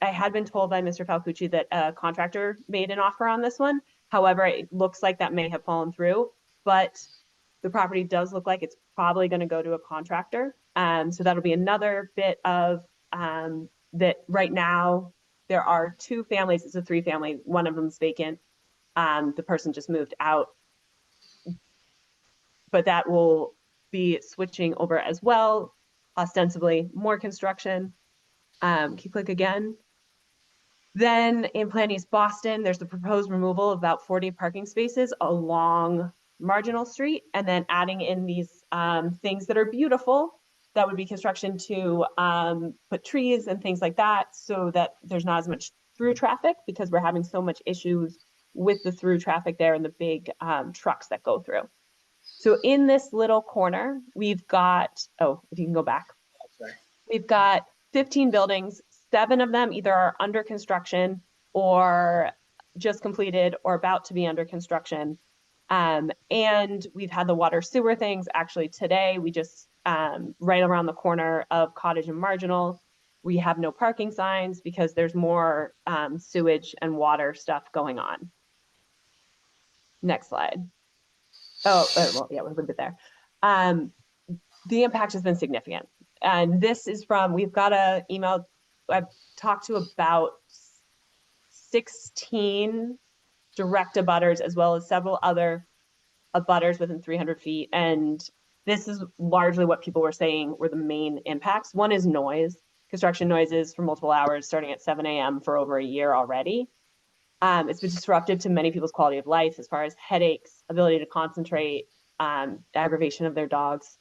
had been told by Mr. Falcucci that a contractor made an offer on this one. However, it looks like that may have fallen through, but the property does look like it's probably going to go to a contractor. So that'll be another bit of that right now. There are 2 families. It's a 3-family. One of them's vacant. The person just moved out. But that will be switching over as well. Ostensibly, more construction. Can you click again? Then in Plan East Boston, there's the proposed removal of about 40 parking spaces along Marginal Street, and then adding in these things that are beautiful. That would be construction to put trees and things like that so that there's not as much through traffic, because we're having so much issues with the through traffic there and the big trucks that go through. So in this little corner, we've got, oh, if you can go back. Okay. We've got 15 buildings. 7 of them either are under construction or just completed or about to be under construction. And we've had the water sewer things. Actually today, we just, right around the corner of Cottage and Marginal, we have no parking signs because there's more sewage and water stuff going on. Next slide. Oh, well, yeah, we're a little bit there. The impact has been significant. And this is from, we've got an email, I've talked to about 16 direct abutters as well as several other abutters within 300 feet. And this is largely what people were saying were the main impacts. One is noise, construction noises for multiple hours starting at 7 a.m. for over a year already. It's been disruptive to many people's quality of life as far as headaches, ability to concentrate, aggravation of their dogs.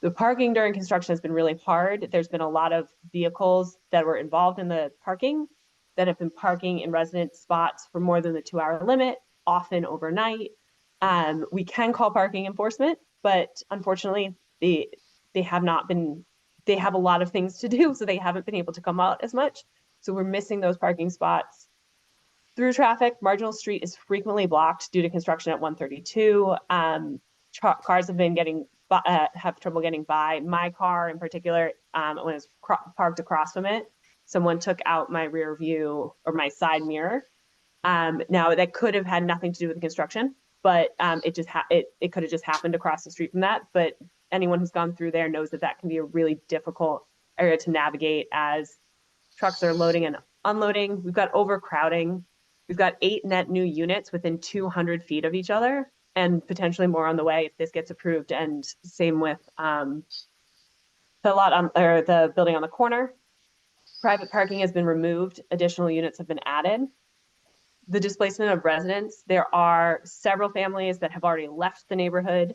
The parking during construction has been really hard. There's been a lot of vehicles that were involved in the parking that have been parking in resident spots for more than the 2-hour limit, often overnight. We can call parking enforcement, but unfortunately they have not been, they have a lot of things to do, so they haven't been able to come out as much. So we're missing those parking spots. Through traffic, Marginal Street is frequently blocked due to construction at 132. Cars have been getting, have trouble getting by. My car in particular, when it was parked across from it, someone took out my rear view or my side mirror. Now that could have had nothing to do with the construction, but it could have just happened across the street from that. But anyone who's gone through there knows that that can be a really difficult area to navigate as trucks are loading and unloading. We've got overcrowding. We've got 8 net new units within 200 feet of each other, and potentially more on the way if this gets approved. And same with the lot on, or the building on the corner. Private parking has been removed. Additional units have been added. The displacement of residents. There are several families that have already left the neighborhood.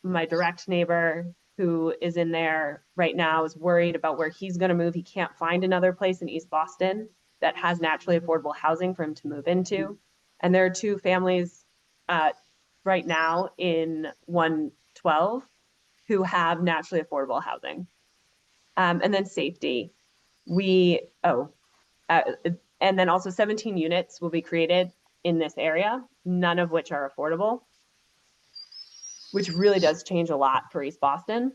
My direct neighbor who is in there right now is worried about where he's going to move. He can't find another place in East Boston that has naturally affordable housing for him to move into. And there are 2 families right now in 112 who have naturally affordable housing. And then safety. And then also 17 units will be created in this area, none of which are affordable, which really does change a lot for East Boston.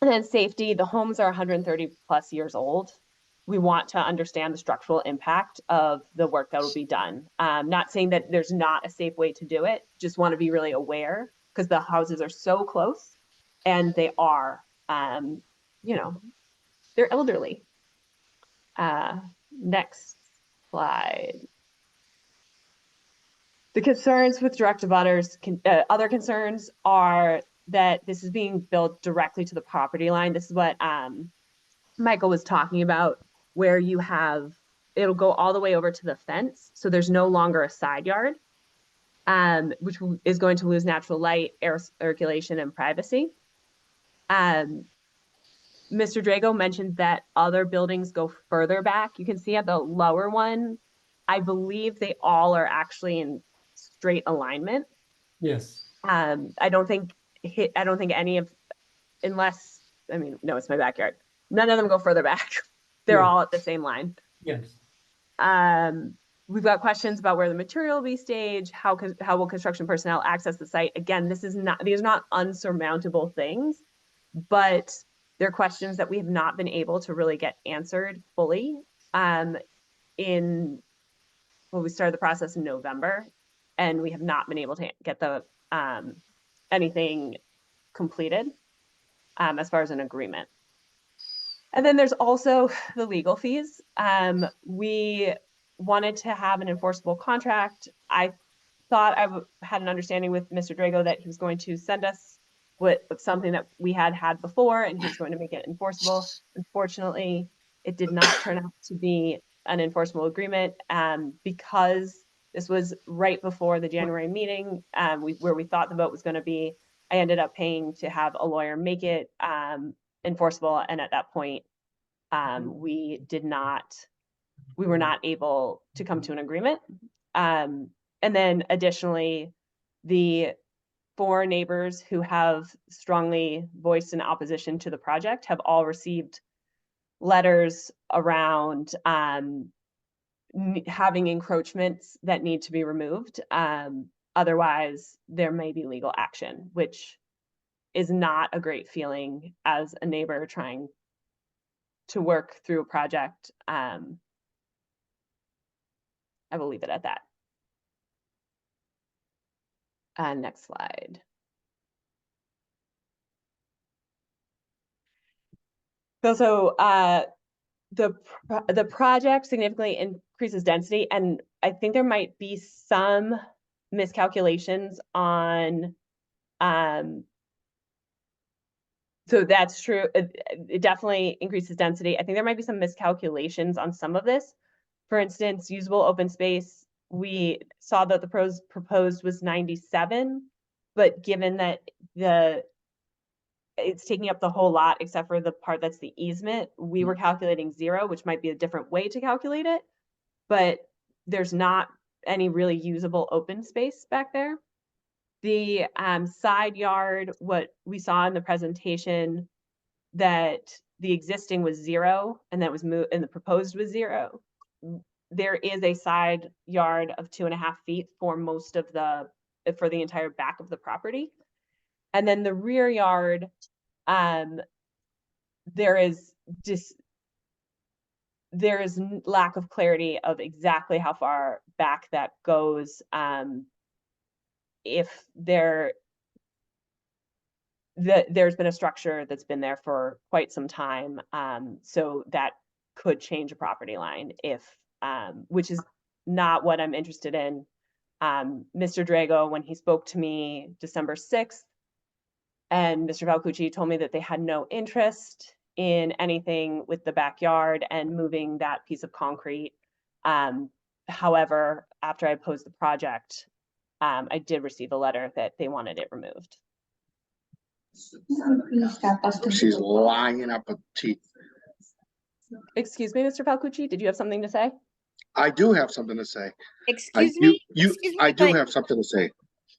And then safety, the homes are 130 plus years old. we want to understand the structural impact of the work that will be done. Not saying that there's not a safe way to do it, just want to be really aware because the houses are so close and they are, you know, they're elderly. Next slide. The concerns with direct abutters, other concerns are that this is being built directly to the property line. This is what Michael was talking about, where you have, it'll go all the way over to the fence. So there's no longer a side yard, which is going to lose natural light, air circulation, and privacy. Mr. Drago mentioned that other buildings go further back. You can see at the lower one, I believe they all are actually in straight alignment. Yes. I don't think any of, unless, I mean, no, it's my backyard. None of them go further back. They're all at the same line. Yes. We've got questions about where the material will be staged, how will construction personnel access the site? Again, these are not unsurmountable things, but they're questions that we have not been able to really get answered fully. We started the process in November, and we have not been able to get the anything completed as far as an agreement. And then there's also the legal fees. We wanted to have an enforceable contract. I thought I had an understanding with Mr. Drago that he was going to send us with something that we had before, and he was going to make it enforceable. Unfortunately, it did not turn out to be an enforceable agreement because this was right before the January meeting where we thought the vote was going to be. I ended up paying to have a lawyer make it enforceable, and at that point, we were not able to come to an agreement. And then additionally, the 4 neighbors who have strongly voiced an opposition to the project have all received letters around having encroachments that need to be removed. Otherwise, there may be legal action, which is not a great feeling as a neighbor trying to work through a project. I will leave it at that. Next slide. So the project significantly increases density, and I think there might be some miscalculations on so that's true. It definitely increases density. I think there might be some miscalculations on some of this. For instance, usable open space, we saw that the proposed was 97, but given that it's taking up the whole lot except for the part that's the easement, we were calculating 0, which might be a different way to calculate it, but there's not any really usable open space back there. The side yard, what we saw in the presentation, that the existing was 0 and that was moved and the proposed was 0. There is a side yard of 2.5 feet for for the entire back of the property. And then the rear yard, there is lack of clarity of exactly how far back that goes. If there's been a structure that's been there for quite some time, so that could change a property line if, which is not what I'm interested in. Mr. Drago, when he spoke to me December 6th, and Mr. Falcucci told me that they had no interest in anything with the backyard and moving that piece of concrete. However, after I posed the project, I did receive a letter that they wanted it removed. She's lying up her teeth. Excuse me, Mr. Falcucci, did you have something to say? I do have something to say. Excuse me? I do have something to say.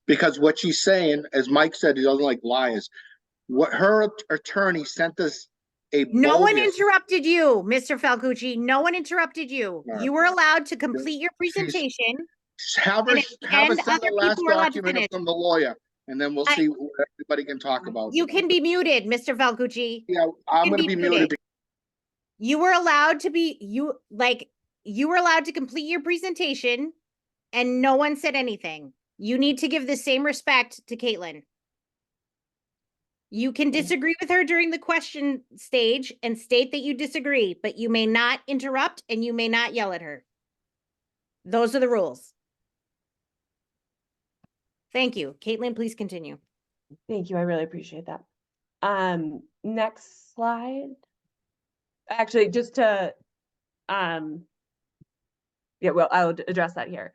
Because what she's saying, as Mike said, he doesn't like liars. What her attorney sent us No one interrupted you, Mr. Falcucci. No one interrupted you. You were allowed to complete your presentation. Have her send the last document from the lawyer, and then we'll see what everybody can talk about. You can be muted, Mr. Falcucci. Yeah, I'm going to be muted. You were allowed to be, you were allowed to complete your presentation and no one said anything. You need to give the same respect to Caitlin. You can disagree with her during the question stage and state that you disagree, but you may not interrupt and you may not yell at her. Those are the rules. Thank you. Caitlin, please continue. Thank you. I really appreciate that. Next slide. Actually, just to, yeah, well, I'll address that here.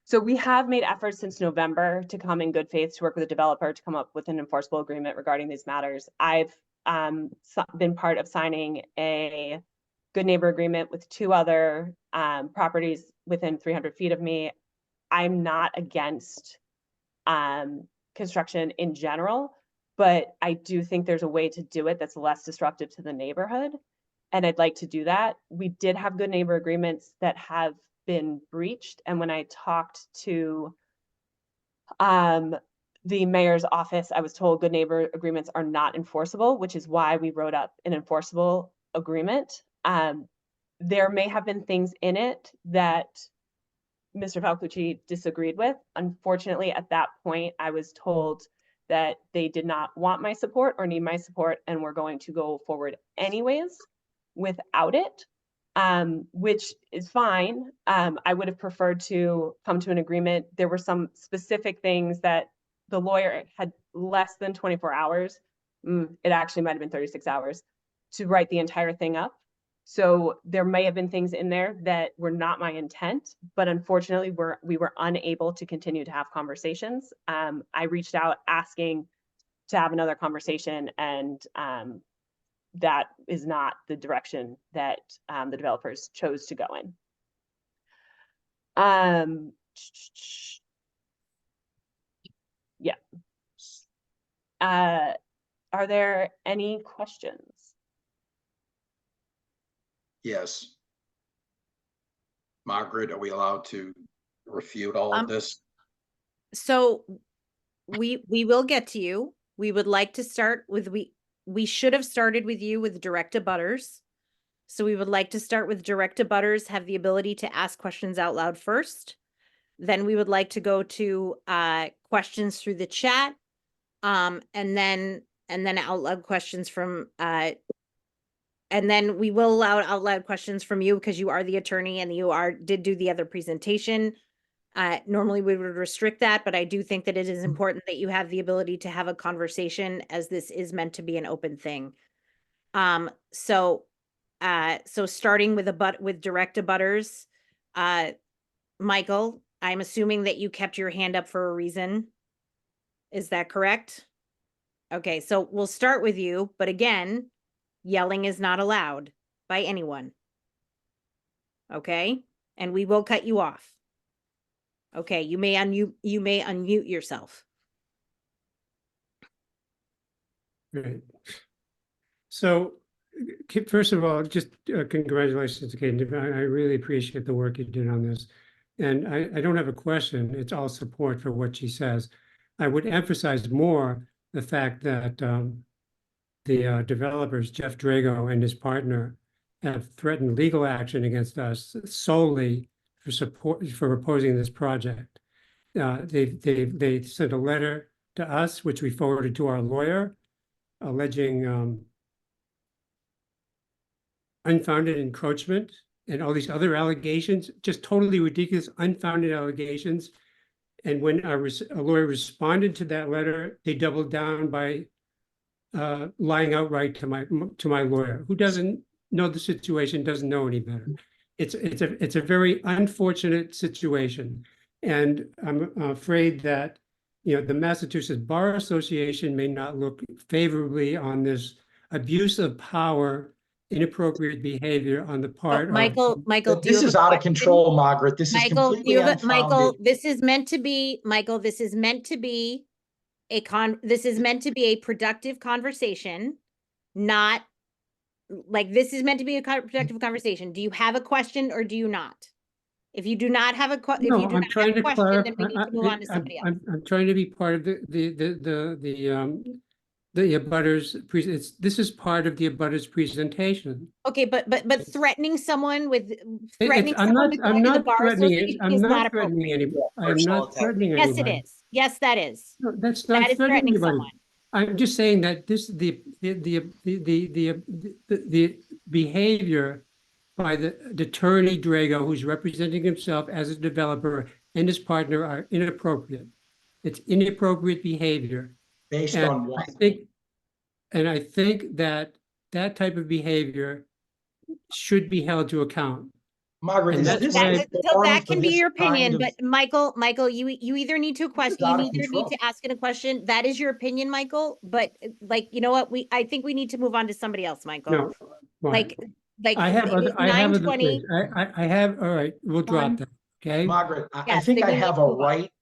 So we have made efforts since November to come in good faith to work with the developer to come up with an enforceable agreement regarding these matters. I've been part of signing a good neighbor agreement with 2 other properties within 300 feet of me. I'm not against construction in general, but I do think there's a way to do it that's less disruptive to the neighborhood. And I'd like to do that. We did have good neighbor agreements that have been breached. And when I talked to the mayor's office, I was told good neighbor agreements are not enforceable, which is why we wrote up an enforceable agreement. There may have been things in it that Mr. Falcucci disagreed with. Unfortunately, at that point, I was told that they did not want my support or need my support and were going to go forward anyways without it. Which is fine. I would have preferred to come to an agreement. There were some specific things that the lawyer had less than 24 hours. It actually might have been 36 hours to write the entire thing up. So there may have been things in there that were not my intent, but unfortunately we were unable to continue to have conversations. I reached out asking to have another conversation, and that is not the direction that the developers chose to go in. Yeah. Are there any questions? Yes. Margaret, are we allowed to refute all of this? So we will get to you. We would like to start with, we should have started with you with direct abutters. So we would like to start with direct abutters, have the ability to ask questions out loud first. Then we would like to go to questions through the chat. And then out loud questions from and then we will allow out loud questions from you because you are the attorney and you did do the other presentation. Normally we would restrict that, but I do think that it is important that you have the ability to have a conversation, as this is meant to be an open thing. So starting with direct abutters, Michael, I'm assuming that you kept your hand up for a reason. Is that correct? Okay, so we'll start with you, but again, yelling is not allowed by anyone. Okay? And we will cut you off. Okay, you may unmute yourself. Right. So, first of all, just congratulations to Kate. I really appreciate the work you did on this. And I don't have a question. It's all support for what she says. I would emphasize more the fact that the developers, Jeff Drago and his partner, have threatened legal action against us solely for opposing this project. They sent a letter to us, which we forwarded to our lawyer, alleging unfounded encroachment and all these other allegations, just totally ridiculous, unfounded allegations. And when a lawyer responded to that letter, they doubled down by lying outright to my lawyer, who doesn't know the situation, doesn't know any better. It's a very unfortunate situation, and I'm afraid that the Massachusetts Bar Association may not look favorably on this abuse of power, inappropriate behavior on the part Michael, this is out of control, Margaret. This is completely unfounded. Michael, this is meant to be a productive conversation, not like this is meant to be a productive conversation. Do you have a question or do you not? If you do not have a question, then we need to move on to somebody else. I'm trying to be part of the abutters, this is part of the abutters presentation. Okay, but threatening someone with threatening I'm someone not, with I'm going to the not bar threatening it. association I'm is not not threatening appropriate. anybody. I'm Personal not attack. threatening Yes, it anybody. is. Yes, that is. No, that's not That is threatening threatening anybody. someone. I'm just saying that the behavior by the attorney Drago, who's representing himself as a developer, and his partner are inappropriate. It's inappropriate behavior. Based And on what? I think that that type of behavior should be held to account. Margaret, And is that's this why a So forum that for can be this your kind opinion, of- but Michael, you either need to question, you out of either need control. to ask it a question. That is your opinion, Michael. But like, you know what? I think we need to move on to somebody else, Michael. No, why? Like I have other, I have other 9:20. things. I have, all right, we'll drop that, okay? Margaret, I Yes, think then I we need have to a move on. right,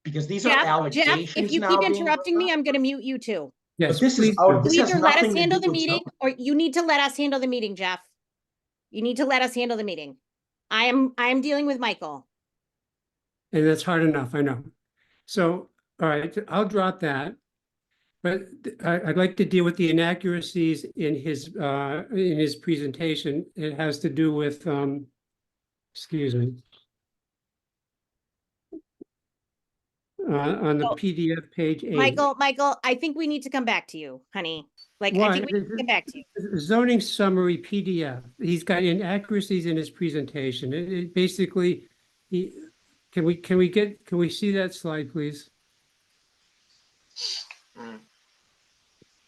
because these are Jeff, if allegations you now keep being interrupting me, brought up. I'm gonna mute you too. Yes, But this is please out, do. this You has either let us nothing to handle do the with meeting zoning. or you need to let us handle the meeting, Jeff. You need to let us handle the meeting. I am dealing with Michael. And that's hard enough, I know. So, all right, I'll drop that. But I'd like to deal with the inaccuracies in his presentation. It has to do with, excuse me. On the So, PDF page 8. Michael, I think we need to come back to you, honey. Like, I Why? think we need to come back to you. Zoning summary PDF. He's got inaccuracies in his presentation. It basically, can we see that slide, please?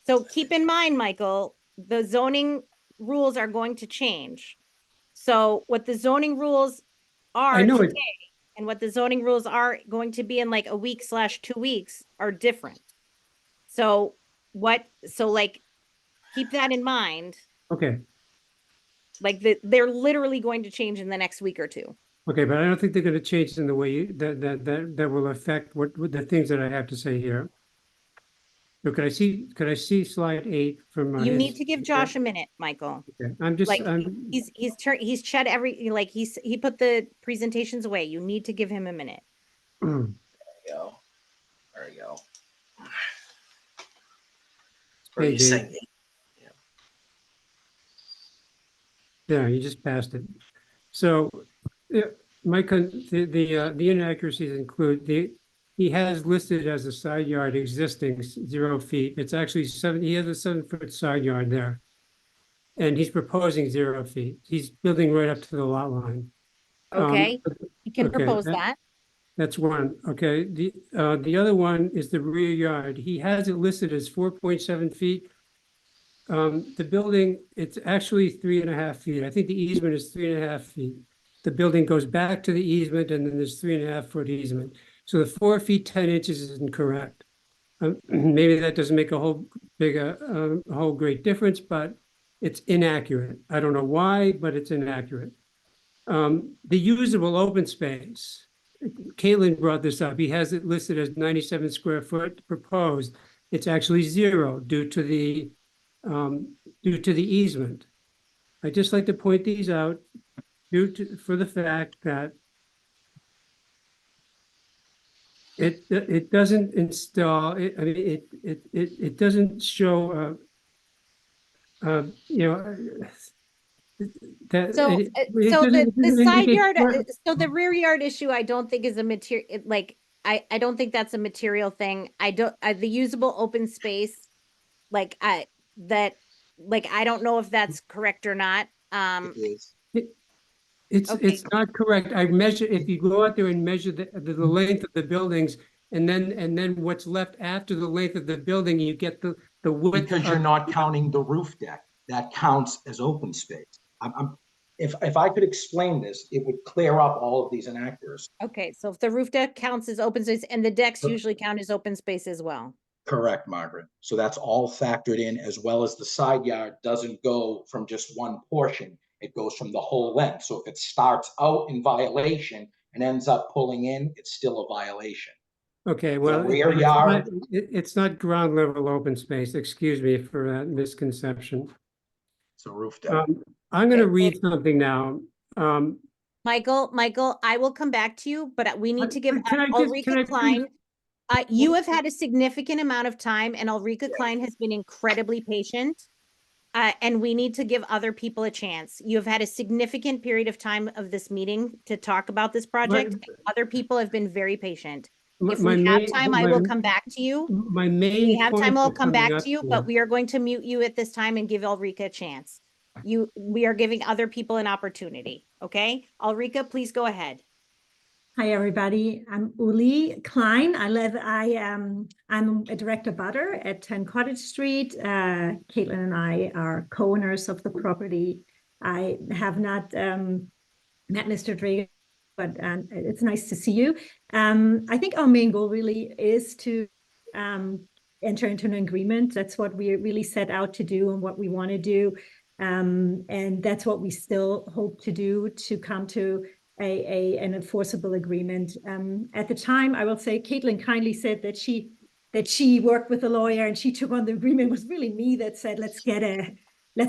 So keep in mind, Michael, the zoning rules are going to change. So what the zoning rules I are know today it. and what the zoning rules are going to be in like a week/2 weeks are different. So like, keep that in mind. Okay. Like they're literally going to change in the next week or two. Okay, but I don't think they're going to change in the way that will affect what the things that I have to say here. So could I see slide 8 from You his- need to give Josh a minute, Michael. Okay. I'm just Like he's chat like he put the presentations away. You need to give him a minute. There you go. There you go. What are Hey, you Dave. saying? Yeah, you just passed it. So, the inaccuracies include he has listed as a side yard existing 0 feet. It's actually he has a 7-foot side yard there. And he's proposing 0 feet. He's building right up to the lot line. Okay, you can okay, propose that. That's one. Okay. The other one is the rear yard. He has it listed as 4.7 feet. The building, it's actually 3.5 feet. I think the easement is 3.5 feet. The building goes back to the easement and then there's 3.5-foot easement. So the 4 feet, 10 inches is incorrect. Maybe that doesn't make a whole great difference, but it's inaccurate. I don't know why, but it's inaccurate. The usable open space, Caitlin brought this up. He has it listed as 97 square foot proposed. It's actually 0 due to the easement. I'd just like to point these out for the fact that it doesn't install. It doesn't show. You know. That, So the side yard, so the rear yard issue, I don't think is a material. Like I don't think that's a material thing. The usable open space, like I don't know if that's correct or not. It is. It's not correct. I measure, if you go out there and measure the length of the buildings and then what's left after the length of the building, you get the width. Because you're not counting the roof deck. That counts as open space. If I could explain this, it would clear up all of these inaccuracies. Okay, so if the roof deck counts as open space and the decks usually count as open space as well. Correct, Margaret. So that's all factored in, as well as the side yard doesn't go from just one portion. It goes from the whole length. So if it starts out in violation and ends up pulling in, it's still a violation. Okay, well, rear yard. It's not ground level open space. Excuse me for that misconception. It's a roof deck. I'm going to read something now. Michael, I will come back to you, but we need to give Can I Ulrika please- Klein. You have had a significant amount of time, and Ulrika Klein has been incredibly patient. And we need to give other people a chance. You have had a significant period of time of this meeting to talk about this project. Other people have been very patient. If we have time, I will come back to you. My If main we have time, point I'll was come coming back up to you, here. but we are going to mute you at this time and give Ulrika a chance. We are giving other people an opportunity, okay? Ulrika, please go ahead. Hi, everybody. I'm Uli Klein. I'm a director butter at 10 Cottage Street. Caitlin and I are co-owners of the property. I have not met Mr. Drago, but it's nice to see you. I think our main goal really is to enter into an agreement. That's what we really set out to do and what we want to do. And that's what we still hope to do, to come to an enforceable agreement. At the time, I will say, Caitlin kindly said that she worked with a lawyer and she took on the agreement. It was really me that said, let's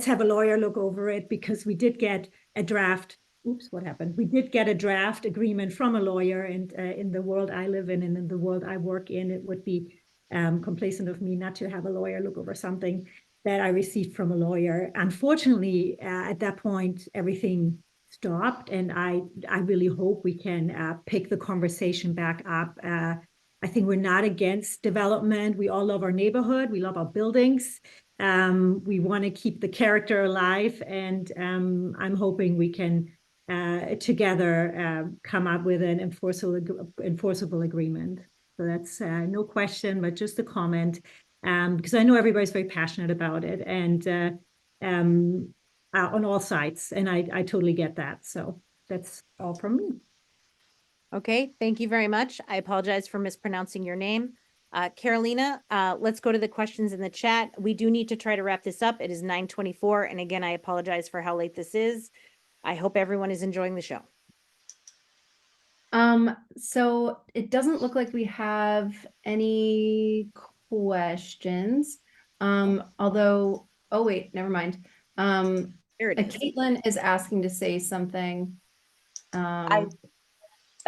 have a lawyer look over it, because we did get a draft. Oops, what happened? We did get a draft agreement from a lawyer, and in the world I live in and in the world I work in, it would be complacent of me not to have a lawyer look over something that I received from a lawyer. Unfortunately, at that point, everything stopped, and I really hope we can pick the conversation back up. I think we're not against development. We all love our neighborhood. We love our buildings. We want to keep the character alive, and I'm hoping we can together come up with an enforceable agreement. So that's no question, but just a comment, because I know everybody's very passionate about it, and on all sides, and I totally get that. So that's all from me. Okay, thank you very much. I apologize for mispronouncing your name. Carolina, let's go to the questions in the chat. We do need to try to wrap this up. It is 9:24, and again, I apologize for how late this is. I hope everyone is enjoying the show. So it doesn't look like we have any questions. Although, oh wait, never mind. There it is. Caitlin is asking to say something. I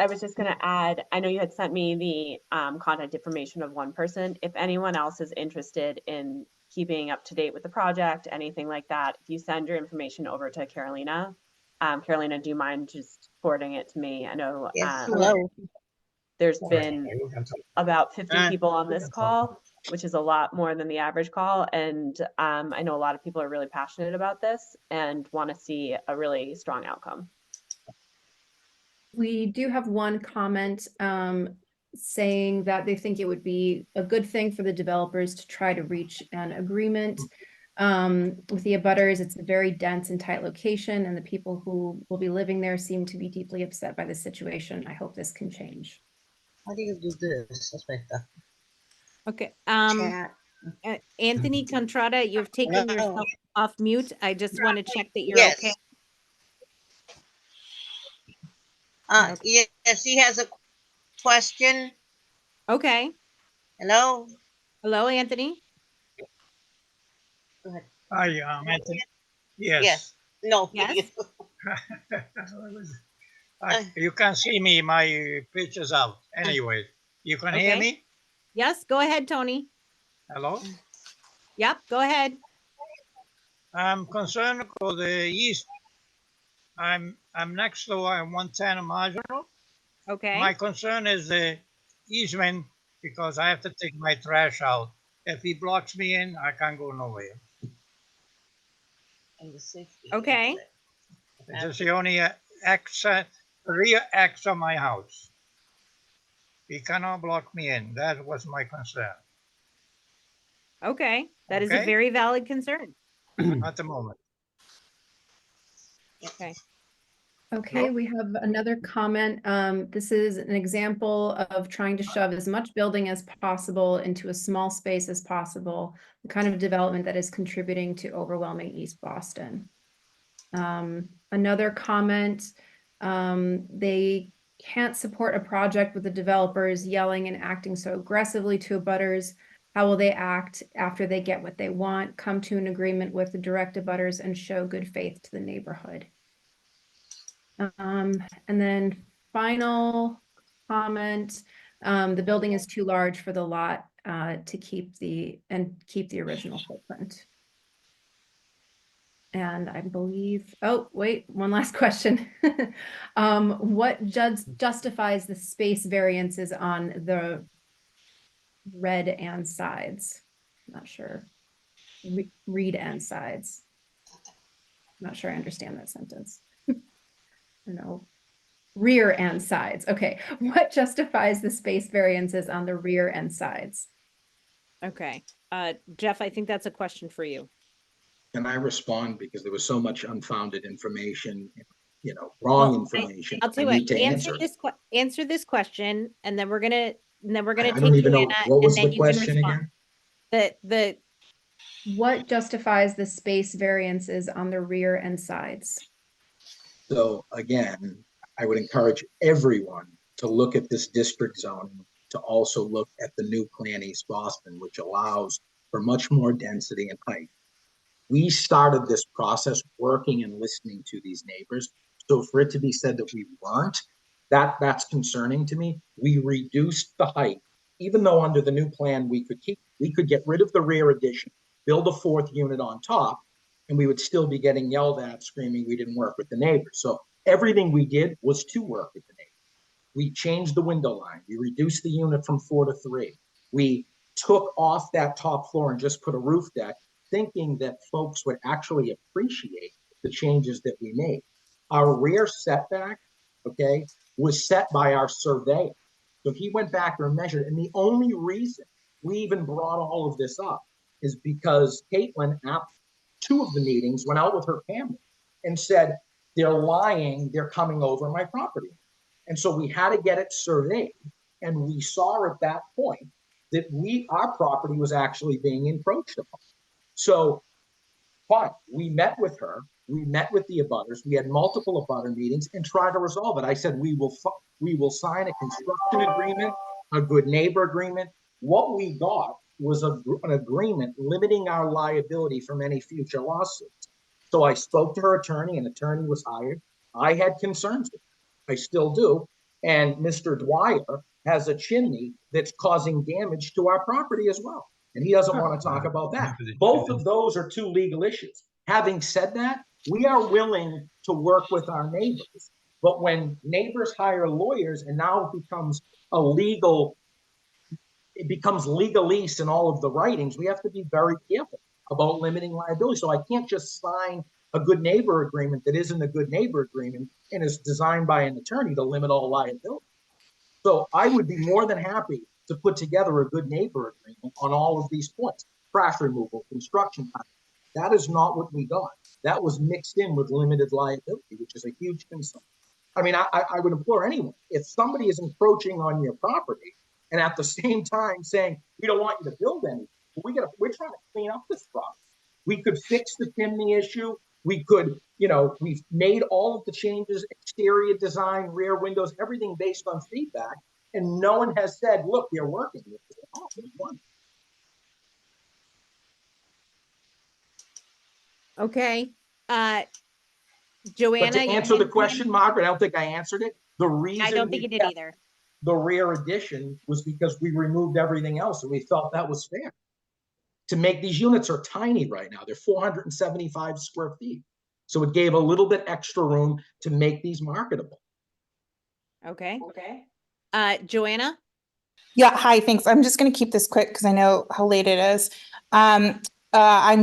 was just going to add, I know you had sent me the contact information of one person. If anyone else is interested in keeping up to date with the project, anything like that, if you send your information over to Carolina, Carolina, do you mind just forwarding it to me? I know there's been about 50 people on this call, which is a lot more than the average call. And I know a lot of people are really passionate about this and want to see a really strong outcome. We do have one comment saying that they think it would be a good thing for the developers to try to reach an agreement with the abutters. It's a very dense and tight location, and the people who will be living there seem to be deeply upset by the situation. I hope this can change. How do you do this? Okay. Anthony Contrada, you've taken yourself off mute. I just want to check that you're okay. Yes, he has a question. Okay. Hello. Hello, Anthony. Go ahead. Hi, Anthony. Yes. Yes. No. Yes. You can see me. My picture's out. Anyway, you can hear me? Yes. Go ahead, Tony. Hello. Yep. Go ahead. I'm concerned for the east. I'm next door. I'm 110 Marginal. Okay. My concern is the easement, because I have to take my trash out. If he blocks me in, I can't go nowhere. Okay. This is the only exit, rear exit of my house. He cannot block me in. That was my concern. Okay. That is a very valid concern. At the moment. Okay. Okay, we have another comment. This is an example of trying to shove as much building as possible into a small space as possible, the kind of development that is contributing to overwhelming East Boston. Another comment, they can't support a project with the developers yelling and acting so aggressively to abutters. How will they act after they get what they want, come to an agreement with the direct abutters, and show good faith to the neighborhood? And then final comment, The building is too large for the lot to keep the original footprint. And I believe, oh, wait, one last question. What justifies the space variances on the red and sides? I'm not sure. Read and sides. I'm not sure I understand that sentence. No. Rear and sides. Okay. What justifies the space variances on the rear and sides? Okay. Jeff, I think that's a question for you. Can I respond? Because there was so much unfounded information, wrong information. I'll tell you what, answer this question, and then we're gonna I take don't even know, Joanna, what was and then the you can question respond. again? What justifies the space variances on the rear and sides? So again, I would encourage everyone to look at this district zoning, to also look at the new Plan East Boston, which allows for much more density and height. We started this process working and listening to these neighbors. So for it to be said that we weren't, that's concerning to me. We reduced the height, even though under the new plan we could get rid of the rear addition, build a fourth unit on top, and we would still be getting yelled at, screaming we didn't work with the neighbors. So everything we did was to work with the neighbors. We changed the window line. We reduced the unit from 4 to 3. We took off that top floor and just put a roof deck, thinking that folks would actually appreciate the changes that we made. Our rear setback, okay, was set by our surveyor. So he went back and measured, and the only reason we even brought all of this up is because Caitlin, at 2 of the meetings, went out with her family and said, they're lying, they're coming over my property. And so we had to get it surveyed, and we saw at that point that our property was actually being encroached upon. So, fine, we met with her, we met with the abutters, we had multiple abutter meetings and tried to resolve it. I said, we will sign a construction agreement, a good neighbor agreement. What we got was an agreement limiting our liability from any future lawsuits. So I spoke to her attorney, an attorney was hired. I had concerns with her. I still do. And Mr. Dwyer has a chimney that's causing damage to our property as well. And he doesn't want to talk about that. Both of those are 2 legal issues. Having said that, we are willing to work with our neighbors. But when neighbors hire lawyers and now it becomes legalese in all of the writings, we have to be very careful about limiting liability. So I can't just sign a good neighbor agreement that isn't a good neighbor agreement and is designed by an attorney to limit all liability. So I would be more than happy to put together a good neighbor agreement on all of these points. Trash removal, construction time. That is not what we got. That was mixed in with limited liability, which is a huge concern. I mean, I would implore anyone, if somebody is encroaching on your property and at the same time saying, we don't want you to build anything, we're trying to clean up this problem. We could fix the chimney issue. We could, we've made all of the changes, exterior design, rear windows, everything based on feedback. And no one has said, look, they're working. Okay. Joanna, but to answer the question, Margaret, I don't think I answered it. The reason I don't think you did either. The rear addition was because we removed everything else and we felt that was fair. To make these units are tiny right now. They're 475 square feet. So it gave a little bit extra room to make these marketable. Okay. Joanna? Yeah, hi, thanks. I'm just going to keep this quick because I know how late it is. I'm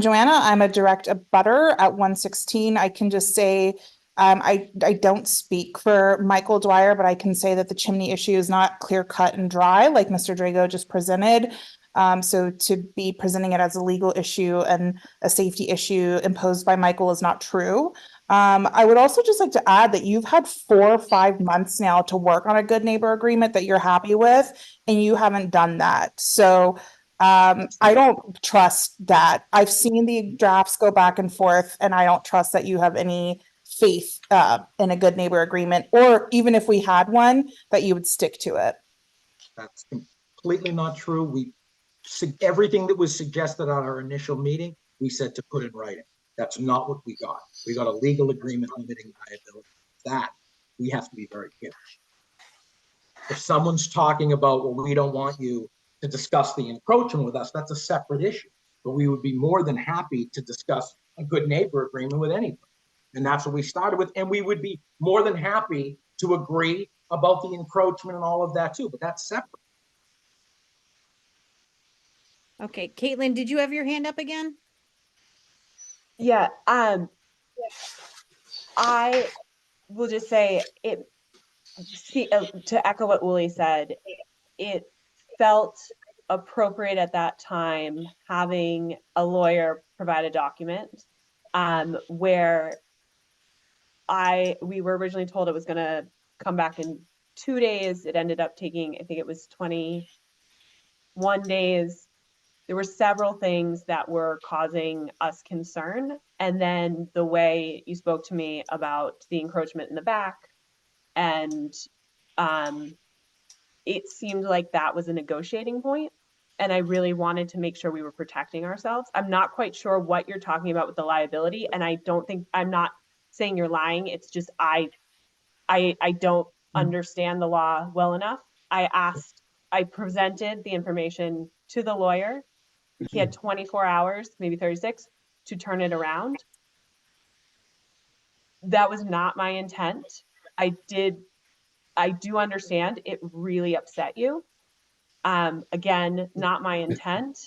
Joanna. I'm a direct abutter at 116. I can just say I don't speak for Michael Dwyer, but I can say that the chimney issue is not clear cut and dry like Mr. Drago just presented. So to be presenting it as a legal issue and a safety issue imposed by Michael is not true. I would also just like to add that you've had 4 or 5 months now to work on a good neighbor agreement that you're happy with, and you haven't done that. So I don't trust that. I've seen the drafts go back and forth, and I don't trust that you have any faith in a good neighbor agreement, or even if we had one, that you would stick to it. That's completely not true. Everything that was suggested on our initial meeting, we said to put in writing. That's not what we got. We got a legal agreement limiting liability. That we have to be very careful. If someone's talking about, well, we don't want you to discuss the encroachment with us, that's a separate issue. But we would be more than happy to discuss a good neighbor agreement with anybody. And that's what we started with. And we would be more than happy to agree about the encroachment and all of that too, but that's separate. Okay, Caitlin, did you have your hand up again? Yeah, I will just say it, to echo what Uli said, it felt appropriate at that time having a lawyer provide a document where we were originally told it was going to come back in 2 days. It ended up taking, I think it was 21 days. There were several things that were causing us concern. And then the way you spoke to me about the encroachment in the back, and it seemed like that was a negotiating point. And I really wanted to make sure we were protecting ourselves. I'm not quite sure what you're talking about with the liability. And I don't think, I'm not saying you're lying. It's just, I don't understand the law well enough. I presented the information to the lawyer. He had 24 hours, maybe 36, to turn it around. That was not my intent. I do understand it really upset you. Again, not my intent.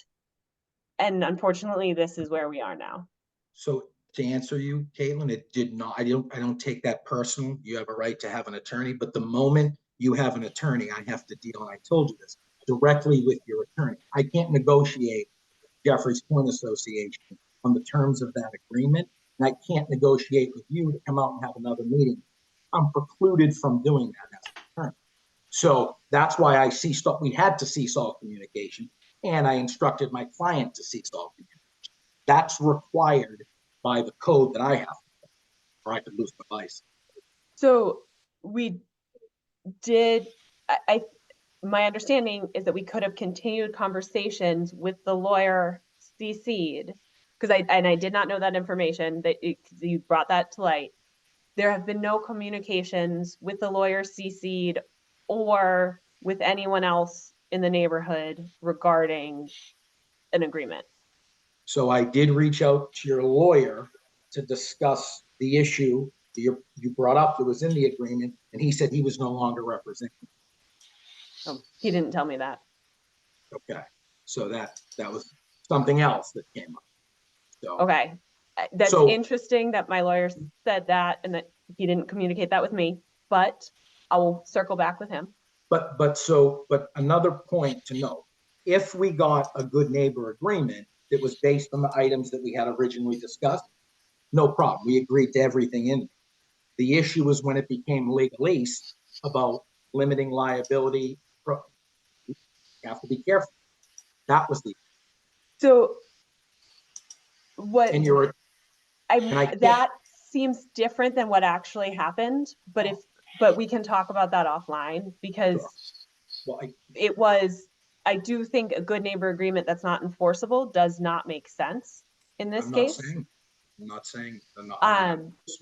And unfortunately, this is where we are now. So to answer you, Caitlin, it did not, I don't take that personal. You have a right to have an attorney, but the moment you have an attorney, I have to deal, and I told you this, directly with your attorney. I can't negotiate Jeffries Point Association on the terms of that agreement, and I can't negotiate with you to come out and have another meeting. I'm precluded from doing that as an attorney. So that's why we had to cease all communication, and I instructed my client to cease all communication. That's required by the code that I have, or I could lose my license. So we did, my understanding is that we could have continued conversations with the lawyer CC'd, because I did not know that information, that you brought that to light. There have been no communications with the lawyer CC'd or with anyone else in the neighborhood regarding an agreement. So I did reach out to your lawyer to discuss the issue you brought up that was in the agreement, and he said he was no longer representing. Oh, he didn't tell me that. Okay, so that was something else that came up. So, okay, that's interesting that my lawyer said that and that he didn't communicate that with me, but I will circle back with him. But another point to note, if we got a good neighbor agreement that was based on the items that we had originally discussed, no problem. We agreed to everything in it. The issue was when it became legalese about limiting liability. You have to be careful. That was the. So what? And you're. That seems different than what actually happened, but we can talk about that offline, because I do think a good neighbor agreement that's not enforceable does not make sense in this case. I'm not saying.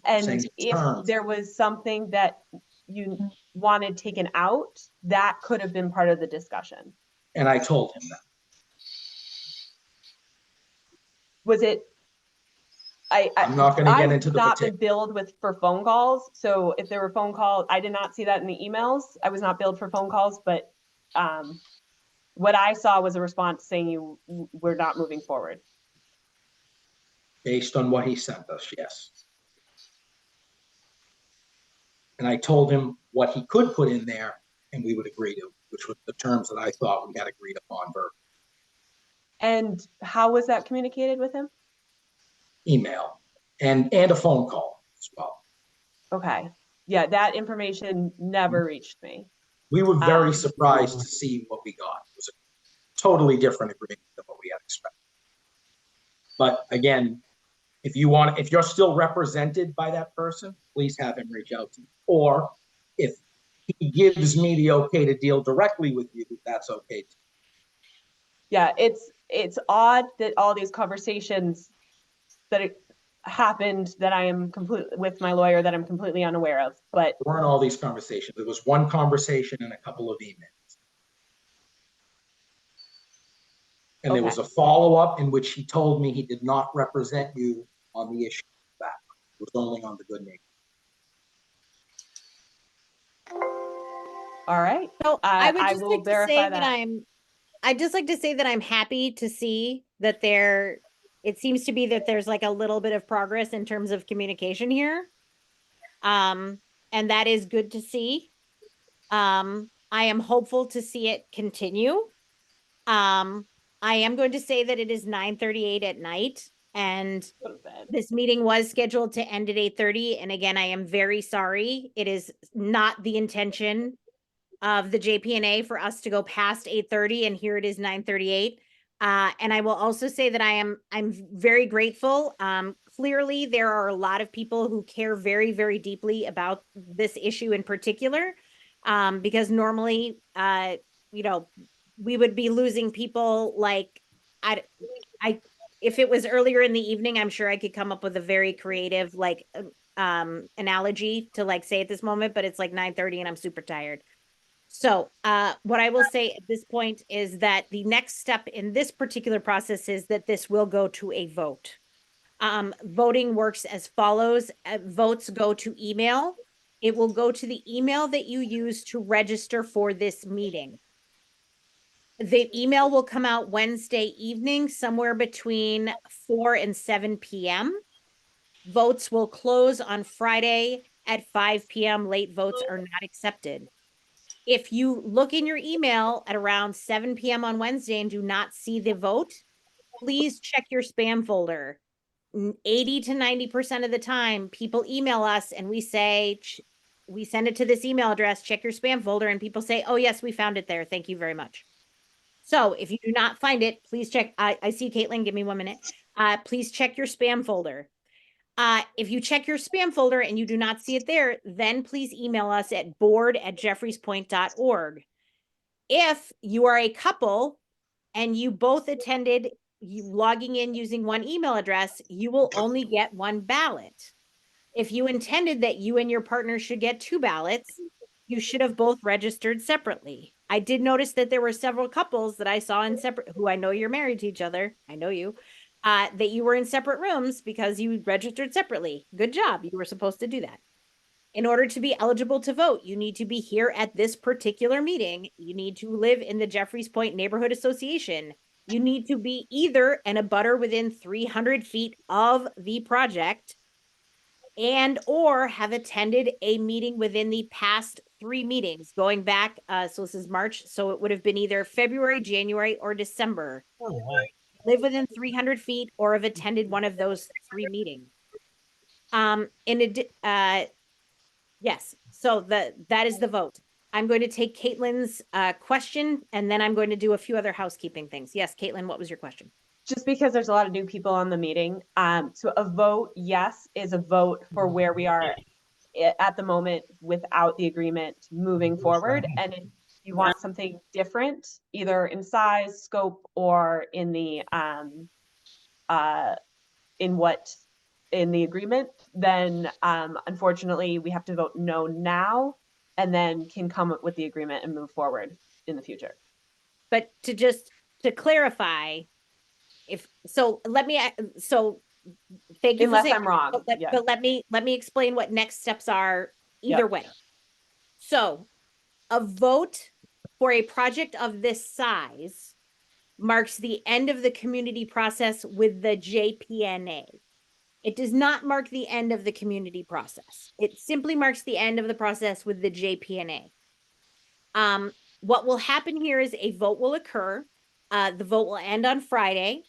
And if there was something that you wanted taken out, that could have been part of the discussion. And I told him that. Was it? I'm not going to get into the particulars. I've not been billed for phone calls. So if there were phone calls, I did not see that in the emails. I was not billed for phone calls, but what I saw was a response saying we're not moving forward. Based on what he sent us, yes. And I told him what he could put in there and we would agree to, which was the terms that I thought we had agreed upon verbally. And how was that communicated with him? Email and a phone call as well. Okay. Yeah, that information never reached me. We were very surprised to see what we got. It was a totally different agreement than what we had expected. But again, if you're still represented by that person, please have him reach out to me. Or if he gives me the okay to deal directly with you, that's okay too. Yeah, it's odd that all these conversations that happened that I am completely with my lawyer that I'm completely unaware of. But There weren't all these conversations. There was one conversation and a couple of emails. And there was a follow-up in which he told me he did not represent you on the issue of that. It was only on the good neighbor. All right. So I would I just will like to say verify that I'd just like to say that I'm happy to see that it seems to be that there's like a little bit of progress in terms of communication here. And that is good to see. I am hopeful to see it continue. I am going to say that it is 9:38 at night, and this meeting was scheduled to end at 8:30. And again, I am very sorry. It is not the intention of the JPNA for us to go past 8:30, and here it is 9:38. And I will also say that I'm very grateful. Clearly, there are a lot of people who care very, very deeply about this issue in particular, because normally, you know, we would be losing people like I if it was earlier in the evening, I'm sure I could come up with a very creative like analogy to like say at this moment, but it's like 9:30 and I'm super tired. So what I will say at this point is that the next step in this particular process is that this will go to a vote. Voting works as follows. Votes go to email. It will go to the email that you use to register for this meeting. The email will come out Wednesday evening, somewhere between 4 and 7 p.m. Votes will close on Friday at 5 p.m. Late votes are not accepted. If you look in your email at around 7 p.m. on Wednesday and do not see the vote, please check your spam folder. 80 to 90% of the time, people email us and we say, we send it to this email address, check your spam folder, and people say, oh, yes, we found it there. Thank you very much. So if you do not find it, please check. I see Caitlin, give me 1 minute. Please check your spam folder. If you check your spam folder and you do not see it there, then please email us at board@jeffriespoint.org. If you are a couple and you both attended, you logging in using one email address, you will only get one ballot. If you intended that you and your partner should get 2 ballots, you should have both registered separately. I did notice that there were several couples that I saw in separate, who I know you're married to each other. I know you. That you were in separate rooms because you registered separately. Good job. You were supposed to do that. In order to be eligible to vote, you need to be here at this particular meeting. You need to live in the Jeffries Point Neighborhood Association. You need to be either an abutter within 300 feet of the project and or have attended a meeting within the past 3 meetings going back. So this is March. So it would have been either February, January, or December. Live within 300 feet or have attended one of those 3 meetings. Yes, so that is the vote. I'm going to take Caitlin's question and then I'm going to do a few other housekeeping things. Yes, Caitlin, what was your question? Just because there's a lot of new people on the meeting. So a vote, yes, is a vote for where we are at the moment without the agreement moving forward. And if you want something different, either in size, scope, or in the in the agreement, then unfortunately we have to vote no now and then can come up with the agreement and move forward in the future. But to clarify, thank you. Unless for saying, I'm wrong. But let me explain what next steps are either way. So a vote for a project of this size marks the end of the community process with the JPNA. It does not mark the end of the community process. It simply marks the end of the process with the JPNA. What will happen here is a vote will occur. The vote will end on Friday.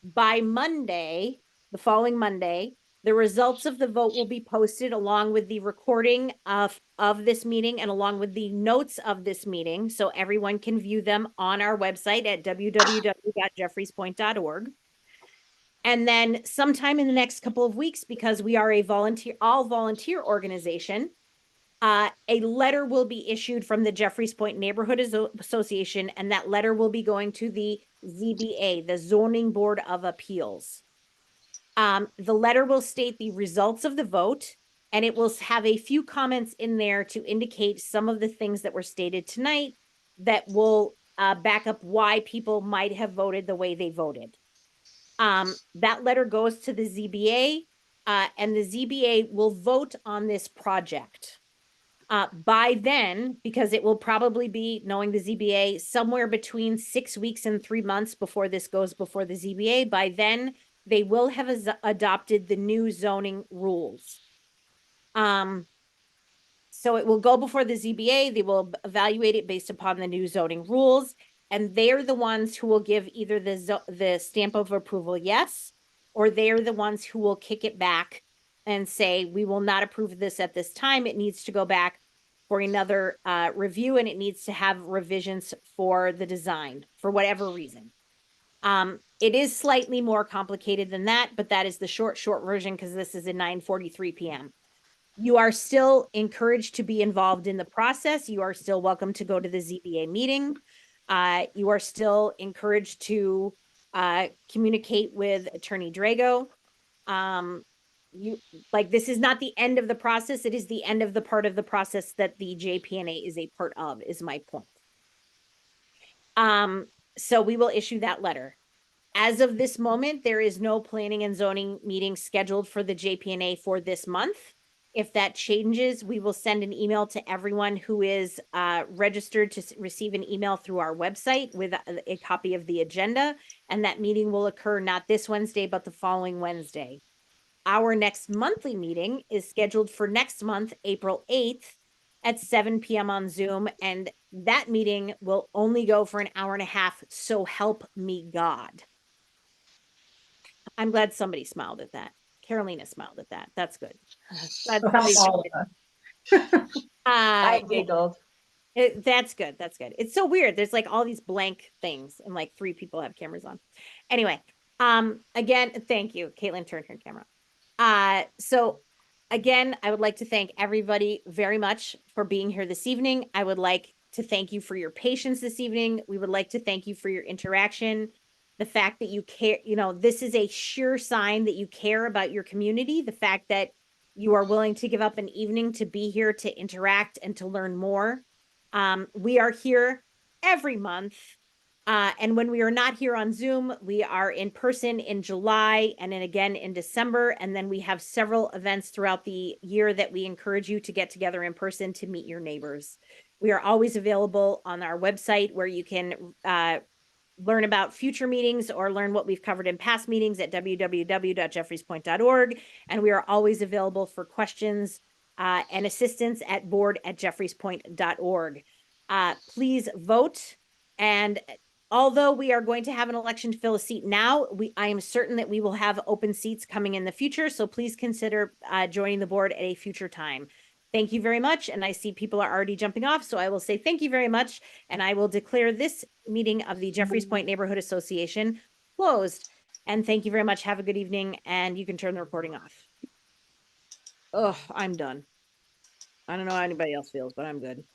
By Monday, the following Monday, the results of the vote will be posted along with the recording of this meeting and along with the notes of this meeting, so everyone can view them on our website at www.jeffriespoint.org. And then sometime in the next couple of weeks, because we are a all volunteer organization, a letter will be issued from the Jeffries Point Neighborhood Association, and that letter will be going to the ZBA, the Zoning Board of Appeals. The letter will state the results of the vote, and it will have a few comments in there to indicate some of the things that were stated tonight that will back up why people might have voted the way they voted. That letter goes to the ZBA, and the ZBA will vote on this project. By then, because it will probably be, knowing the ZBA, somewhere between 6 weeks and 3 months before this goes before the ZBA, by then they will have adopted the new zoning rules. So it will go before the ZBA, they will evaluate it based upon the new zoning rules, and they're the ones who will give either the stamp of approval yes, or they're the ones who will kick it back and say, we will not approve this at this time. It needs to go back for another review, and it needs to have revisions for the design for whatever reason. It is slightly more complicated than that, but that is the short version because this is at 9:43 p.m. You are still encouraged to be involved in the process. You are still welcome to go to the ZBA meeting. You are still encouraged to communicate with Attorney Drago. This is not the end of the process. It is the end of the part of the process that the JPNA is a part of, is my point. So we will issue that letter. As of this moment, there is no planning and zoning meeting scheduled for the JPNA for this month. If that changes, we will send an email to everyone who is registered to receive an email through our website with a copy of the agenda. And that meeting will occur not this Wednesday, but the following Wednesday. Our next monthly meeting is scheduled for next month, April 8th at 7 p.m. on Zoom. And that meeting will only go for an hour and a half. So help me God. I'm glad somebody smiled at that. Carolina smiled at that. That's good. I giggled. That's good. That's good. It's so weird. There's like all these blank things and like 3 people have cameras on. Anyway, again, thank you. Caitlin turned her camera. So again, I would like to thank everybody very much for being here this evening. I would like to thank you for your patience this evening. We would like to thank you for your interaction. The fact that you care, this is a sure sign that you care about your community. The fact that you are willing to give up an evening to be here to interact and to learn more. We are here every month. And when we are not here on Zoom, we are in person in July and then again in December. And then we have several events throughout the year that we encourage you to get together in person to meet your neighbors. We are always available on our website where you can learn about future meetings or learn what we've covered in past meetings at www.jeffriespoint.org. And we are always available for questions and assistance at board@jeffriespoint.org. Please vote. And although we are going to have an election to fill a seat now, I am certain that we will have open seats coming in the future. So please consider joining the board at a future time. Thank you very much. And I see people are already jumping off. So I will say thank you very much. And I will declare this meeting of the Jeffries Point Neighborhood Association closed. And thank you very much. Have a good evening. And you can turn the recording off. Oh, I'm done. I don't know how anybody else feels, but I'm good.